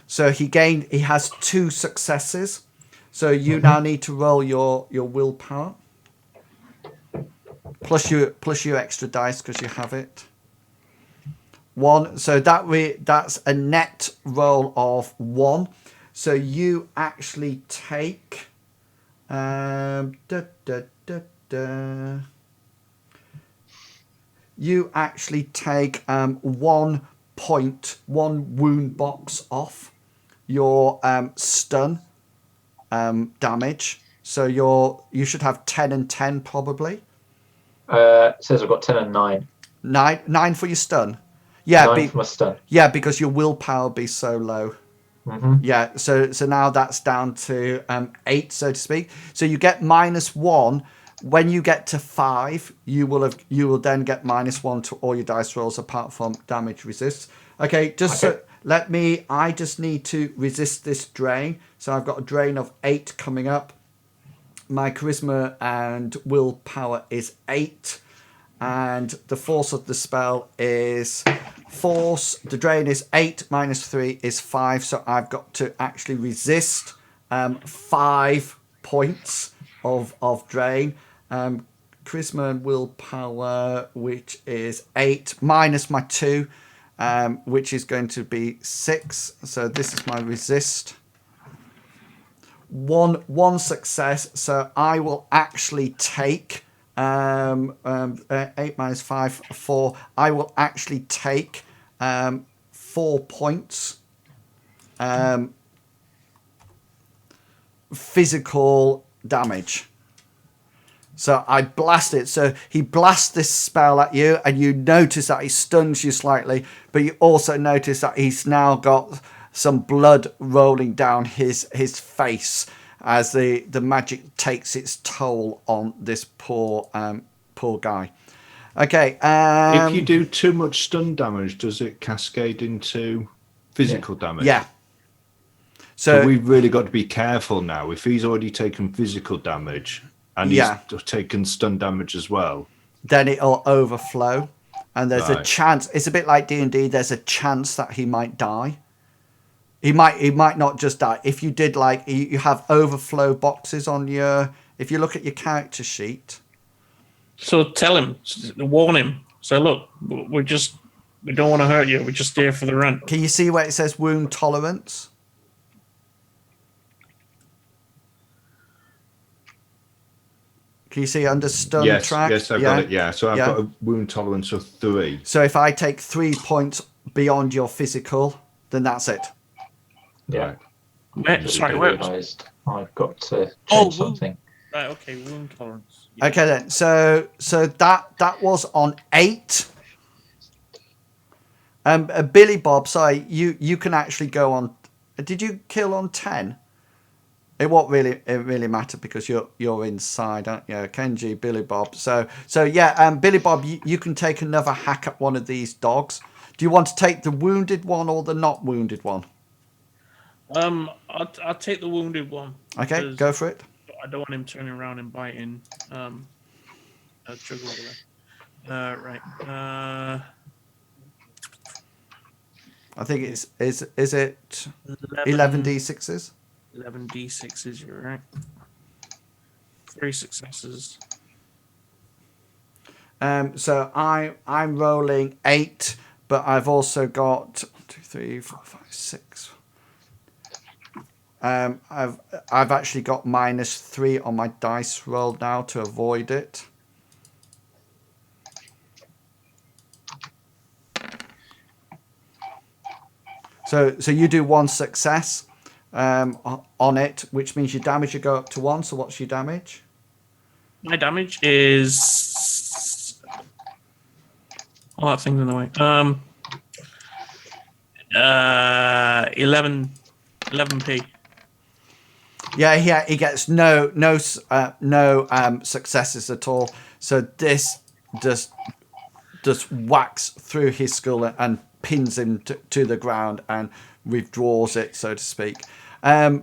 So he has 2 successes. So you now need to roll your willpower plus your extra dice because you have it. 1. So that's a net roll of 1. So you actually take you actually take 1 point, 1 wound box off your stun damage. So you should have 10 and 10 probably. It says I've got 10 and 9. 9 for your stun. Yeah, 9 for my stun. Yeah, because your willpower will be so low. Mm-hmm. Yeah, so now that's down to 8, so to speak. So you get -1. When you get to 5, you will then get -1 to all your dice rolls apart from damage resist. Okay, So I just need to resist this drain. So I've got a drain of 8 coming up. My charisma and willpower is 8. And the force of the spell is force. The drain is 8 -3 is 5. So I've got to actually resist 5 points of drain. Charisma and willpower, which is 8 minus my 2, which is going to be 6. So this is my resist. One success. So I will actually take 8 minus 5, 4. I will actually take 4 points physical damage. So I blast it. So he blasts this spell at you, and you notice that he stuns you slightly, but you also notice that he's now got some blood rolling down his face as the magic takes its toll on this poor guy. Okay. If you do too much stun damage, does it cascade into physical damage? Yeah. So we've really got to be careful now. If he's already taken physical damage and he's taken stun damage as well, then it'll overflow, and there's a chance. It's a bit like D&D. There's a chance that he might die. He might not just die. If you did like you have overflow boxes on your. If you look at your character sheet. So tell him, warn him. So look, we don't want to hurt you. We're just here for the run. Can you see where it says wound tolerance? Can you see under stun track? Yes, I've got it. Yeah, so I've got a wound tolerance of 3. So if I take 3 points beyond your physical, then that's it. Yeah. Sorry, where? I've got to change something. Right, okay, wound tolerance. Yeah. Okay then. So that was on 8. Billy Bob, sorry, you can actually go on. Did you kill on 10? It won't really matter because you're inside, aren't you? Kenji, Billy Bob. So yeah, Billy Bob, you can take another hack at one of these dogs. Do you want to take the wounded one or the not wounded one? I'll take the wounded one. Okay, go for it. I don't want him turning around and biting. Juggle over there. Right. I think is it 11 d6s? 11 d6s. You're right. 3 successes. So I'm rolling 8, but I've also got 1, 2, 3, 4, 5, 6. I've actually got -3 on my dice roll now to avoid it. So you do 1 success on it, which means your damage will go up to 1. So what's your damage? My damage is... Oh, that thing's in the way. 11p. Yeah, he gets no successes at all. So this just whacks through his skull and pins him to the ground and withdraws it, so to speak.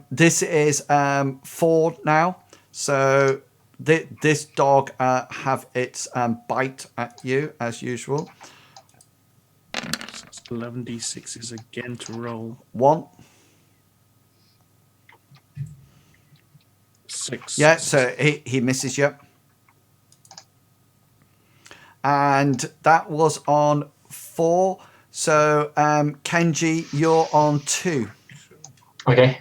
This is 4 now. So this dog have its bite at you as usual. So it's 11 d6s again to roll. 1. 6. Yeah, so he misses you. And that was on 4. So Kenji, you're on 2. Okay.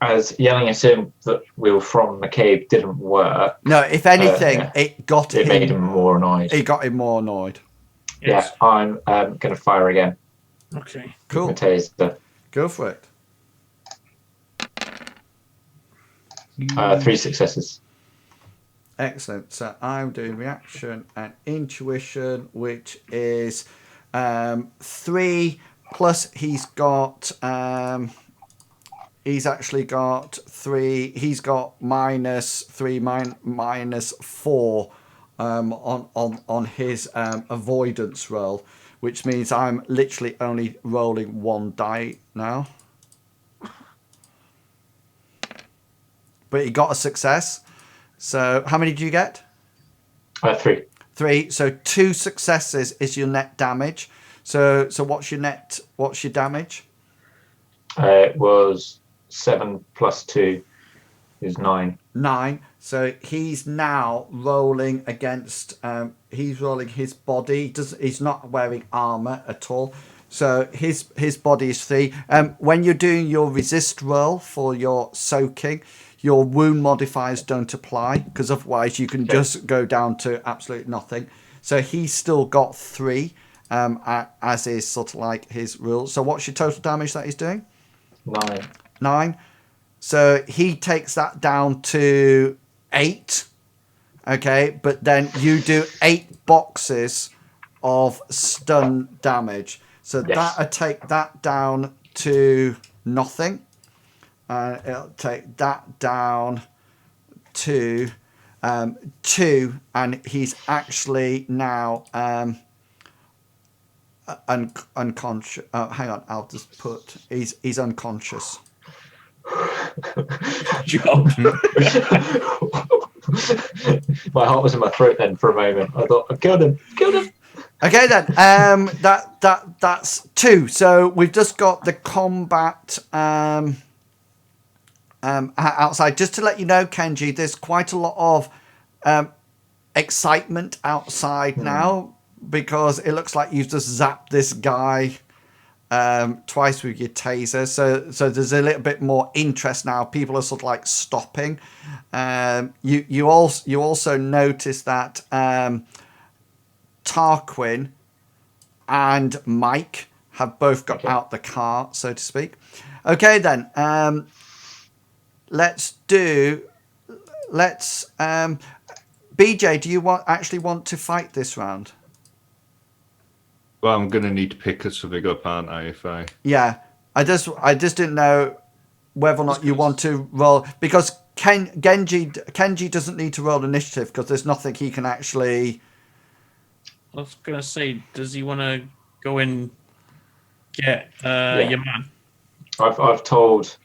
As yelling at him that we were from MaCabe didn't work. No, if anything, it made him more annoyed. It got him more annoyed. Yes. Yeah, I'm going to fire again. Okay. Cool. With my taser. Go for it. 3 successes. Excellent. So I'm doing reaction and intuition, which is 3 plus he's actually got 3. He's got -3, -4 on his avoidance roll, which means I'm literally only rolling 1 die now. But he got a success. So how many do you get? 3. 3. So 2 successes is your net damage. So what's your damage? It was 7 plus 2 is 9. 9. So he's now rolling against. He's rolling his body. He's not wearing armor at all. So his body is 3. When you're doing your resist roll for your soaking, your wound modifiers don't apply because otherwise you can just go down to absolute nothing. So he's still got 3, as is sort of like his rule. So what's your total damage that he's doing? 9. 9. So he takes that down to 8. Okay, but then you do 8 boxes of stun damage. So Yes. that'll take that down to nothing. It'll take that down to 2, and he's actually now unconscious. Hang on, I'll just put he's unconscious. Good job. My heart was in my throat then for a moment. I thought, I killed him. Okay then. That's 2. So we've just got the combat outside. Just to let you know, Kenji, there's quite a lot of excitement outside now, because it looks like you've just zapped this guy twice with your taser. So there's a little bit more interest now. People are sort of like stopping. You also notice that Tarquin and Mike have both got out the car, so to speak. Okay then. BJ, do you actually want to fight this round? Well, I'm going to need to pick something up, aren't I? Yeah, I just didn't know whether or not you want to roll, because Kenji doesn't need to roll initiative because there's nothing he can actually. I was gonna say, does he want to go and get your man? I've told,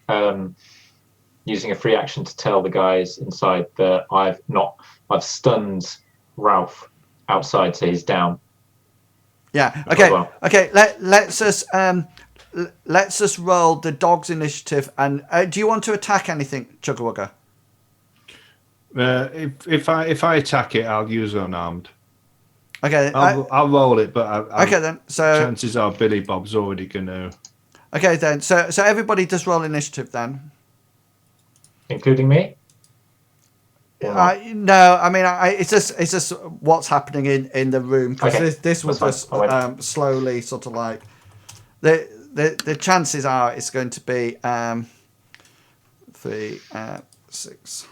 using a free action to tell the guys inside that I've stunned Ralph outside, so he's down. Yeah. Okay. Well. Okay. Let's just roll the dog's initiative. And do you want to attack anything, Chugawugga? If I attack it, I'll use unarmed. Okay. I'll roll it, but okay then. So chances are Billy Bob's already gonna. Okay then. So everybody does roll initiative then. Including me? No, I mean it's just what's happening in the room, because this will just slowly sort of like the chances are it's going to be 3, 6.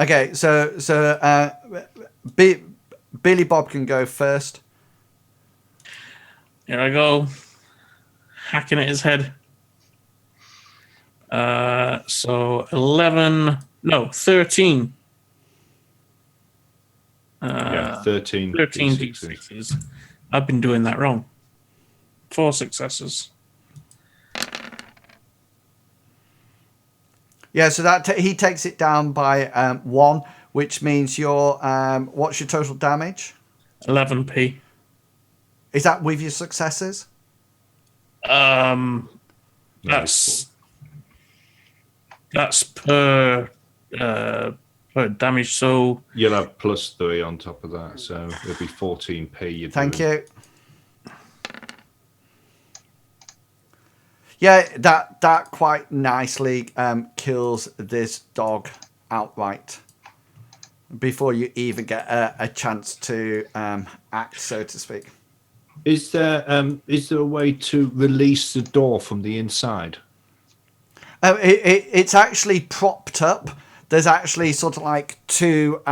Okay, so Billy Bob can go first. Here I go, hacking at his head. So 13. 13 13 D6s. I've been doing that wrong. 4 successes. Yeah, so that he takes it down by 1, which means your what's your total damage? 11p. Is that with your successes? That's per damage. So you'll have +3 on top of that, so it'll be 14p. Thank you. Yeah, that quite nicely kills this dog outright before you even get a chance to act, so to speak. Is there a way to release the door from the inside? It's actually propped up. There's actually sort of like 2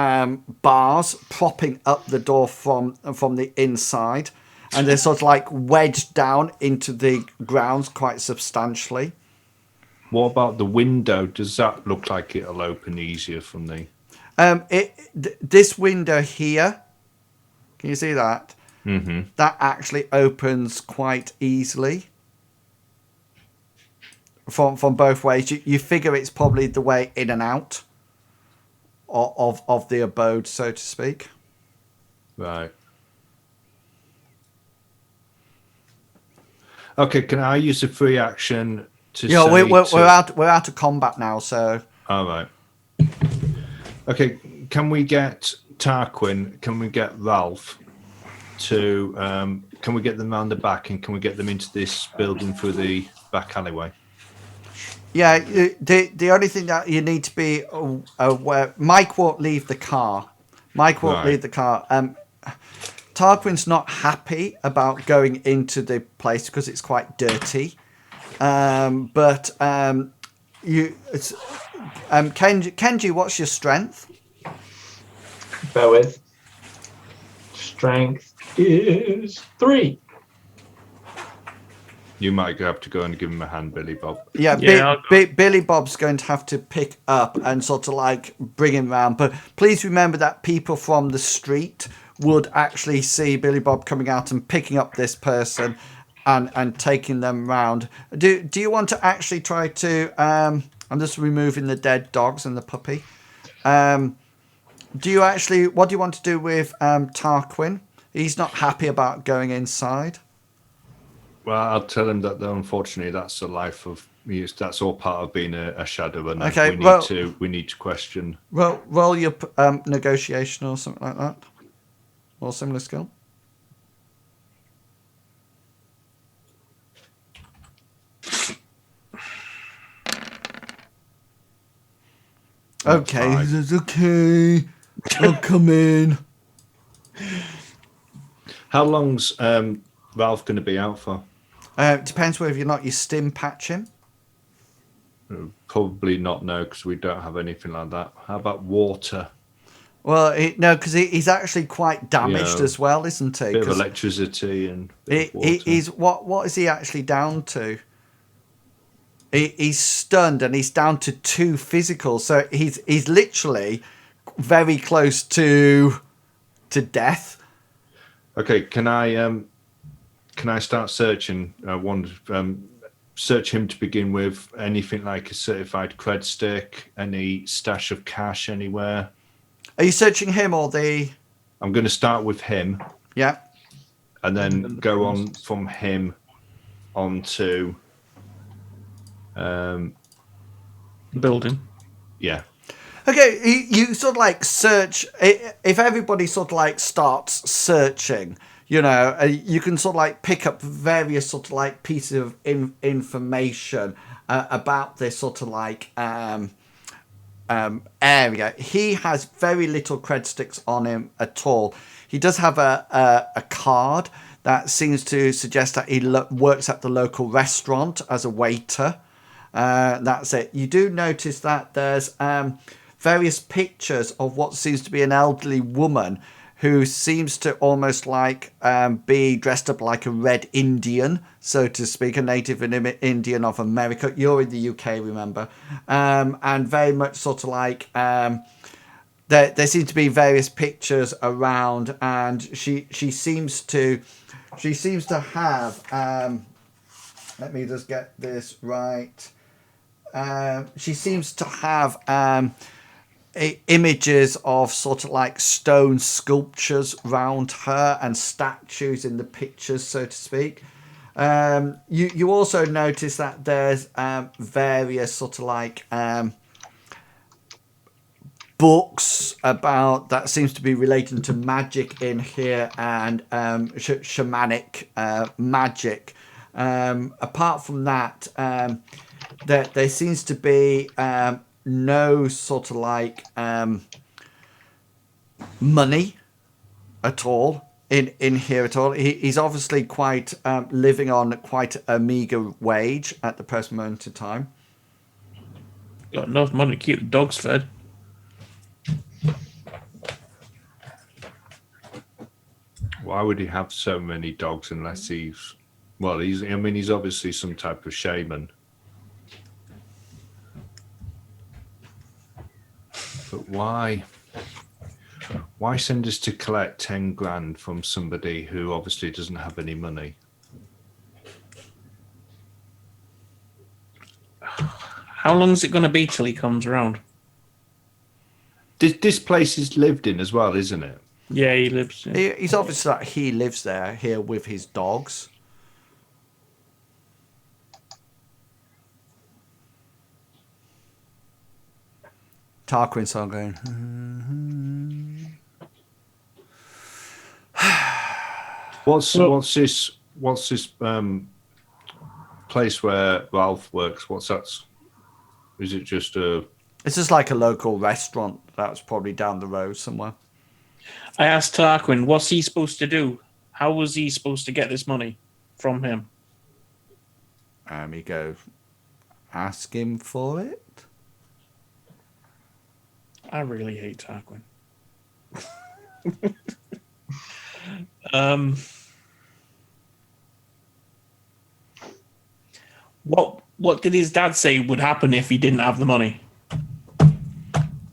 bars propping up the door from the inside, and they're sort of like wedged down into the grounds quite substantially. What about the window? Does that look like it'll open easier from the? This window here, can you see that? Mm-hmm. That actually opens quite easily. From both ways, you figure it's probably the way in and out of the abode, so to speak. Right. Okay. Can I use a free action to? Yeah, we're out of combat now, so. All right. Okay. Can we get Tarquin? Can we get Ralph? To can we get them around the back, and can we get them into this building through the back alleyway? Yeah, the only thing that you need to be aware, Mike won't leave the car. Leave the car. Tarquin's not happy about going into the place because it's quite dirty. But Kenji, what's your strength? Bear with. Strength is 3. You might have to go and give him a hand, Billy Bob. Yeah, Yeah, Billy Bob's going to have to pick up and sort of like bring him round. But please remember that people from the street would actually see Billy Bob coming out and picking up this person and taking them round. Do you want to actually try to... I'm just removing the dead dogs and the puppy. Do you actually... What do you want to do with Tarquin? He's not happy about going inside. Well, I'll tell him that though, unfortunately, that's the life of that's all part of being a Shadowrun. Okay, we need to question. Well, roll your negotiation or something like that, or similar skill. Okay, he says, okay, I'll come in. How long's Ralph going to be out for? Depends whether or not you stim patch him. Probably not, no, because we don't have anything like that. How about water? Well, no, because he's actually quite damaged as well, isn't he? Bit of electricity and bit of water. He's what is he actually down to? He's stunned and he's down to 2 physical, so he's literally very close to death. Okay, can I start searching? I want search him to begin with. Anything like a certified cred stick, any stash of cash anywhere? Are you searching him or the... I'm going to start with him. Yeah. And then go on from him onto... building. Yeah. Okay, you sort of like search... If everybody sort of like starts searching... You know, you can sort of like pick up various sort of like pieces of information about this sort of like area. He has very little cred sticks on him at all. He does have a card that seems to suggest that he works at the local restaurant as a waiter. That's it. You do notice that there's various pictures of what seems to be an elderly woman who seems to almost like be dressed up like a red Indian, so to speak, a native Indian of America. You're in the UK, remember? And very much sort of like there seem to be various pictures around, and she seems to have. Let me just get this right. She seems to have. Images of sort of like stone sculptures round her and statues in the pictures, so to speak. You also notice that there's various sort of like books about that seems to be relating to magic in here and shamanic magic. Apart from that, there seems to be no sort of like money at all in here at all. He's obviously quite living on quite a meager wage at the present moment in time. Got enough money to keep the dogs fed. Why would he have so many dogs unless he's... Well, he's obviously some type of shaman. But why send us to collect 10 grand from somebody who obviously doesn't have any money? How long is it going to be till he comes around? This place is lived in as well, isn't it? Yeah, he lives. Yeah. He's obviously like he lives there here with his dogs. Tarquin's all going. What's this place where Ralph works? What's that? Is it just a? It's just like a local restaurant that's probably down the road somewhere. I asked Tarquin, what's he supposed to do? How was he supposed to get this money from him? He goes, ask him for it. I really hate Tarquin. What did his dad say would happen if he didn't have the money?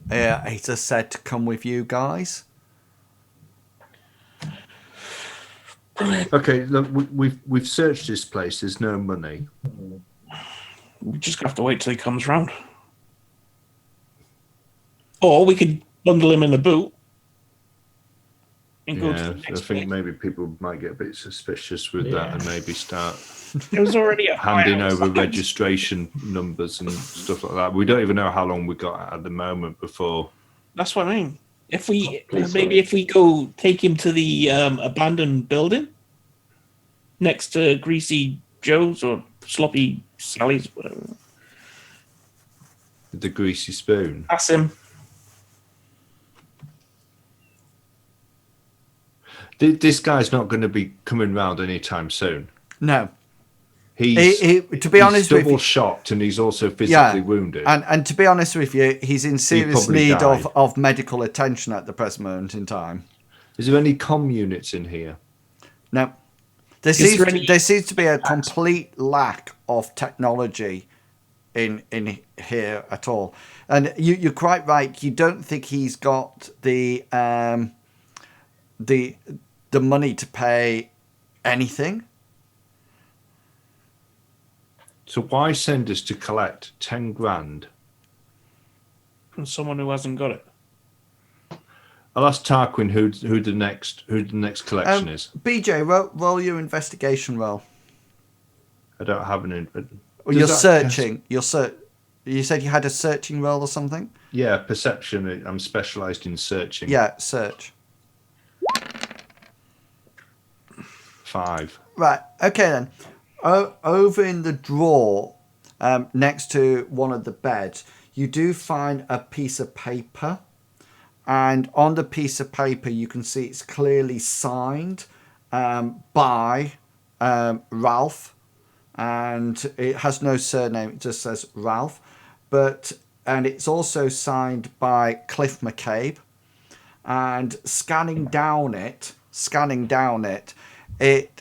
He just said to come with you guys. Okay, look, we've searched this place. There's no money. We just have to wait till he comes round. Or we could bundle him in the boot. And go to Yeah, the I next think place. maybe people might get a bit suspicious with that and maybe start There was already a handing fire over outside. registration numbers and stuff like that. We don't even know how long we got at the moment before. That's what I mean. If we Please maybe wait. if we go take him to the abandoned building next to Greasy Joe's or Sloppy Sally's, whatever. With the greasy spoon. Ask him. This guy's not going to be coming round anytime soon. No. He's To be honest with double you, shocked and he's also physically wounded. and to be honest with you, he's in serious probably need died. of medical attention at the present moment in time. Is there any comm units in here? No. There seems to be a complete lack of technology in here at all. And you're quite right. You don't think he's got the money to pay anything. So why send us to collect 10 grand? From someone who hasn't got it. I'll ask Tarquin who the next collection is. BJ, roll your investigation roll. I don't have an. Or you're searching. You said you had a searching roll or something? Yeah, perception. I'm specialised in searching. Yeah, search. 5. Right. Okay then. Over in the drawer, next to one of the beds, you do find a piece of paper, and on the piece of paper you can see it's clearly signed by Ralph, and it has no surname. It just says Ralph, and it's also signed by Cliffe MaCabe. And scanning down it,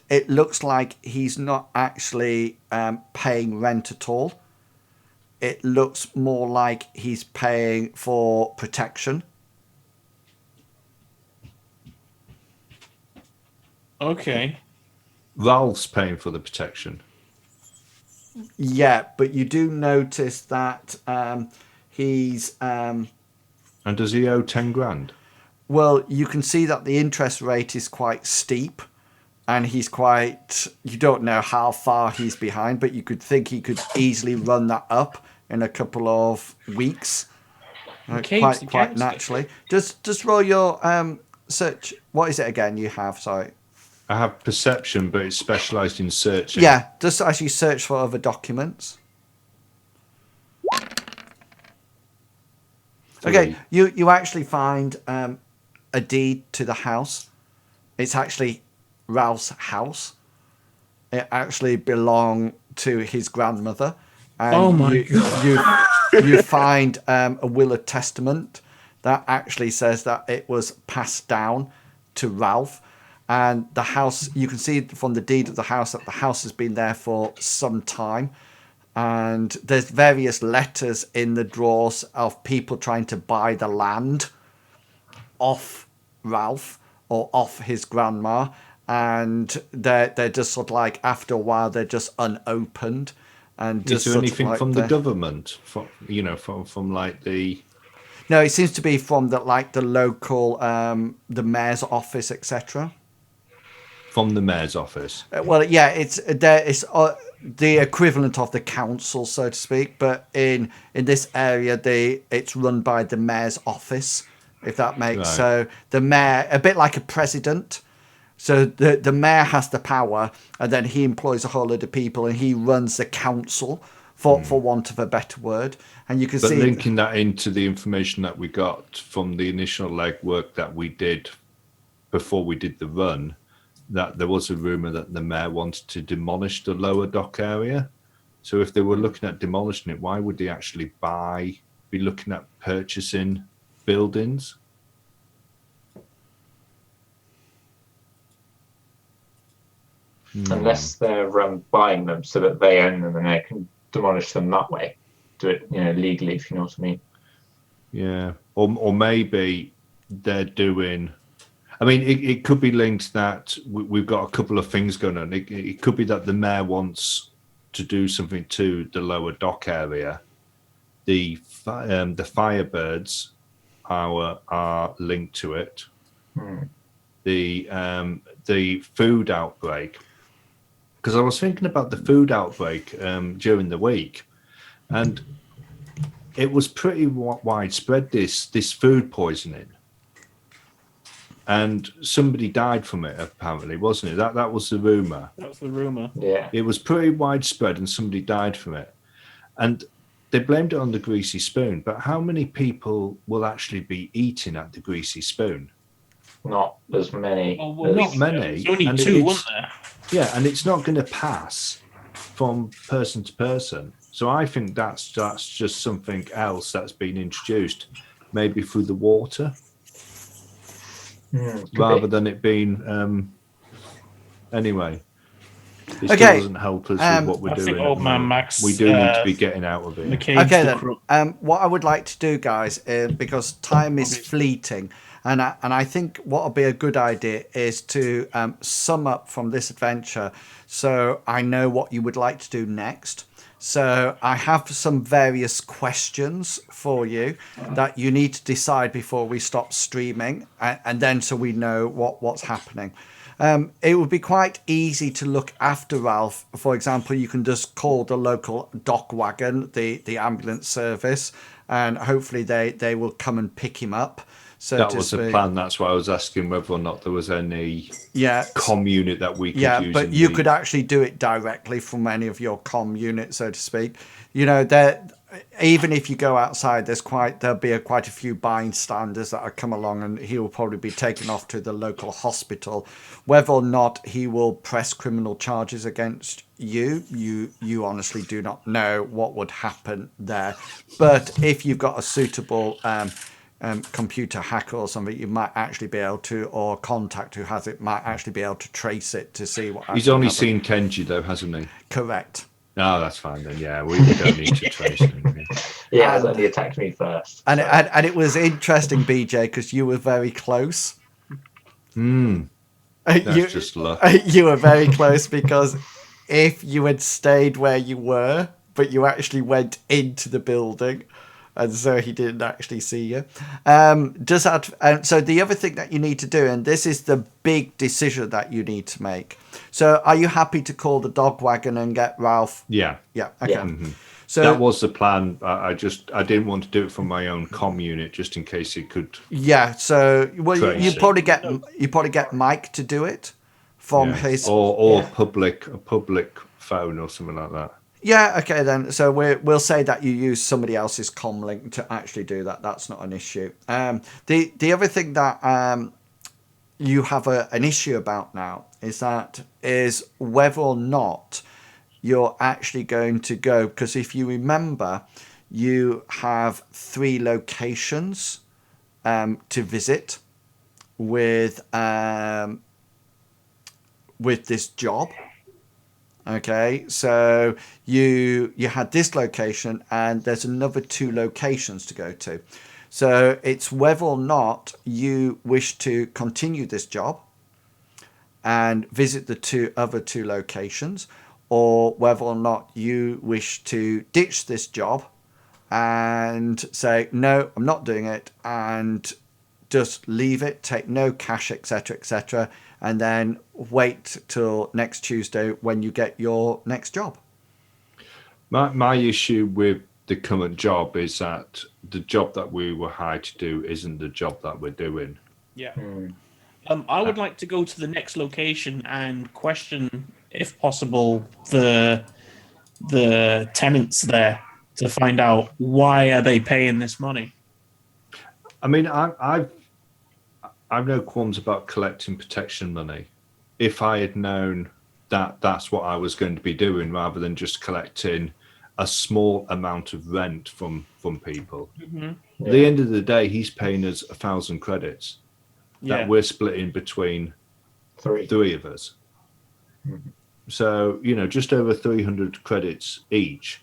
it looks like he's not actually paying rent at all. It looks more like he's paying for protection. Okay. Ralph's paying for the protection. Yeah, but you do notice that he's... And does he owe 10 grand? Well, you can see that the interest rate is quite steep. And he's quite... You don't know how far he's behind, but you could think he could easily run that up in a couple of weeks. Quite naturally. Just roll your search. What is it again you have? Sorry. I have perception, but it's specialised in searching. Yeah, just as you search for other documents. 3. Okay, you actually find a deed to the house. It's actually Ralph's house. It actually belonged to his grandmother. And Oh my God. You find a will of testament that actually says that it was passed down to Ralph. And the house, you can see from the deed of the house that the house has been there for some time. And there's various letters in the drawers of people trying to buy the land off Ralph or off his grandma. And they're just sort of like, after a while, they're just unopened. And just is there sort of anything like from the government? From like the... No, it seems to be from the local, the mayor's office, etc. From the mayor's office. Well, yeah, it's the equivalent of the council, so to speak. But in this area, it's run by the mayor's office, if that makes Right. so. The mayor, a bit like a president. So the mayor has the power, and then he employs a whole load of people, and he runs the council, for want of a better word. And you can But see linking that into the information that we got from the initial legwork that we did before we did the run, that there was a rumour that the mayor wanted to demolish the lower dock area. So if they were looking at demolishing it, why would they actually be looking at purchasing buildings? unless they're buying them so that they own them and they can demolish them that way. Do it, legally, if you know what I mean. Yeah, or maybe they're doing. I mean, it could be linked that we've got a couple of things going on. It could be that the mayor wants to do something to the lower dock area. The Firebirds are linked to it. The food outbreak, because I was thinking about the food outbreak during the week, and it was pretty widespread. This food poisoning. And somebody died from it, apparently, wasn't it? That was the rumor. That was the rumor. Yeah. It was pretty widespread, and somebody died from it. And they blamed it on the greasy spoon. But how many people will actually be eating at the greasy spoon? Not as many. Oh, well, Not many. There's only And two, wasn't there? Yeah, and it's not going to pass from person to person. So I think that's just something else that's been introduced, maybe through the water. Rather than it being anyway. It still doesn't help us with what we're I doing. think Old Man Max, we do need to be getting out of it. MaCabe's Okay, the then. What I would like to do, guys, because time is fleeting, and I think what would be a good idea is to sum up from this adventure, so I know what you would like to do next. So I have some various questions for you that you need to decide before we stop streaming, and then so we know what's happening. It would be quite easy to look after Ralph. For example, you can just call the local dock wagon, the ambulance service, and hopefully they will come and pick him up. So that was the plan. That's why I was asking whether or not there was any comm unit that we could use. Yeah, but you could actually do it directly from any of your comm units, so to speak. Even if you go outside, there'll be quite a few bystanders that will come along, and he will probably be taken off to the local hospital. Whether or not he will press criminal charges against you honestly do not know what would happen there. But if you've got a suitable computer hacker or something, you might actually be able to, or contact who has it, might actually be able to trace it to see what. He's only seen Kenji though, hasn't he? Correct. No, that's fine then. Yeah, we don't need to trace anything. Yeah, he only attacked me first. And it was interesting, BJ, because you were very close. That's just luck. You were very close, because if you had stayed where you were, but you actually went into the building, and so he didn't actually see you. So the other thing that you need to do, and this is the big decision that you need to make. So are you happy to call the dog wagon and get Ralph? Yeah. Yeah. Okay. Yeah. So that was the plan. I didn't want to do it from my own comm unit just in case it could. Yeah. So you probably get Mike to do it from his or a public phone or something like that. Yeah, okay then. So we'll say that you use somebody else's comm link to actually do that. That's not an issue. The other thing that you have an issue about now is whether or not you're actually going to go, because if you remember, you have 3 locations to visit with this job. Okay, so you had this location, and there's another 2 locations to go to. So it's whether or not you wish to continue this job and visit the other 2 locations, or whether or not you wish to ditch this job and say, no, I'm not doing it, and just leave it, take no cash, etc., and then wait till next Tuesday when you get your next job. My issue with the current job is that the job that we were hired to do isn't the job that we're doing. Yeah. I would like to go to the next location and question, if possible, the tenants there to find out why are they paying this money. I mean, I've no qualms about collecting protection money. If I had known that that's what I was going to be doing, rather than just collecting a small amount of rent from people. Mm-hmm. At the end of the day, he's paying us 1,000 credits that we're splitting between 3 of us. So, just over 300 credits each.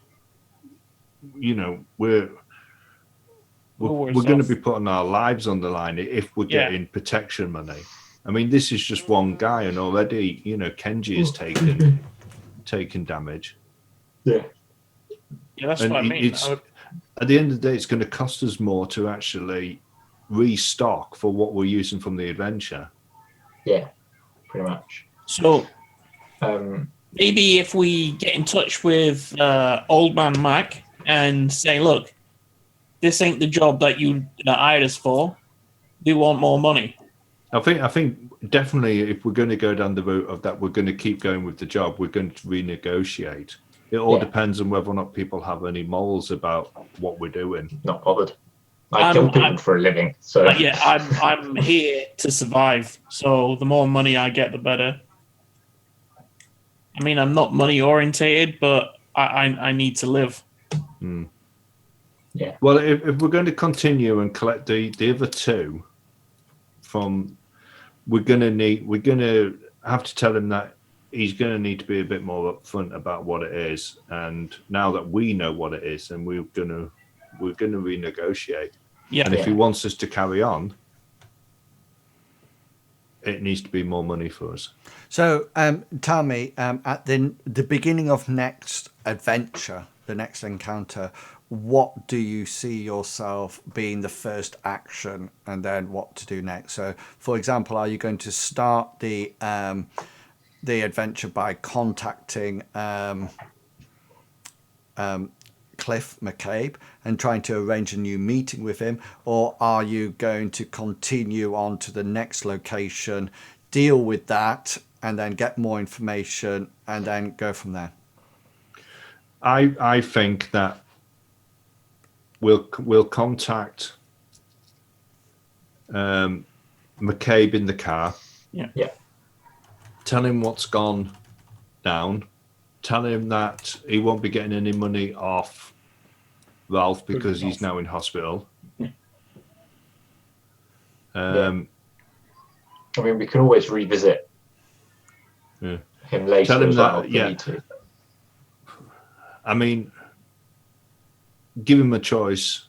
We're going to be putting our lives on the line if we're getting protection money. I mean, this is just one guy, and already, Kenji is taking damage. Yeah, that's what I mean. At the end of the day, it's going to cost us more to actually restock for what we're using from the adventure. Yeah, pretty much. So maybe if we get in touch with Old Man Mac and say, look, this ain't the job that you hired us for. We want more money. I think definitely if we're going to go down the route of that, we're going to keep going with the job. We're going to renegotiate. It all depends on whether or not people have any morals about what we're doing. Not bothered. I kill people for a living. So I'm here to survive. So the more money I get, the better. I mean, I'm not money orientated, but I need to live. Mm. Yeah. Well, if we're going to continue and collect the other two from, we're going to have to tell him that he's going to need to be a bit more upfront about what it is. And now that we know what it is, and we're going to renegotiate. Yeah. And if he wants us to carry on, it needs to be more money for us. So tell me, at the beginning of next adventure, the next encounter, what do you see yourself being the first action, and then what to do next? So, for example, are you going to start the adventure by contacting Cliffe MaCabe and trying to arrange a new meeting with him, or are you going to continue on to the next location, deal with that, and then get more information and then go from there? I think that we'll contact MaCabe in the car. Yeah. Tell him what's gone down. Tell him that he won't be getting any money off Ralph because he's now in hospital. I mean, we can always revisit him later. Tell him as well, that, yeah. I mean, give him a choice.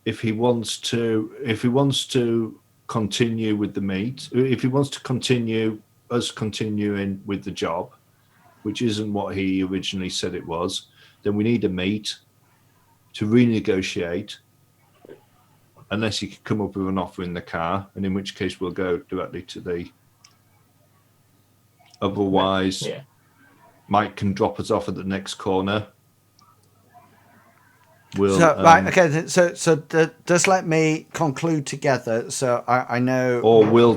If he wants to continue with the meet, if he wants to continue us continuing with the job, which isn't what he originally said it was, then we need a meet to renegotiate, unless he could come up with an offer in the car, and in which case we'll go directly to the. Otherwise, Mike can drop us off at the next corner. Just let me conclude together. So I know. Or we'll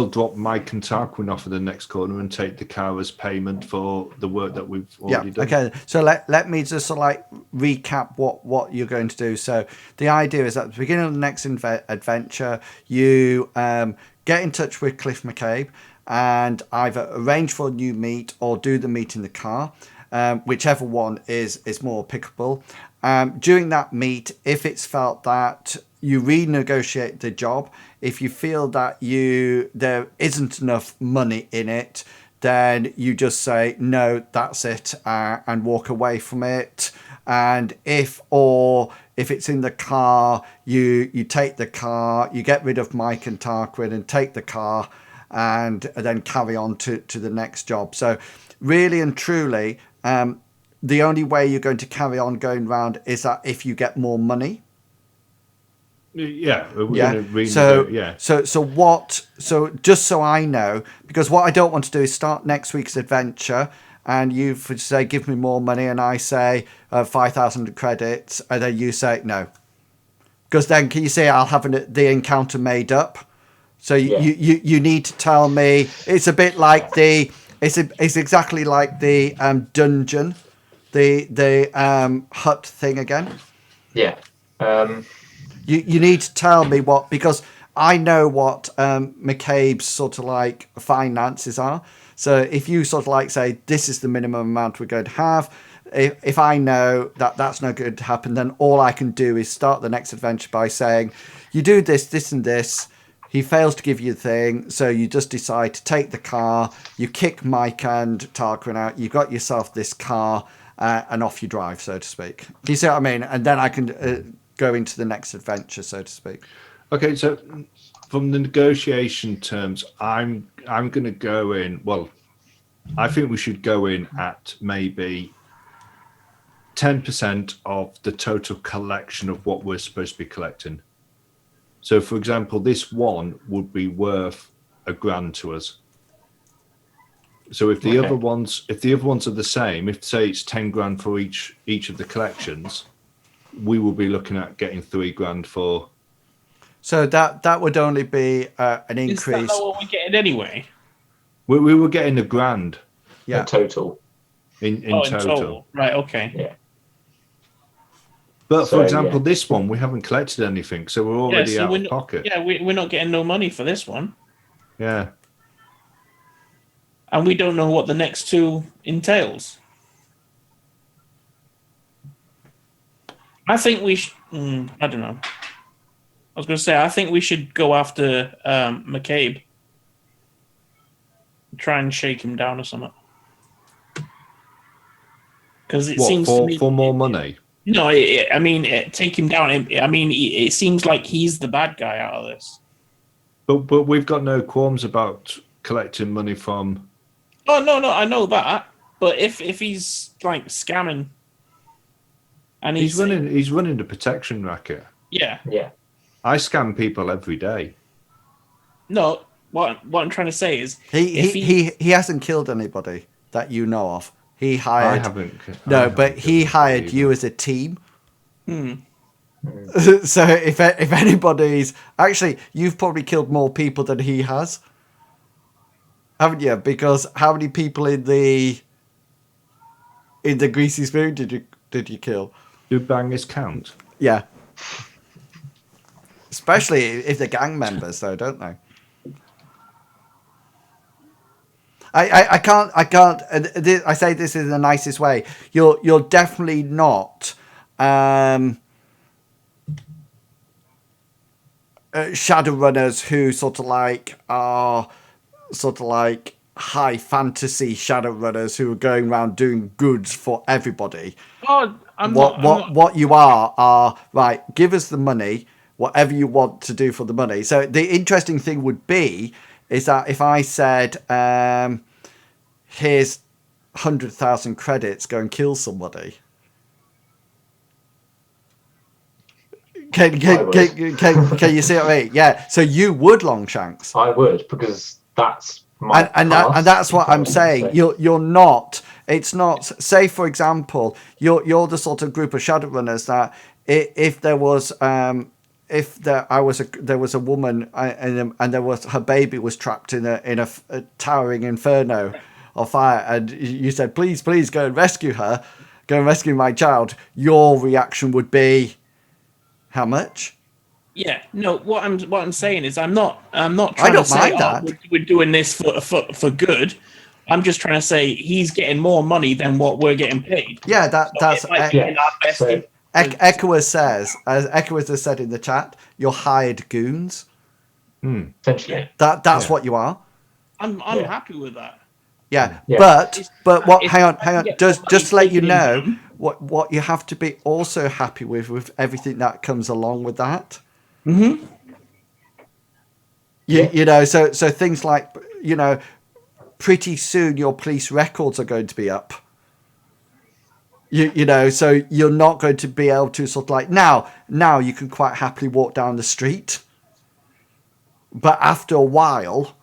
drop Mike and Tarquin off at the next corner and take the car as payment for the work that we've already done. Okay. So let me just recap what you're going to do. So the idea is at the beginning of the next adventure, you get in touch with Cliffe MaCabe and either arrange for a new meet or do the meet in the car, whichever one is more applicable. During that meet, if it's felt that you renegotiate the job, if you feel that there isn't enough money in it, then you just say, no, that's it, and walk away from it. And if it's in the car, you take the car, you get rid of Mike and Tarquin and take the car, and then carry on to the next job. So really and truly, the only way you're going to carry on going round is that if you get more money. So just so I know, because what I don't want to do is start next week's adventure and you say, give me more money, and I say 5,000 credits, and then you say no. Because then can you say I'll have the encounter made up? So you need to tell me. It's a bit like it's exactly like the dungeon. The hut thing again. Yeah. You need to tell me what, because I know what MaCabe's sort of like finances are. So if you sort of like say this is the minimum amount we're going to have, if I know that that's not going to happen, then all I can do is start the next adventure by saying, you do this, this, and this. He fails to give you the thing, so you just decide to take the car. You kick Mike and Tarquin out. You've got yourself this car, and off you drive, so to speak. Do you see what I mean? And then I can go into the next adventure, so to speak. Okay, so from the negotiation terms, I'm going to go in. Well, I think we should go in at maybe 10% of the total collection of what we're supposed to be collecting. So, for example, this one would be worth $1,000 to us. So, if the other ones are the same, if say it's 10 grand for each of the collections, we will be looking at getting $3,000 for. So that would only be an increase. Is that not what we're getting anyway? We were getting $1,000. Yeah, in total. In total. Right. Okay. Yeah. But So, for example, yeah. this one, we haven't collected anything, so we're already out of pocket. Yeah, we're not getting no money for this one. Yeah. And we don't know what the next two entails. I think we should... I don't know. I was going to say, I think we should go after MaCabe. Try and shake him down or something. Because it seems to me... for more money? No, take him down. It seems like he's the bad guy out of this. But we've got no qualms about collecting money from. Oh no, I know that. But if he's like scamming, and he's running the protection racket. Yeah. I scam people every day. No, what I'm trying to say is he hasn't killed anybody that you know of. He hired. He hired you as a team. So if anybody's actually, you've probably killed more people than he has, haven't you? Because how many people in the Greasy Spoon did you kill? Do bangers count? Yeah. Especially if they're gang members, though, don't they? I can't. I say this in the nicest way. You're definitely not Shadowrunners who are high fantasy Shadowrunners who are going around doing goods for everybody. Oh, what you are right. Give us the money, whatever you want to do for the money. So the interesting thing would be is that if I said, here's 100,000 credits, go and kill somebody. Can you see what I mean? Yeah. So you would, Longshanks. I would, because that's my and that's what I'm saying. You're not. It's not. Say for example, you're the sort of group of Shadowrunners that if there was there was a woman and there was her baby was trapped in a towering inferno of fire, and you said please go and rescue her, go and rescue my child. Your reaction would be, how much? Yeah, no. What I'm saying is I'm not trying I don't to say mind that. We're doing this for good. I'm just trying to say he's getting more money than what we're getting paid. Yeah, that's. So Echoer says, as Echoer has said in the chat, you're hired goons. Essentially. That's what you are. I'm happy with that. Yeah. Yeah. But what? Hang on. Just to let you know, taken what you have to be also happy with everything that comes along with that. Mm-hmm. You know, so things like, you know, pretty soon your police records are going to be up. You know, so you're not going to be able to sort of like now you can quite happily walk down the street, but after a while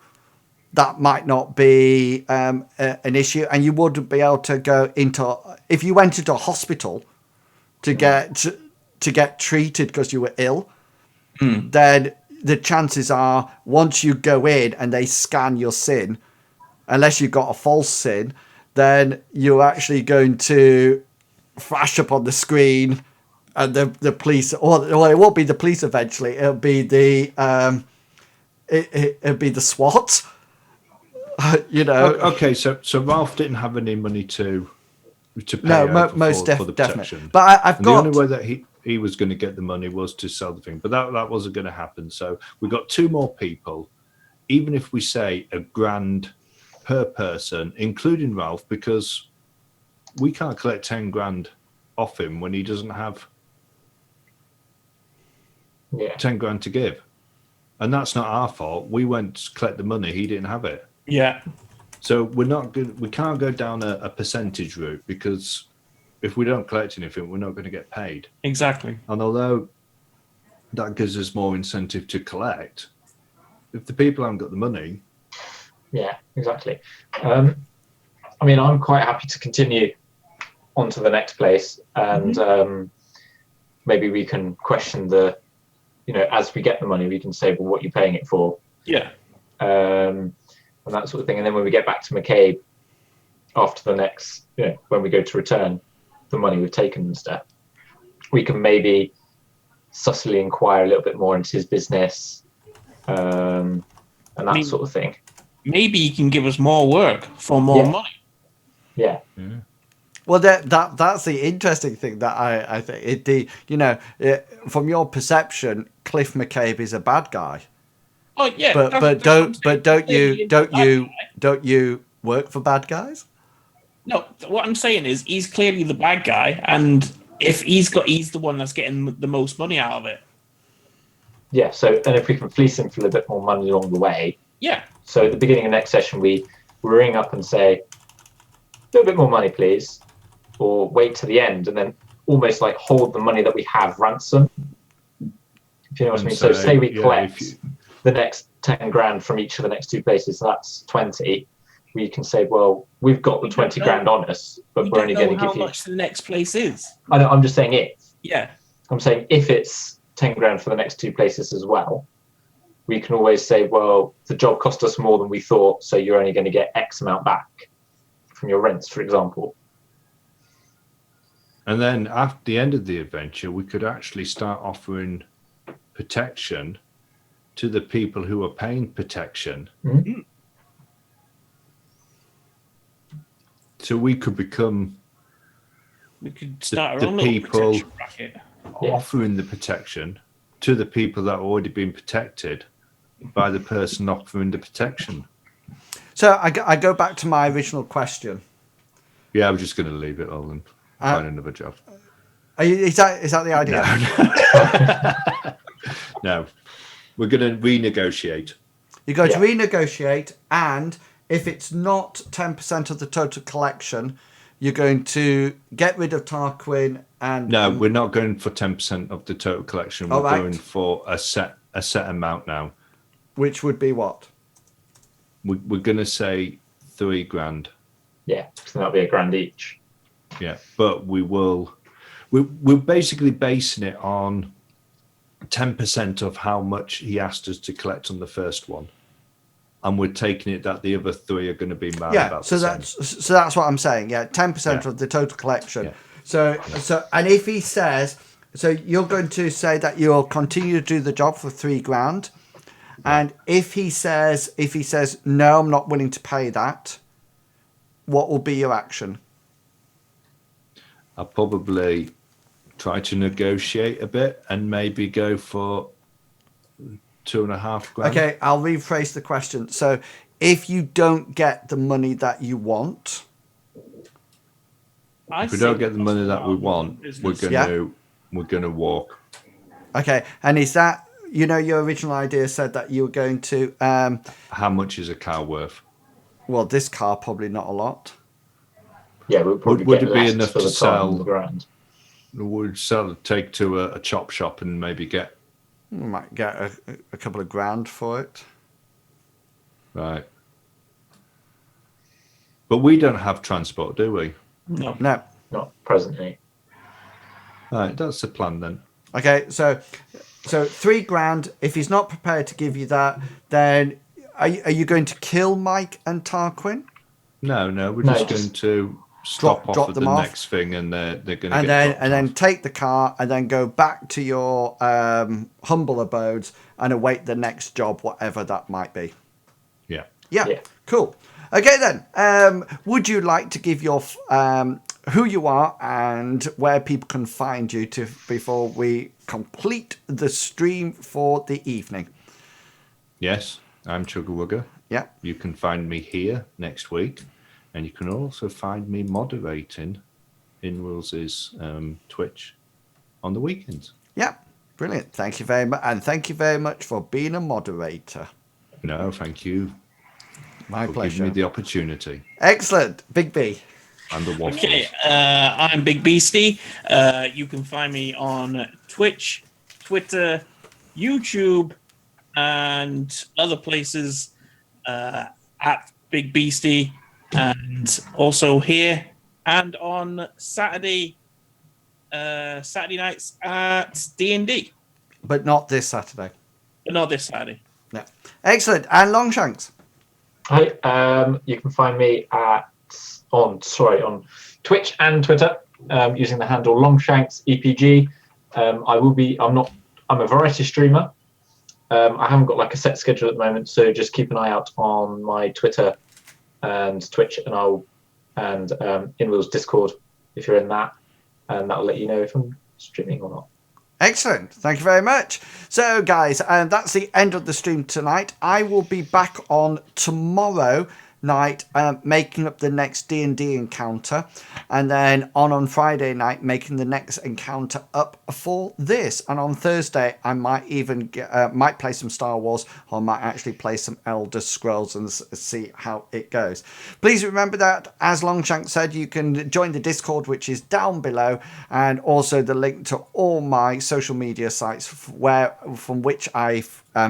that might not be an issue, and you wouldn't be able to go into, if you went into a hospital to get treated because you were ill, then the chances are once you go in and they scan your sin, unless you've got a false sin, then you're actually going to flash up on the screen, and the police, or it won't be the police eventually. It'll be the it'll be the SWAT. You know. Okay, so Ralph didn't have any money to pay no, most for the definitely. protection. But I've got the only way that he was going to get the money was to sell the thing, but that wasn't going to happen. So we've got 2 more people. Even if we say £1,000 per person, including Ralph, because we can't collect 10 grand off him when he doesn't have 10 grand to give. And that's not our fault. We went to collect the money, he didn't have it. Yeah. So we can't go down a percentage route, because if we don't collect anything, we're not going to get paid. Exactly. And although that gives us more incentive to collect, if the people haven't got the money. Yeah, exactly. I mean, I'm quite happy to continue on to the next place, and maybe we can question as we get the money, we can say, well, what are you paying it for? Yeah. And that sort of thing. And then when we get back to MaCabe after the next, when we go to return the money we've taken and stuff, we can maybe subtly inquire a little bit more into his business, and that sort of thing. Maybe he can give us more work for more money. Yeah. Well, that's the interesting thing that I think. From your perception, Cliffe MaCabe is a bad guy. Oh yeah, But don't you work for bad guys? No, what I'm saying is he's clearly the bad guy, and if he's the one that's getting the most money out of it. Yeah. So, and if we can fleece him for a little bit more money along the way. Yeah. So at the beginning of next session, we ring up and say, a little bit more money, please, or wait to the end, and then almost like hold the money that we have ransom. If you know what I mean. So say we collect the next 10 grand from each of the next 2 places, so that's 20. We can say, well, we've got the 20 grand on us, but we're only going to give you how much the next place is. I know, I'm just saying it. Yeah. I'm saying if it's 10 grand for the next 2 places as well, we can always say, well, the job cost us more than we thought, so you're only going to get X amount back from your rents, for example. And then after the end of the adventure, we could actually start offering protection to the people who are paying protection. Mm-hmm. So we could become start the our own people protection bracket. offering the protection to the people that have already been protected by the person offering the protection. So I go back to my original question. Yeah, I was just going to leave it all and find another job. Is that the idea? No. We're going to renegotiate. You're going to renegotiate, and if it's not 10% of the total collection, you're going to get rid of Tarquin and... No, we're not going for 10% of the total collection. We're going for a set amount now. Which would be what? We're going to say 3 grand. Yeah, so that'll be a grand each. Yeah, but we're basically basing it on 10% of how much he asked us to collect on the first one. And we're taking it that the other 3 are going to be mad about so the that's what I'm saying. Yeah, 10% of the total collection. Yeah. So and if he says, so you're going to say that you'll continue to do the job for 3 grand, and if he says no, I'm not willing to pay that, what will be your action? I'll probably try to negotiate a bit and maybe go for 2.5 grand. Okay, I'll rephrase the question. So if you don't get the money that you want... If we don't get the money that we want, we're going to walk. Okay, and is that, your original idea said that you were going to... How much is a car worth? Well, this car, probably not a lot. Yeah, we'll probably would get it be enough to sell? Would take to a chop shop and maybe get... You might get a couple of grand for it. Right. But we don't have transport, do we? No. Not presently. Right, that's the plan then. Okay, so 3 grand. If he's not prepared to give you that, then are you going to kill Mike and Tarquin? No, we're just going to drop off at the next thing, and they're going to then take the car and then go back to your humble abodes and await the next job, whatever that might be. Yeah. Cool. Okay then. Would you like to give your who you are and where people can find you before we complete the stream for the evening. Yes, I'm Chugga. Yeah. You can find me here next week, and you can also find me moderating in Wills's Twitch on the weekends. Yeah, brilliant. Thank you very much, and thank you very much for being a moderator. No, thank you. My for pleasure. giving me the opportunity. Excellent, Big B. And the waffles. Okay, I'm Big Beastie. You can find me on Twitch, Twitter, YouTube, and other places at Big Beastie, and also here and on Saturday nights at D&D. But not this Saturday. But not this Saturday. No. Excellent. And Longshanks. Hi, you can find me on Twitch and Twitter using the handle Longshanks EPG. I'm a variety streamer. I haven't got like a set schedule at the moment, so just keep an eye out on my Twitter and Twitch, and in Will's Discord if you're in that, and that'll let you know if I'm streaming or not. Excellent. Thank you very much. So, guys, that's the end of the stream tonight. I will be back on tomorrow night making up the next D&D encounter, and then on Friday night making the next encounter up for this, and on Thursday I might even might play some Star Wars, or might actually play some Elder Scrolls and see how it goes. Please remember that, as Longshank said, you can join the Discord, which is down below, and also the link to all my social media sites from which I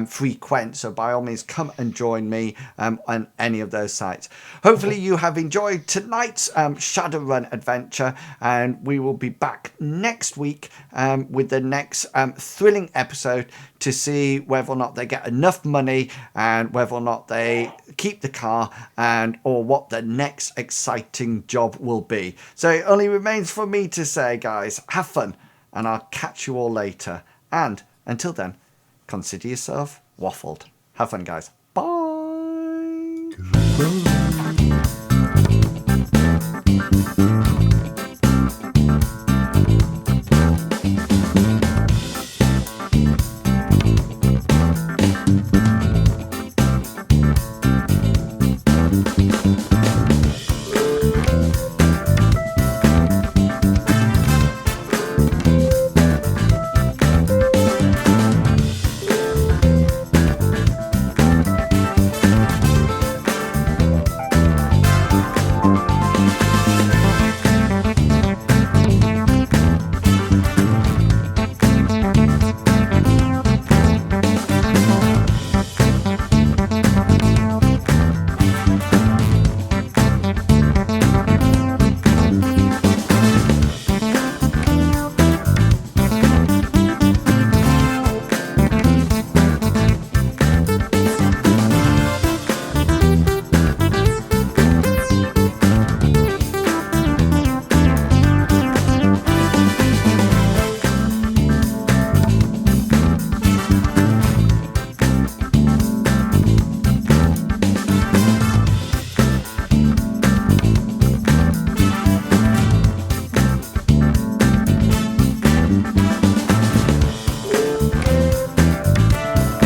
frequent. So by all means, come and join me on any of those sites. Hopefully you have enjoyed tonight's Shadowrun adventure, and we will be back next week with the next thrilling episode to see whether or not they get enough money, and whether or not they keep the car, or what the next exciting job will be. So it only remains for me to say, guys, have fun, and I'll catch you all later. And until then, consider yourself waffled. Have fun, guys. Bye.